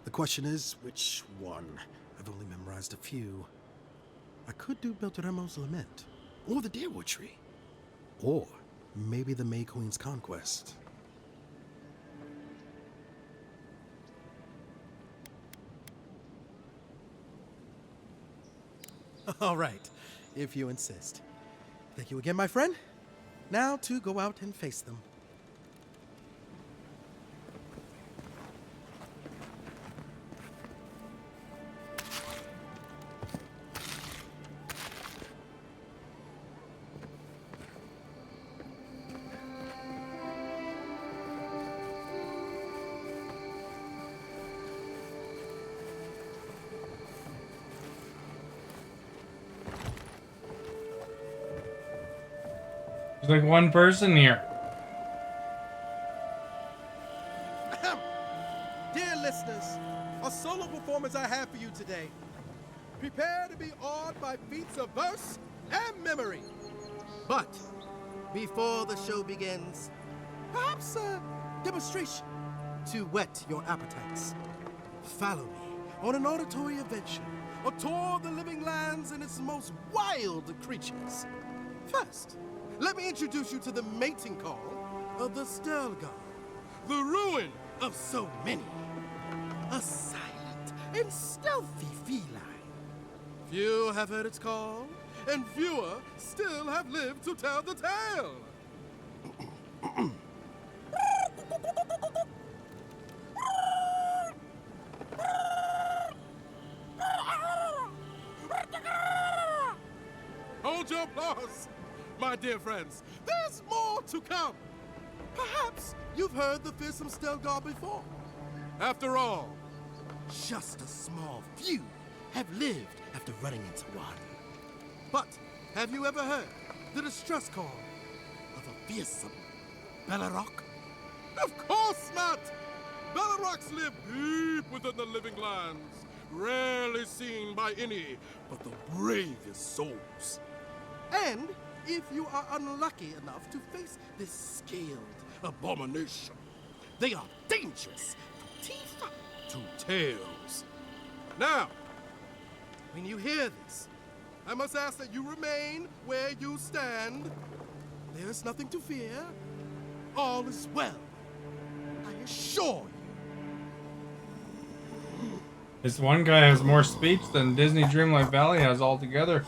The question is, which one? I've only memorized a few. I could do Belteremo's Lament, or the Deerwood Tree, or maybe the May Queen's Conquest. All right, if you insist. Thank you again, my friend. Now to go out and face them. There's like one person here. Dear listeners, a solo performance I have for you today. Prepare to be awed by feats of verse and memory. But before the show begins, perhaps a demonstration to whet your appetites. Follow me on an auditory adventure, a tour of the living lands and its most wild creatures. First, let me introduce you to the mating call of the Stelgar, the ruin of so many. A silent and stealthy feline. Few have heard its call, and fewer still have lived to tell the tale. Hold your applause, my dear friends. There's more to come. Perhaps you've heard the fearsome Stelgar before. After all, just a small few have lived after running into one. But have you ever heard the distress call of a fearsome Bellerock? Of course not! Bellerocks live deep within the living lands, rarely seen by any but the bravest souls. And if you are unlucky enough to face this scaled abomination, they are dangerous to teeth, to tails. Now, when you hear this, I must ask that you remain where you stand. There is nothing to fear. All is well. I assure you. This one guy has more speech than Disney Dreamlight Valley has altogether.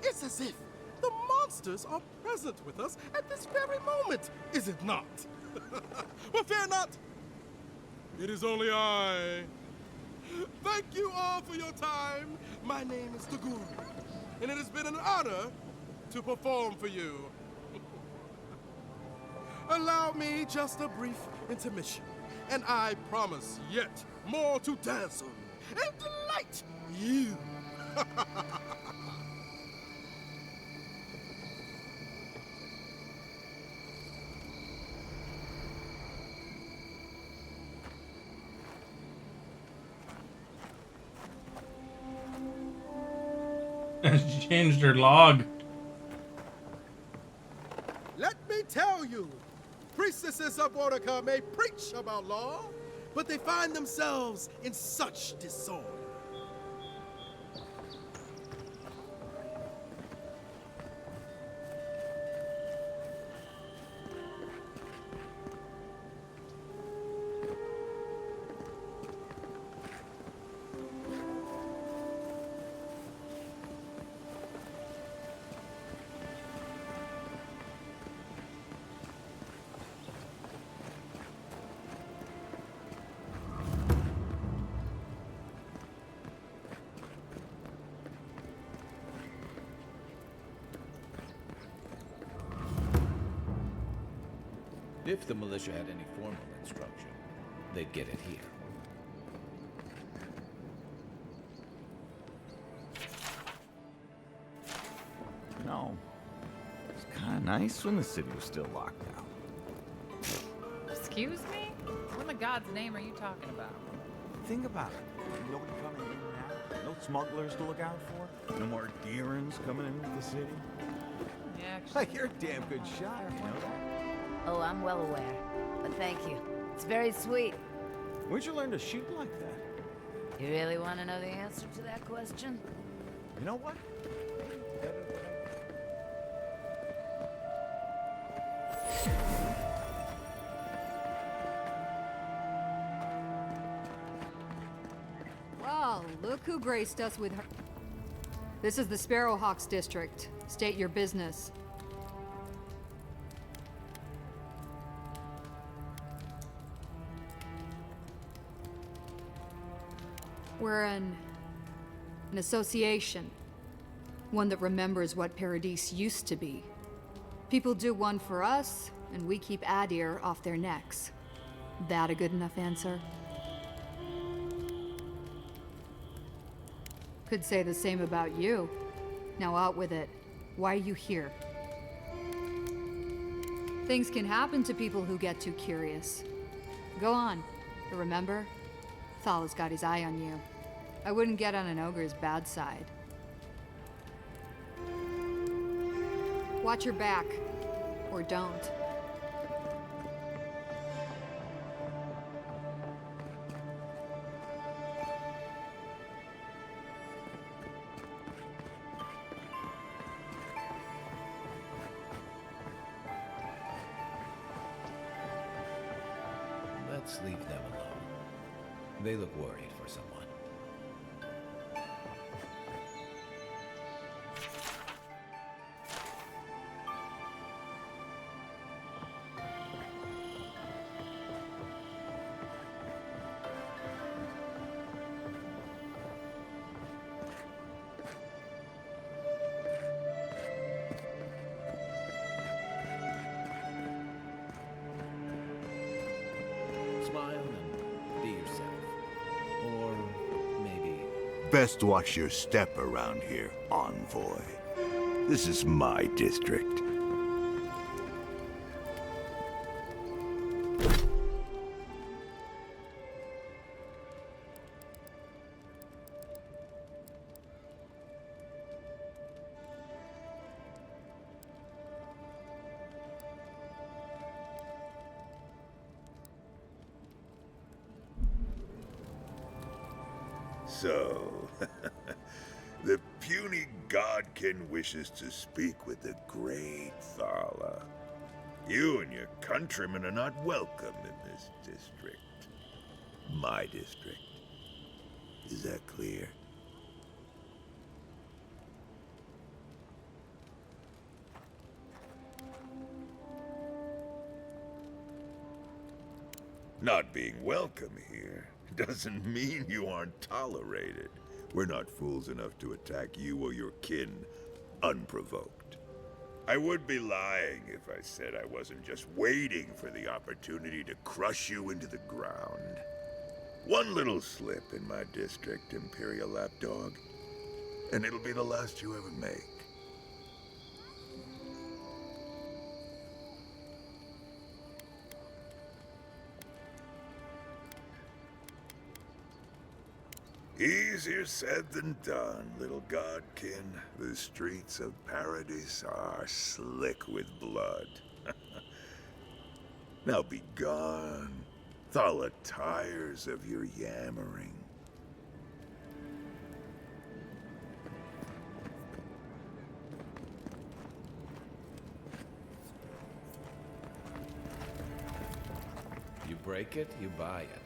It's as if the monsters are present with us at this very moment, is it not? Well, fear not. It is only I. Thank you all for your time. My name is Taguru, and it has been an honor to perform for you. Allow me just a brief intermission, and I promise yet more to dazzle and delight you. She changed her log. Let me tell you, priestesses of Orca may preach about law, but they find themselves in such disorder. If the militia had any formal instruction, they'd get it here. You know, it's kind of nice when the city was still locked down. Excuse me? What in the God's name are you talking about? Think about it. Nobody coming in now. No smugglers to look out for. No more deerins coming into the city. Yeah, actually. You're a damn good shot, you know that? Oh, I'm well aware. But thank you. It's very sweet. Where'd you learn to shoot like that? You really want to know the answer to that question? You know what? Well, look who graced us with her. This is the Sparrowhawks district. State your business. We're an association. One that remembers what Paradise used to be. People do one for us, and we keep Adir off their necks. That a good enough answer? Could say the same about you. Now out with it. Why are you here? Things can happen to people who get too curious. Go on. But remember, Thala's got his eye on you. I wouldn't get on an ogre's bad side. Watch your back. Or don't. Let's leave them alone. They look worried for someone. Smile and be yourself. Or maybe... Best watch your step around here, envoy. This is my district. So, the puny godkin wishes to speak with the great Thala. You and your countrymen are not welcome in this district. My district. Is that clear? Not being welcome here doesn't mean you aren't tolerated. We're not fools enough to attack you or your kin unprovoked. I would be lying if I said I wasn't just waiting for the opportunity to crush you into the ground. One little slip in my district, Imperial Lapdog, and it'll be the last you ever make. Easier said than done, little godkin. The streets of Paradise are slick with blood. Now be gone. Thala tires of your yammering. You break it, you buy it.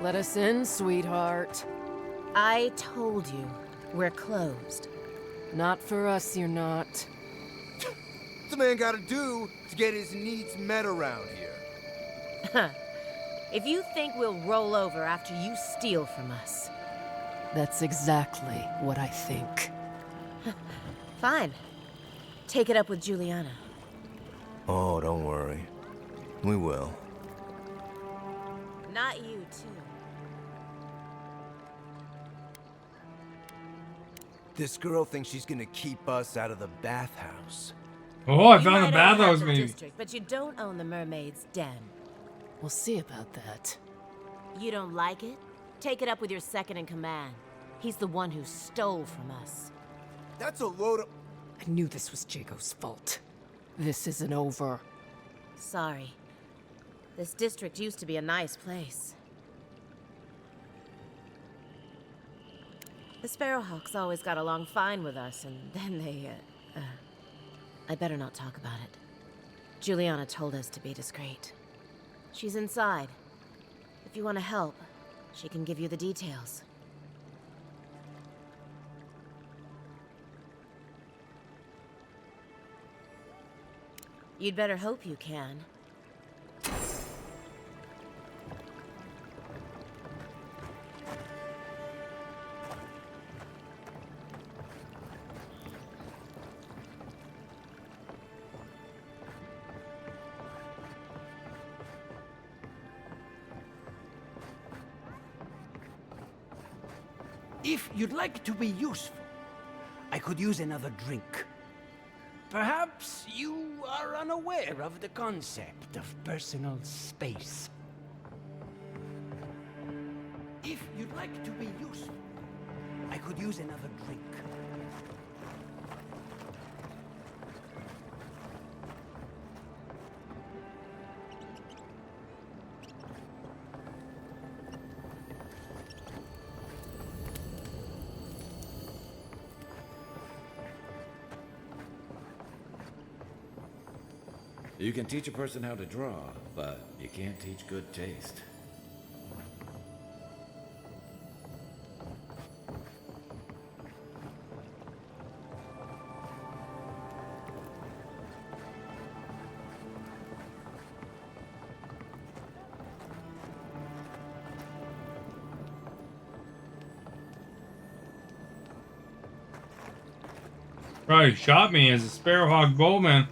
Let us in, sweetheart. I told you, we're closed. Not for us, you're not. What's a man gotta do to get his needs met around here? If you think we'll roll over after you steal from us. That's exactly what I think. Fine. Take it up with Juliana. Oh, don't worry. We will. Not you, too. This girl thinks she's gonna keep us out of the bathhouse. Oh, I You found the might own bathhouse, half the maybe. district, but you don't own the mermaid's den. We'll see about that. You don't like it? Take it up with your second in command. He's the one who stole from us. That's a load of... I knew this was Jago's fault. This isn't over. Sorry. This district used to be a nice place. The Sparrowhawks always got along fine with us, and then they, I better not talk about it. Juliana told us to be discreet. She's inside. If you want to help, she can give you the details. You'd better hope you can. If you'd like to be useful, I could use another drink. Perhaps you are unaware of the concept of personal space. If you'd like to be useful, I could use another drink. You can teach a person how to draw, but you can't teach good taste. Probably shot me as a Sparrowhawk bowman.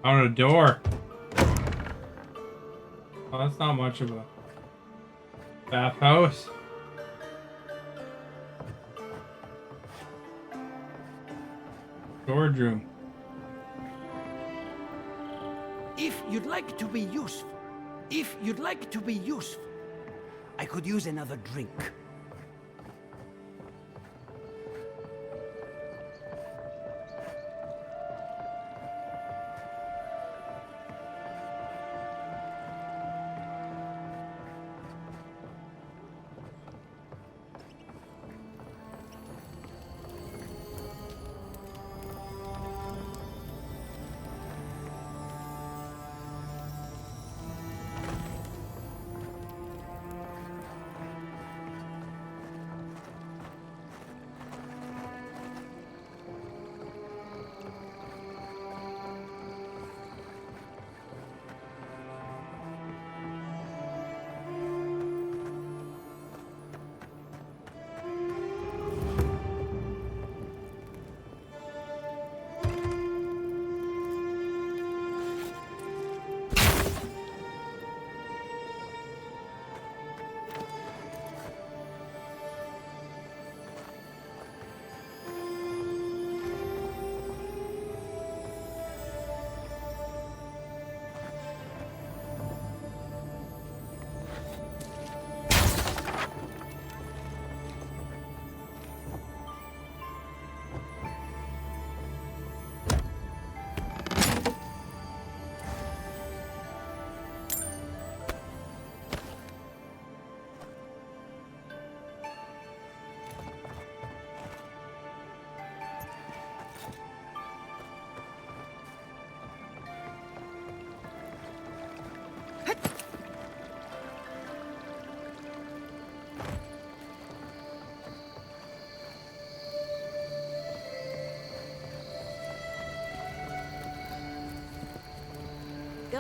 On a door. Oh, that's not much of a bathhouse. Storage room. If you'd like to be useful, I could use another drink.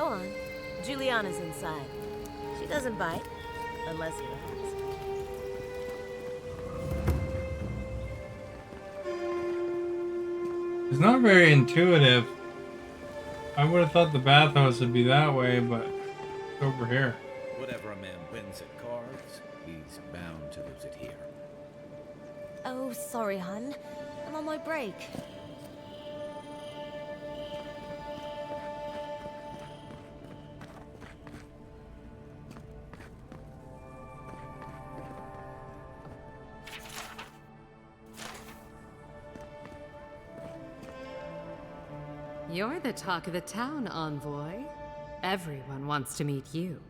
Go on. Juliana's inside. She doesn't bite, unless you ask. It's not very intuitive. I would have thought the bathhouse would be that way, but it's over here. Whatever a man wins at cards, he's bound to lose it here. Oh, sorry, hun. I'm on my break. You're the talk of the town, envoy. Everyone wants to meet you.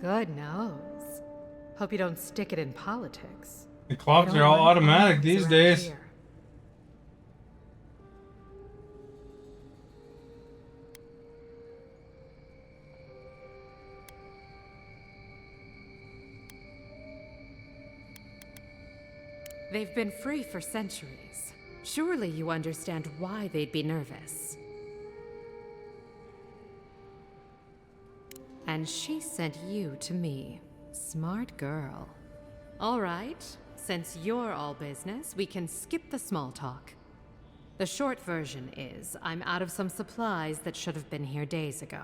Good nose. Hope you don't stick it in politics. The clocks are all automatic these days. Here. They've been free for centuries. Surely you understand why they'd be nervous. And she sent you to me. Smart girl. All right, since you're all business, we can skip the small talk. The short version is, I'm out of some supplies that should have been here days ago.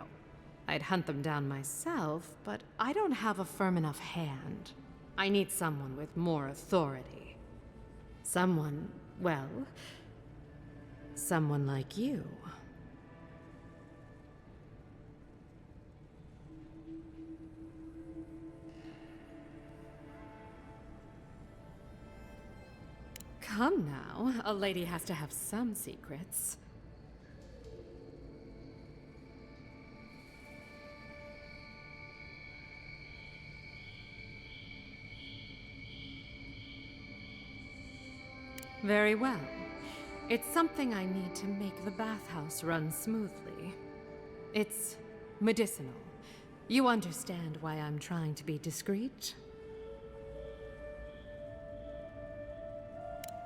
I'd hunt them down myself, but I don't have a firm enough hand. I need someone with more authority. Someone, well, someone like you. Come now, a lady has to have some secrets. Very well. It's something I need to make the bathhouse run smoothly. It's medicinal. You understand why I'm trying to be discreet?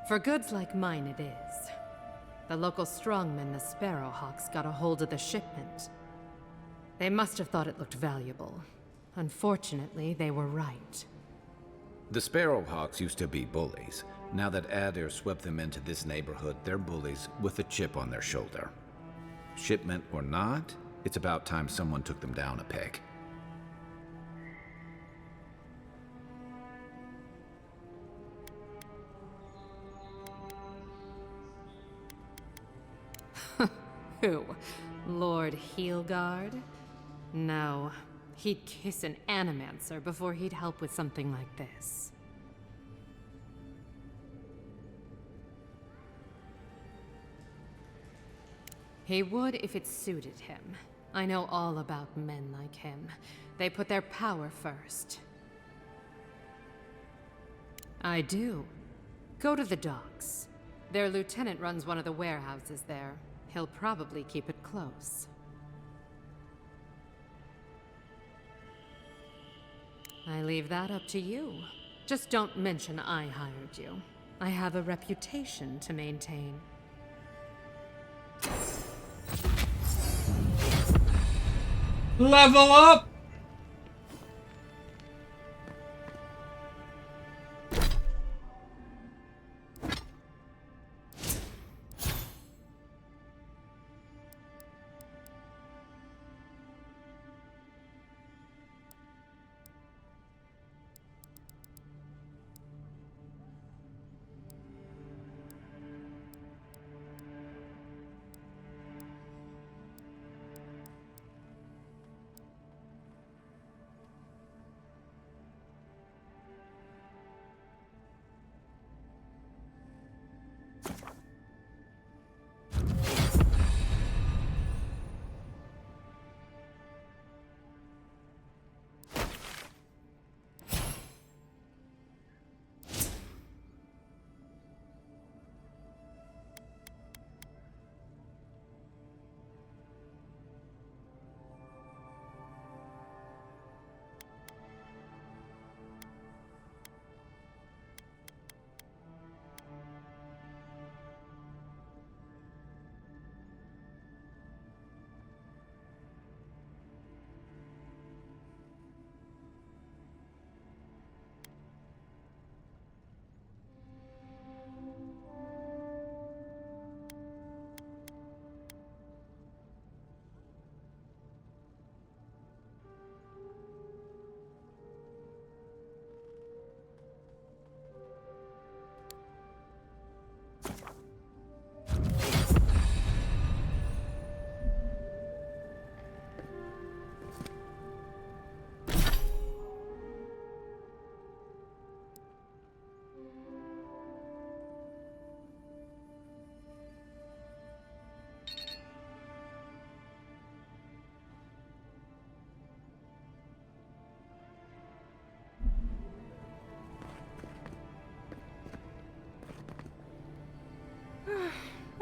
For goods like mine it is. The local strongmen, the Sparrowhawks, got a hold of the shipment. They must have thought it looked valuable. Unfortunately, they were right. The Sparrowhawks used to be bullies. Now that Adair swept them into this neighborhood, they're bullies with a chip on their shoulder. Shipment or not, it's about time someone took them down a peg. Who? Lord Heelguard? No. He'd kiss an animancer before he'd help with something like this. He would if it suited him. I know all about men like him. They put their power first. I do. Go to the docks. Their lieutenant runs one of the warehouses there. He'll probably keep it close. I leave that up to you. Just don't mention I hired you. I have a reputation to maintain. Level up!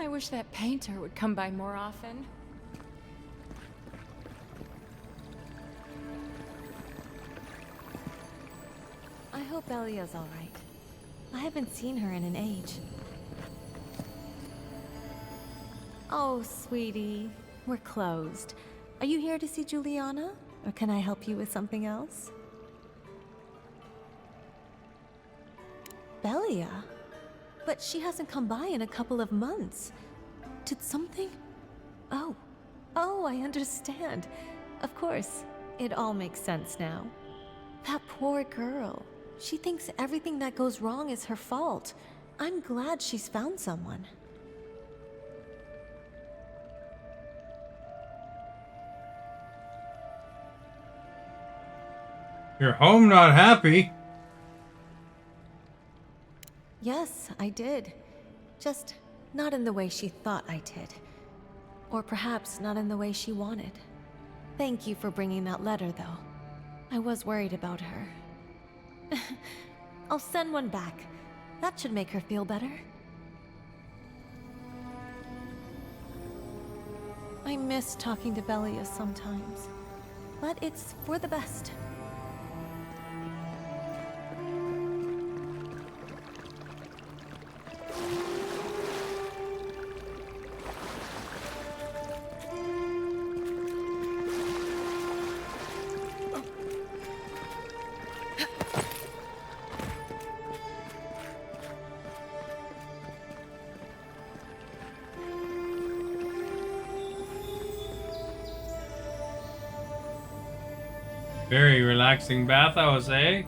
I wish that painter would come by more often. I hope Elia's all right. I haven't seen her in an age. Oh, sweetie, we're closed. Are you here to see Juliana? Or can I help you with something else? Belia? But she hasn't come by in a couple of months. Did something? Oh, I understand. Of course, it all makes sense now. That poor girl. She thinks everything that goes wrong is her fault. I'm glad she's found someone. You're home not happy. Yes, I did. Just not in the way she thought I did. Or perhaps not in the way she wanted. Thank you for bringing that letter, though. I was worried about her. I'll send one back. That should make her feel better. I miss talking to Belia sometimes, but it's for the best. Very relaxing bath, I would say.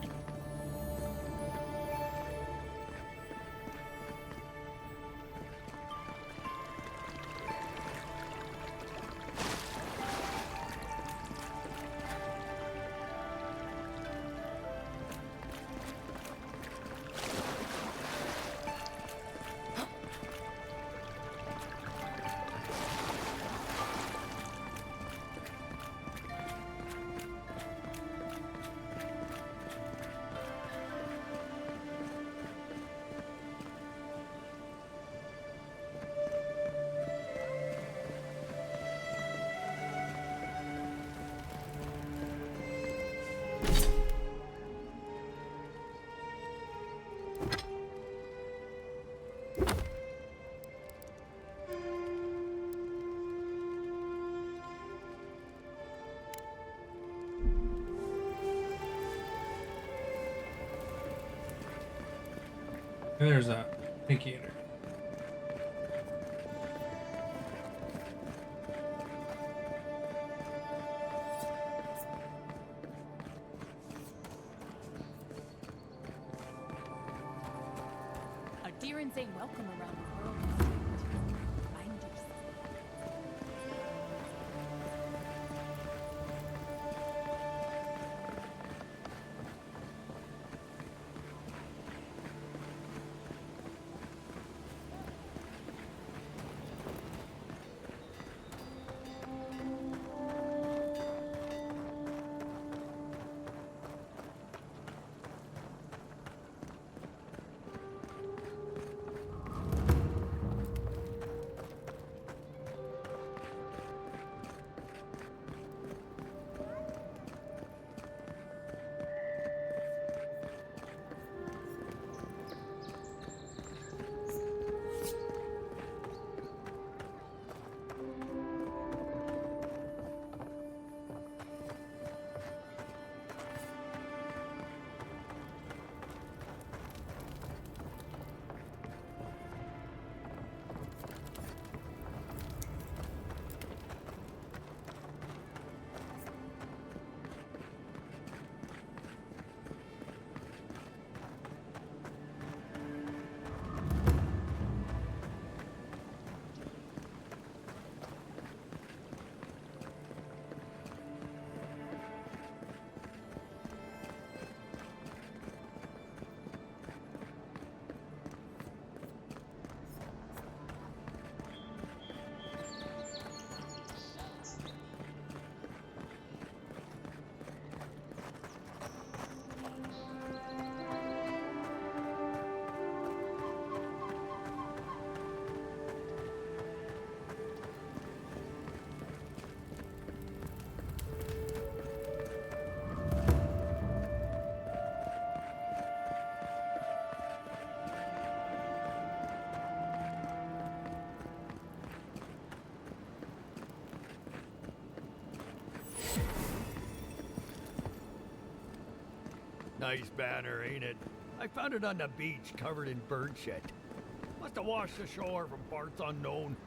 There's a pinky in her. A dear and saying welcome around the world. Find yourself. Nice banner, ain't it? I found it on the beach, covered in bird shit. Must have washed ashore from parts unknown.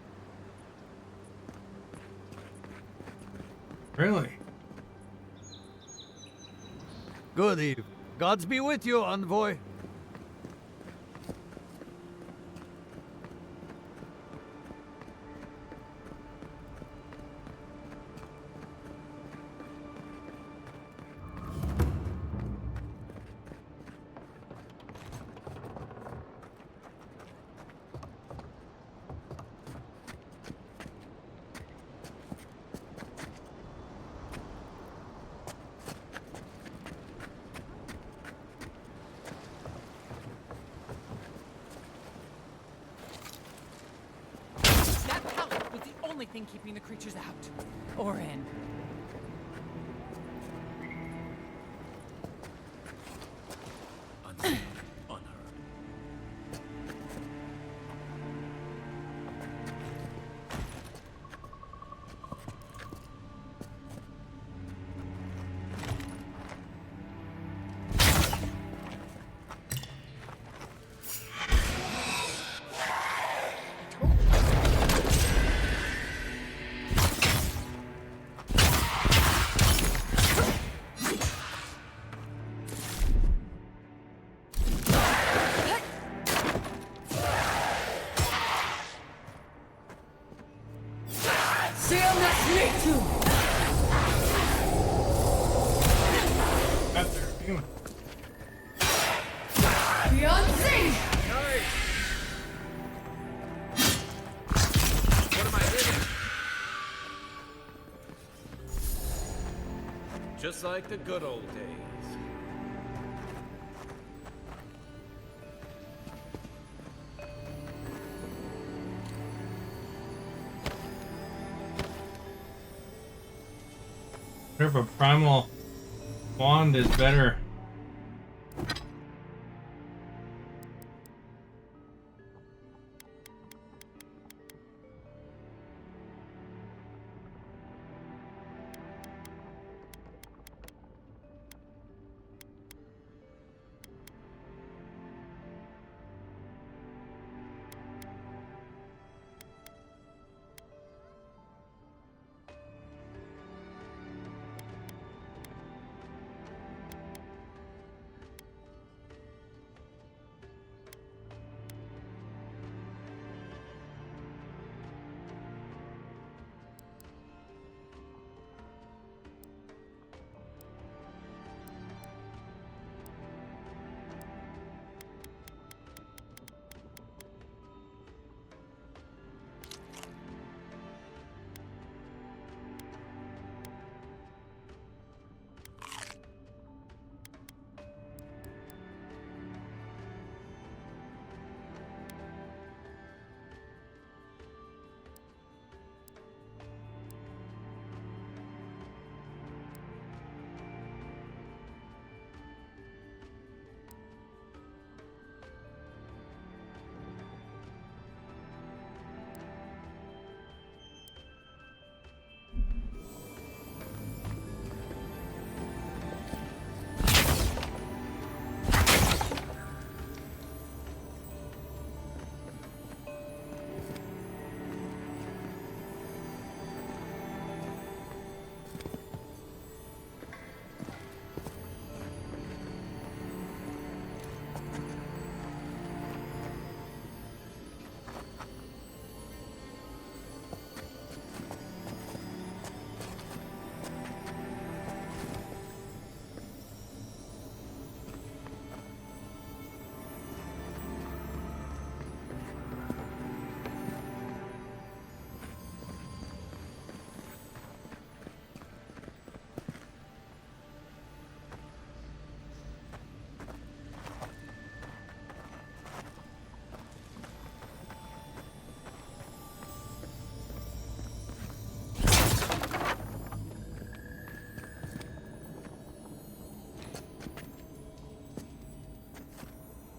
Really? Good eve. Gods be with you, envoy. That pallet was the only thing keeping the creatures out. Or in. Just like the good old days. If a primal wand is better.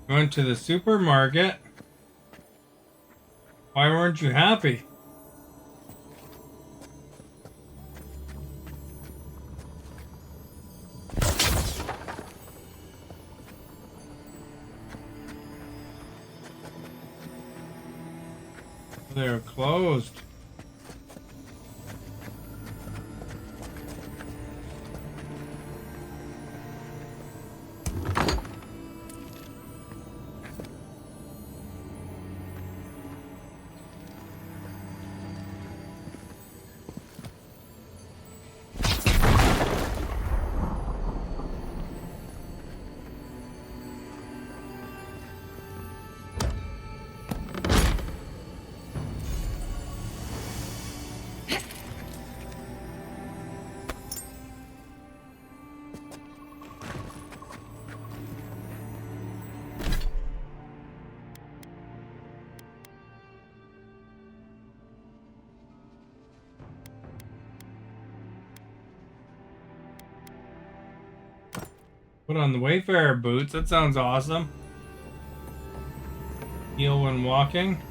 You went to the supermarket. Why weren't you happy? They're closed. Put on the Wayfarer boots. That sounds awesome. Heal when walking.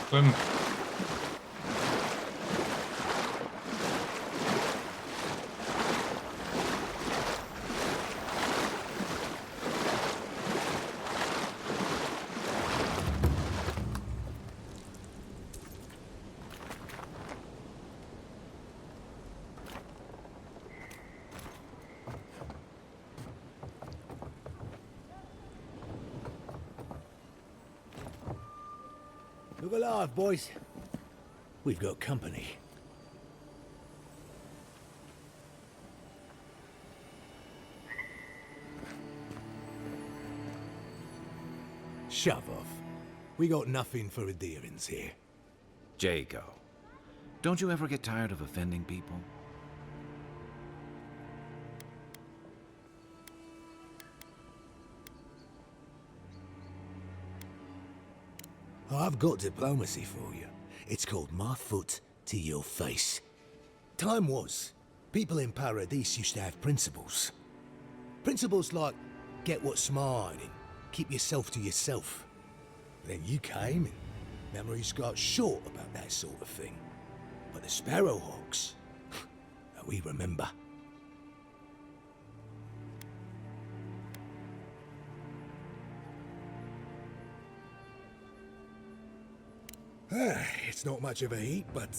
Swim. Look alive, boys. We've got company. Shove off. We got nothing for adherence here. Jago, don't you ever get tired of offending people? I've got diplomacy for you. It's called my foot to your face. Time was, people in Paradise used to have principles. Principles like, get what's mine and keep yourself to yourself. Then you came and memories got short about that sort of thing. But the Sparrowhawks, we remember. It's not much of a heat, but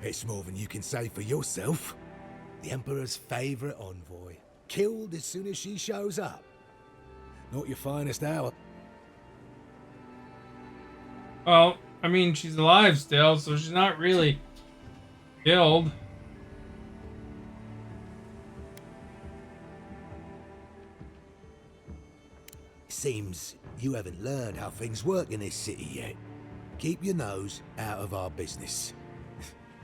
it's more than you can say for yourself. The Emperor's favorite envoy, killed as soon as she shows up. Not your finest hour. Well, I mean, she's alive still, so she's not really killed. Seems you haven't learned how things work in this city yet. Keep your nose out of our business.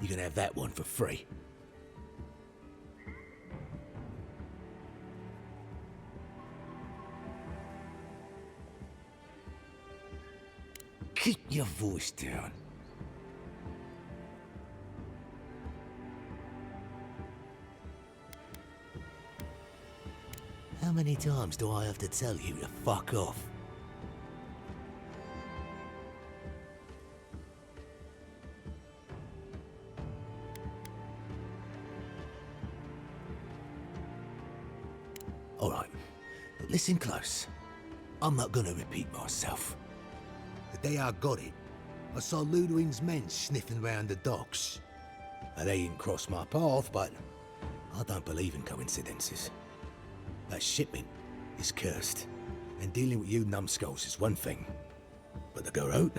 You can have that one for free. Keep your voice down. How many times do I have to tell you to fuck off? All right, but listen close. I'm not gonna repeat myself. The day I got it, I saw Ludwig's men sniffing around the docks. Now, they didn't cross my path, but I don't believe in coincidences. That shipment is cursed, and dealing with you numbskulls is one thing. But the garrote?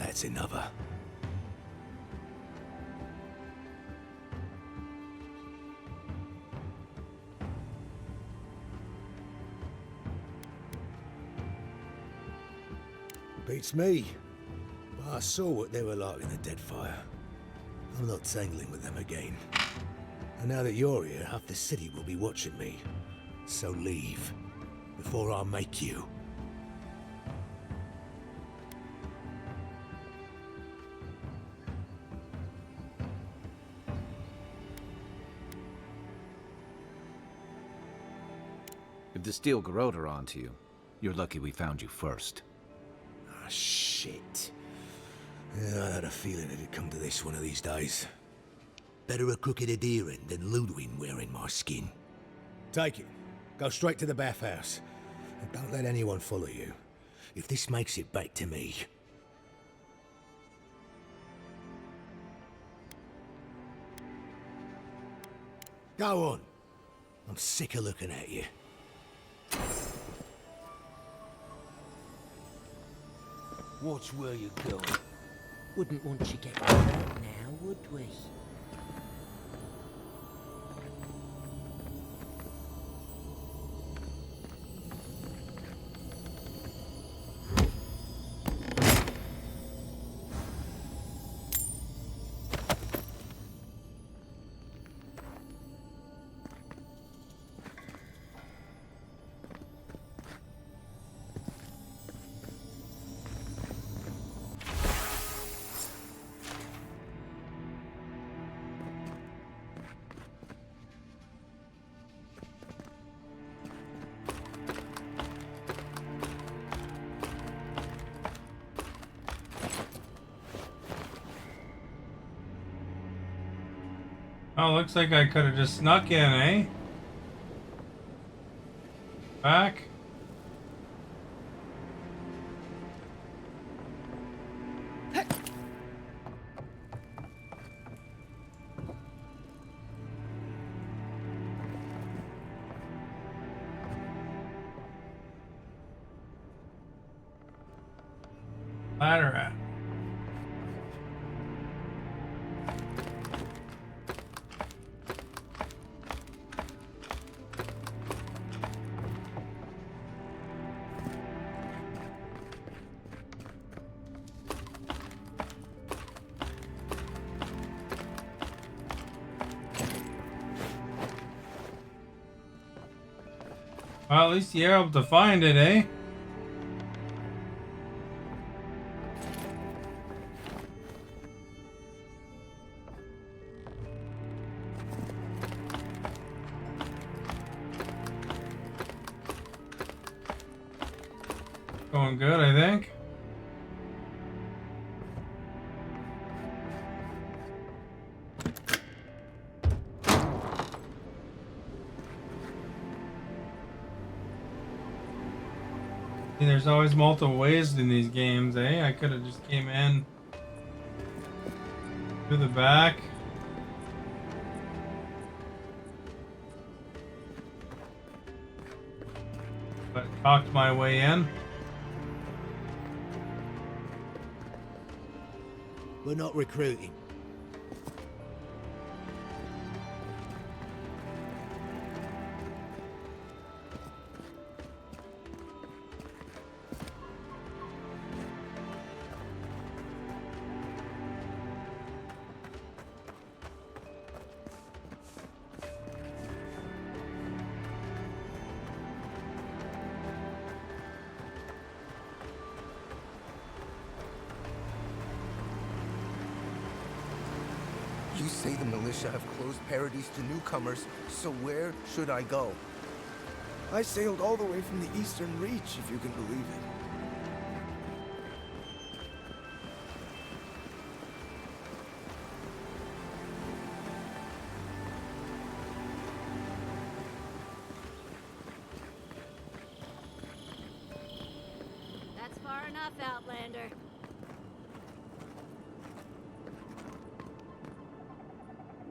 That's another. Beats me. But I saw what they were like in the Deadfire. I'm not tangling with them again. And now that you're here, half the city will be watching me. So leave, before I make you. If the steel garrote are onto you, you're lucky we found you first. Ah, shit. Yeah, I had a feeling it'd come to this one of these days. Better a crooked adherent than Ludwig wearing my skin. Take it. Go straight to the bathhouse. And don't let anyone follow you. If this makes it back to me. Go on. I'm sick of looking at you. Watch where you're going. Wouldn't want you getting hurt now, would we? Oh, looks like I could have just snuck in, eh? Back. Ladder at. Well, at least you're able to find it, eh? Going good, I think. See, there's always multiple ways in these games, eh? I could have just came in through the back. But talked my way in. We're not recruiting. You say the militia have closed Paradise to newcomers, so where should I go? I sailed all the way from the Eastern Reach, if you can believe it. That's far enough, Outlander.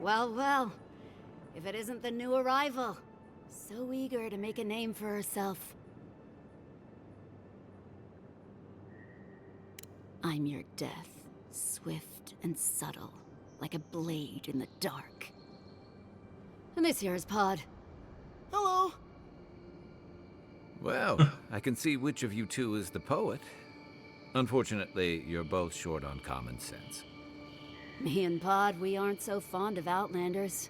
Well, well. If it isn't the new arrival. So eager to make a name for herself. I'm your death, swift and subtle, like a blade in the dark. And this here is Pod. Hello. Well, I can see which of you two is the poet. Unfortunately, you're both short on common sense. Me and Pod, we aren't so fond of Outlanders.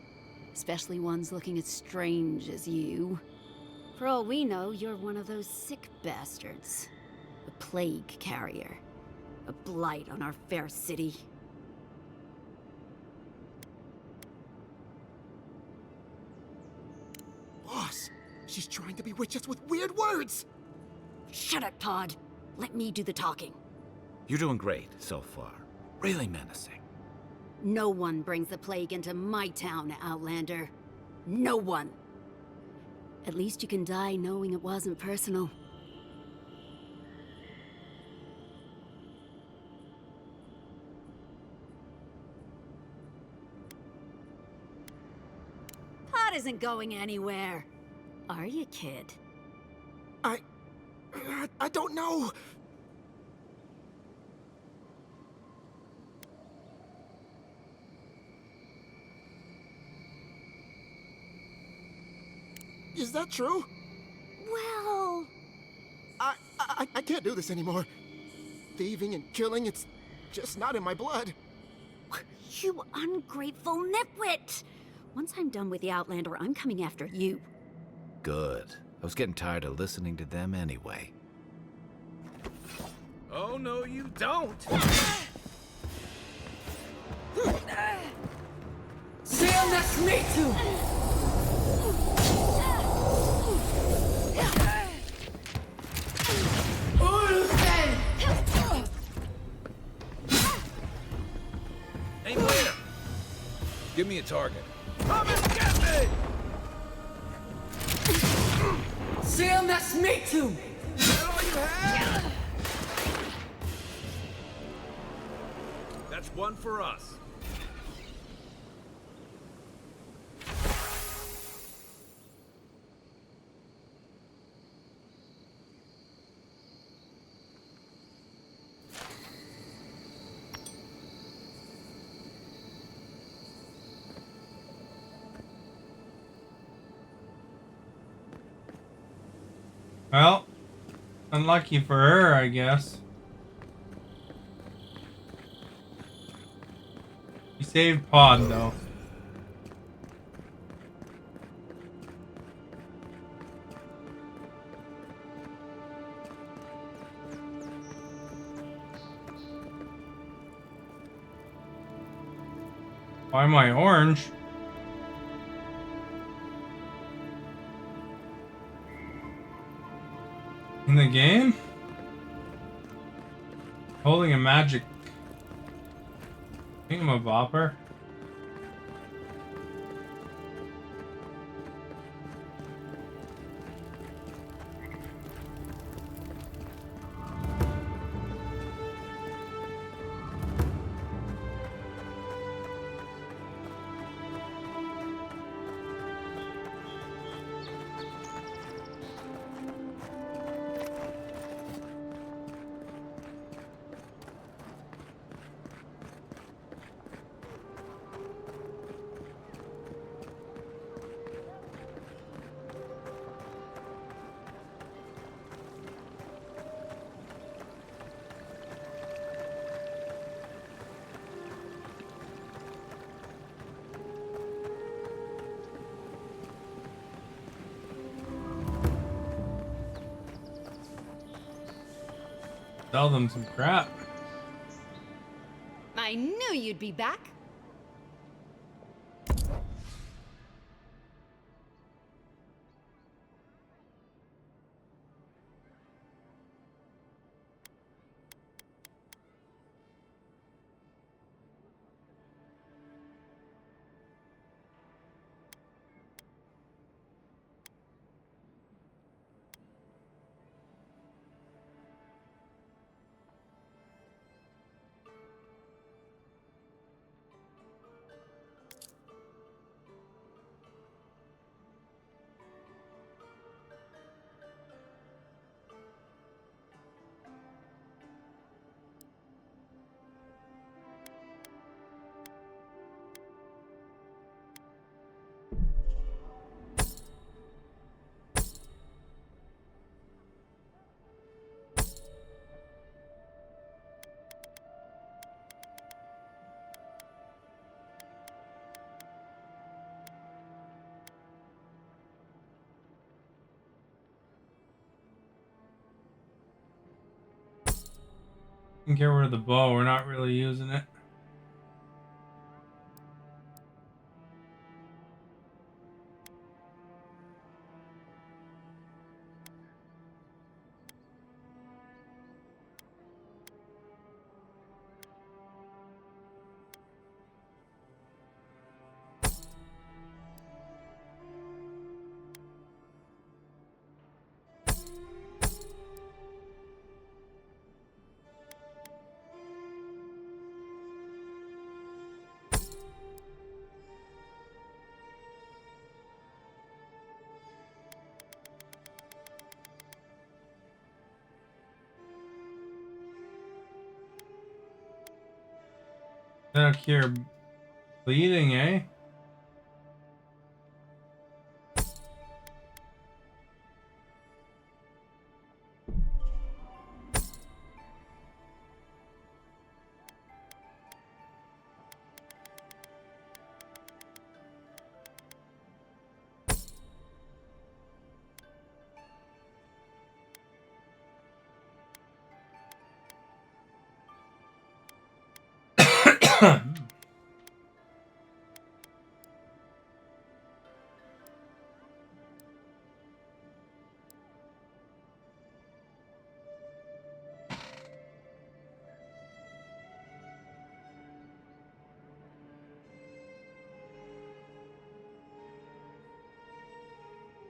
Especially ones looking as strange as you. For all we know, you're one of those sick bastards. A plague carrier. A blight on our fair city. Boss, she's trying to bewitch us with weird words! Shut up, Pod. Let me do the talking. You're doing great so far. Really menacing. No one brings the plague into my town, Outlander. No one. At least you can die knowing it wasn't personal. Pod isn't going anywhere. Are you, kid? I don't know. Is that true? Well... I can't do this anymore. Thieving and killing, it's just not in my blood. You ungrateful nitwit! Once I'm done with the Outlander, I'm coming after you. Good. I was getting tired of listening to them anyway. Oh, no, you don't! Seal that's me too! Aim where? Give me a target. Come and get me! Seal that's me too! Is that all you have? That's one for us. Well, unlucky for her, I guess. You saved Pod, though. Why am I orange? In the game? Holding a magic thingamabopper. Sell them some crap. I knew you'd be back. can get rid of the bow. We're not really using it. That'll cure bleeding, eh?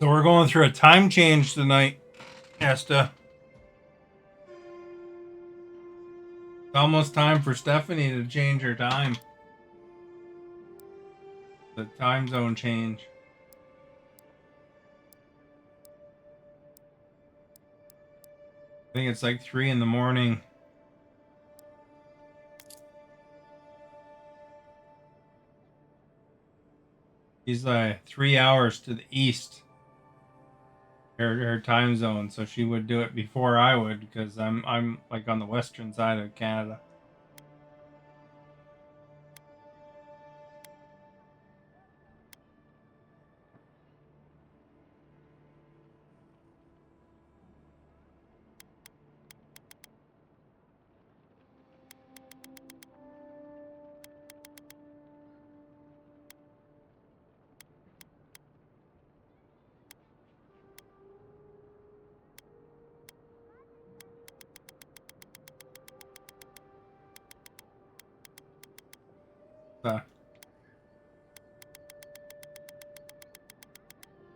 So we're going through a time change tonight, Esta. It's almost time for Stephanie to change her time. The time zone change. I think it's like 3 in the morning. She's 3 hours to the east. Her time zone, so she would do it before I would, because I'm like on the western side of Canada.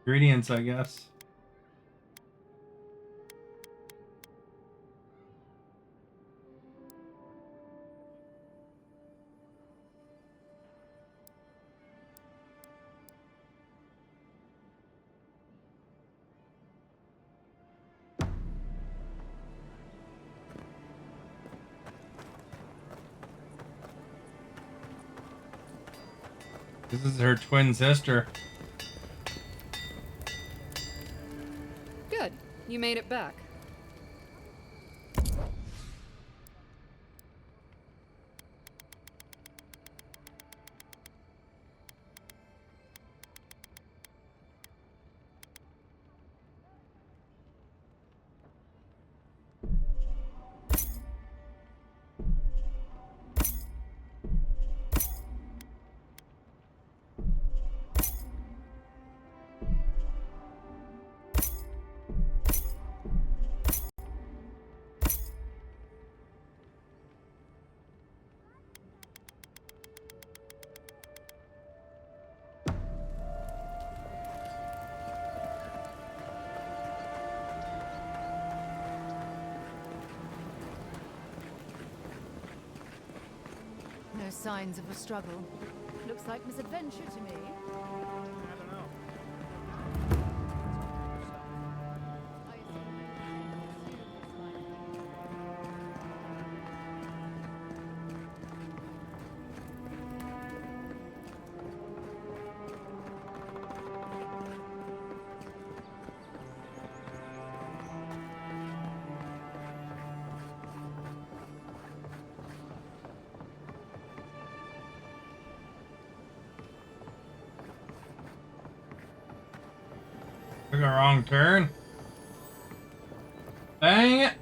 Ingredients, I guess. This is her twin sister. Good. You made it back. No signs of a struggle. Looks like misadventure to me. I don't know. Took a wrong turn. Dang it.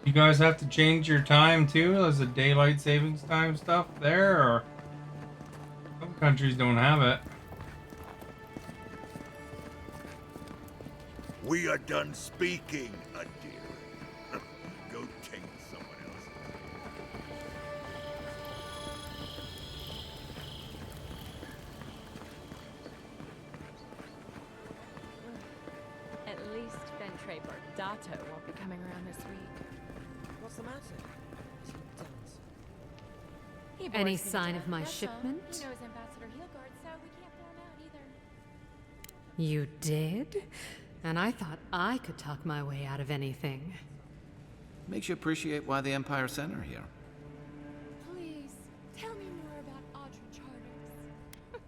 You guys have to change your time too? There's a daylight savings time stuff there, or some countries don't have it. We are done speaking, Adira. Go change someone else. At least Ventre Bardato won't be coming around this week. What's the matter? Is he dense? He bores Any me to sign death, of my that's all. shipment? He knows Ambassador Heelguard, so we can't throw him out either. You did? And I thought I could talk my way out of anything. Makes you appreciate why the Empire sent her here. Please, tell me more about Audra Charters.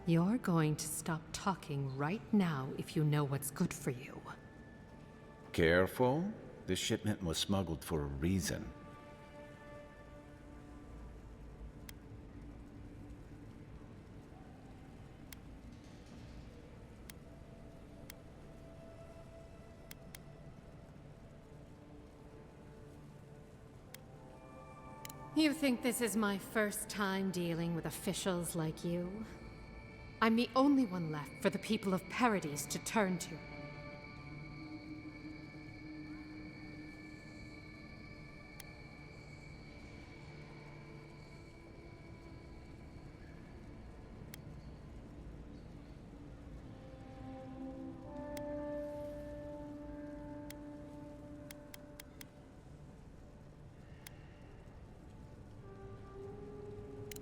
You're going to stop talking right now if you know what's good for you. Careful. This shipment was smuggled for a reason. You think this is my first time dealing with officials like you? I'm the only one left for the people of Paradise to turn to.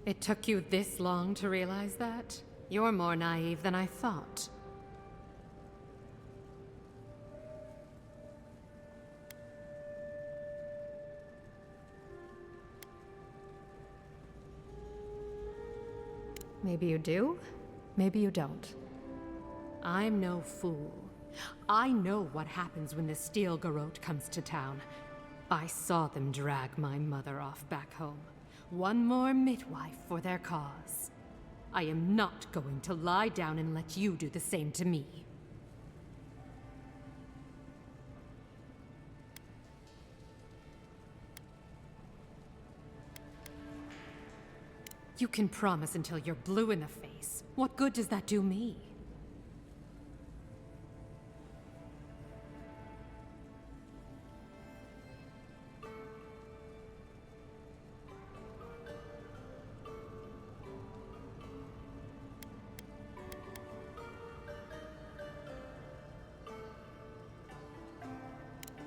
It took you this long to realize that? You're more naive than I thought. Maybe you do, maybe you don't. I'm no fool. I know what happens when the Steel Garrote comes to town. I saw them drag my mother off back home. One more midwife for their cause. I am not going to lie down and let you do the same to me. You can promise until you're blue in the face. What good does that do me?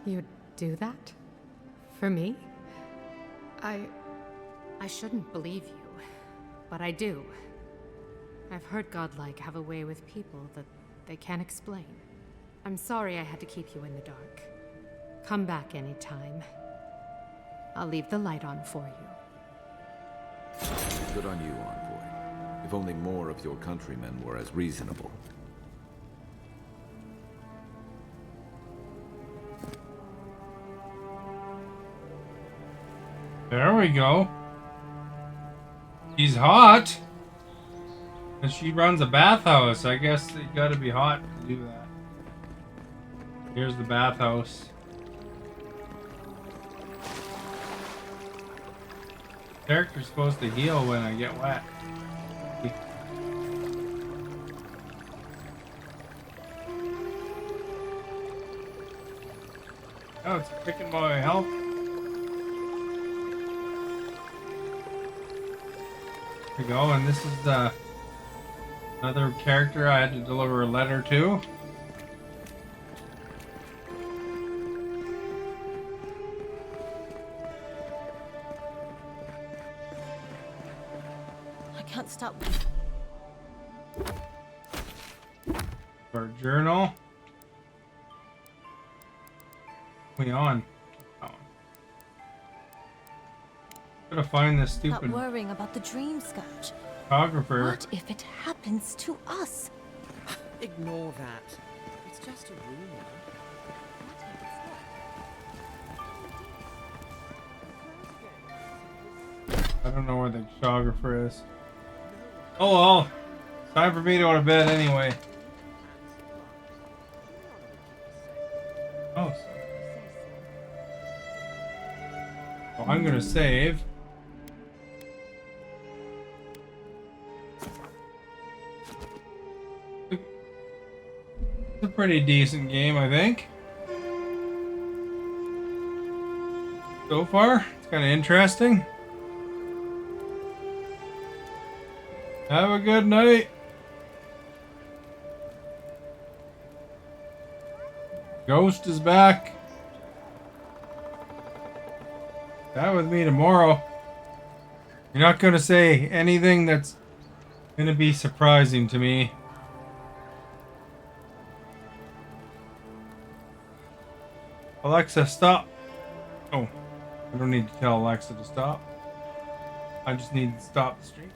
You'd do that? For me? I shouldn't believe you, but I do. I've heard godlike have a way with people that they can't explain. I'm sorry I had to keep you in the dark. Come back anytime. I'll leave the light on for you. Good on you, Envoy. If only more of your countrymen were as reasonable. There we go. She's hot. And she runs a bathhouse. I guess they gotta be hot to do that. Here's the bathhouse. Character's supposed to heal when I get wet. Oh, it's picking my health. There we go, and this is another character I had to deliver a letter to. I can't stop. Our journal. We on. Gotta find this Stop stupid worrying about the dream, Scotch. photographer. What if it happens to us? Ignore that. It's just a rumor. I don't know where the photographer is. Oh well. Time for me to go to bed anyway. So I'm gonna save. It's a pretty decent game, I think. So far, it's kind of interesting. Have a good night. Ghost is back. Chat with me tomorrow. You're not gonna say anything that's gonna be surprising to me. Alexa, stop. Oh, I don't need to tell Alexa to stop. I just need to stop the stream.